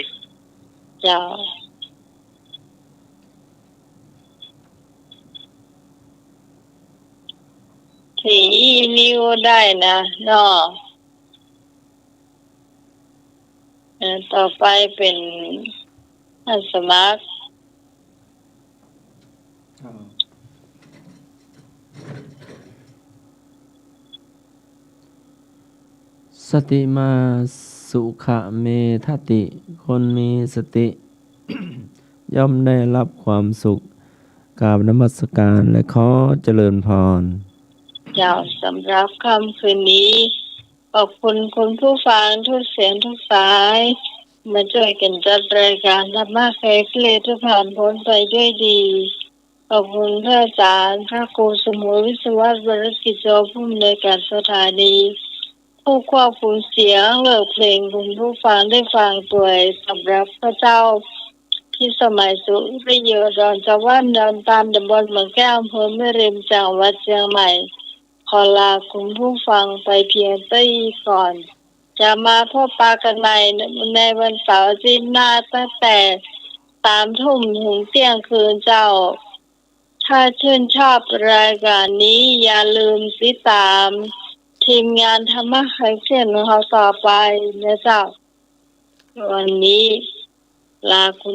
เจ้าที่นิวได้นะเนาะต่อไปเป็นท่านสมัครสติมาสุขเมทติ คนมีสติ ย่อมได้รับความสุขกราบนมัสการและขอเจริญพรเจ้าสำหรับค่ำคืนนี้ขอบคุณคุณผู้ฟังทุกเสียงทุกสายมาช่วยกันจัดรายการธรรมะแขกเลทุกผ่านพ้นไปด้วยดีขอบคุณพระอาจารย์พระครูสมุวิศวัตวรกิจโจผู้อำนวยการสถานีผู้ควบคุมเสียงเลือกเพลงคุณผู้ฟังได้ฟังตัวสำหรับพระเจ้าที่สมัยสุริยดอนจังหวัดดอนตามตำบลเมืองแก้วอำเภอแม่ริมจังหวัดเชียงใหม่ขอลาคุณผู้ฟังไปเพียงเท่านี้ก่อนจะมาพบปะกันใหม่ในวันเสาร์อาทิตย์หน้าตั้งแต่3 ทุ่มถึงเที่ยงคืนเจ้าถ้าชื่นชอบรายการนี้อย่าลืมติดตามทีมงานธรรมะไคเส้นของเราต่อไปนะเจ้าวันนี้ลาคุณ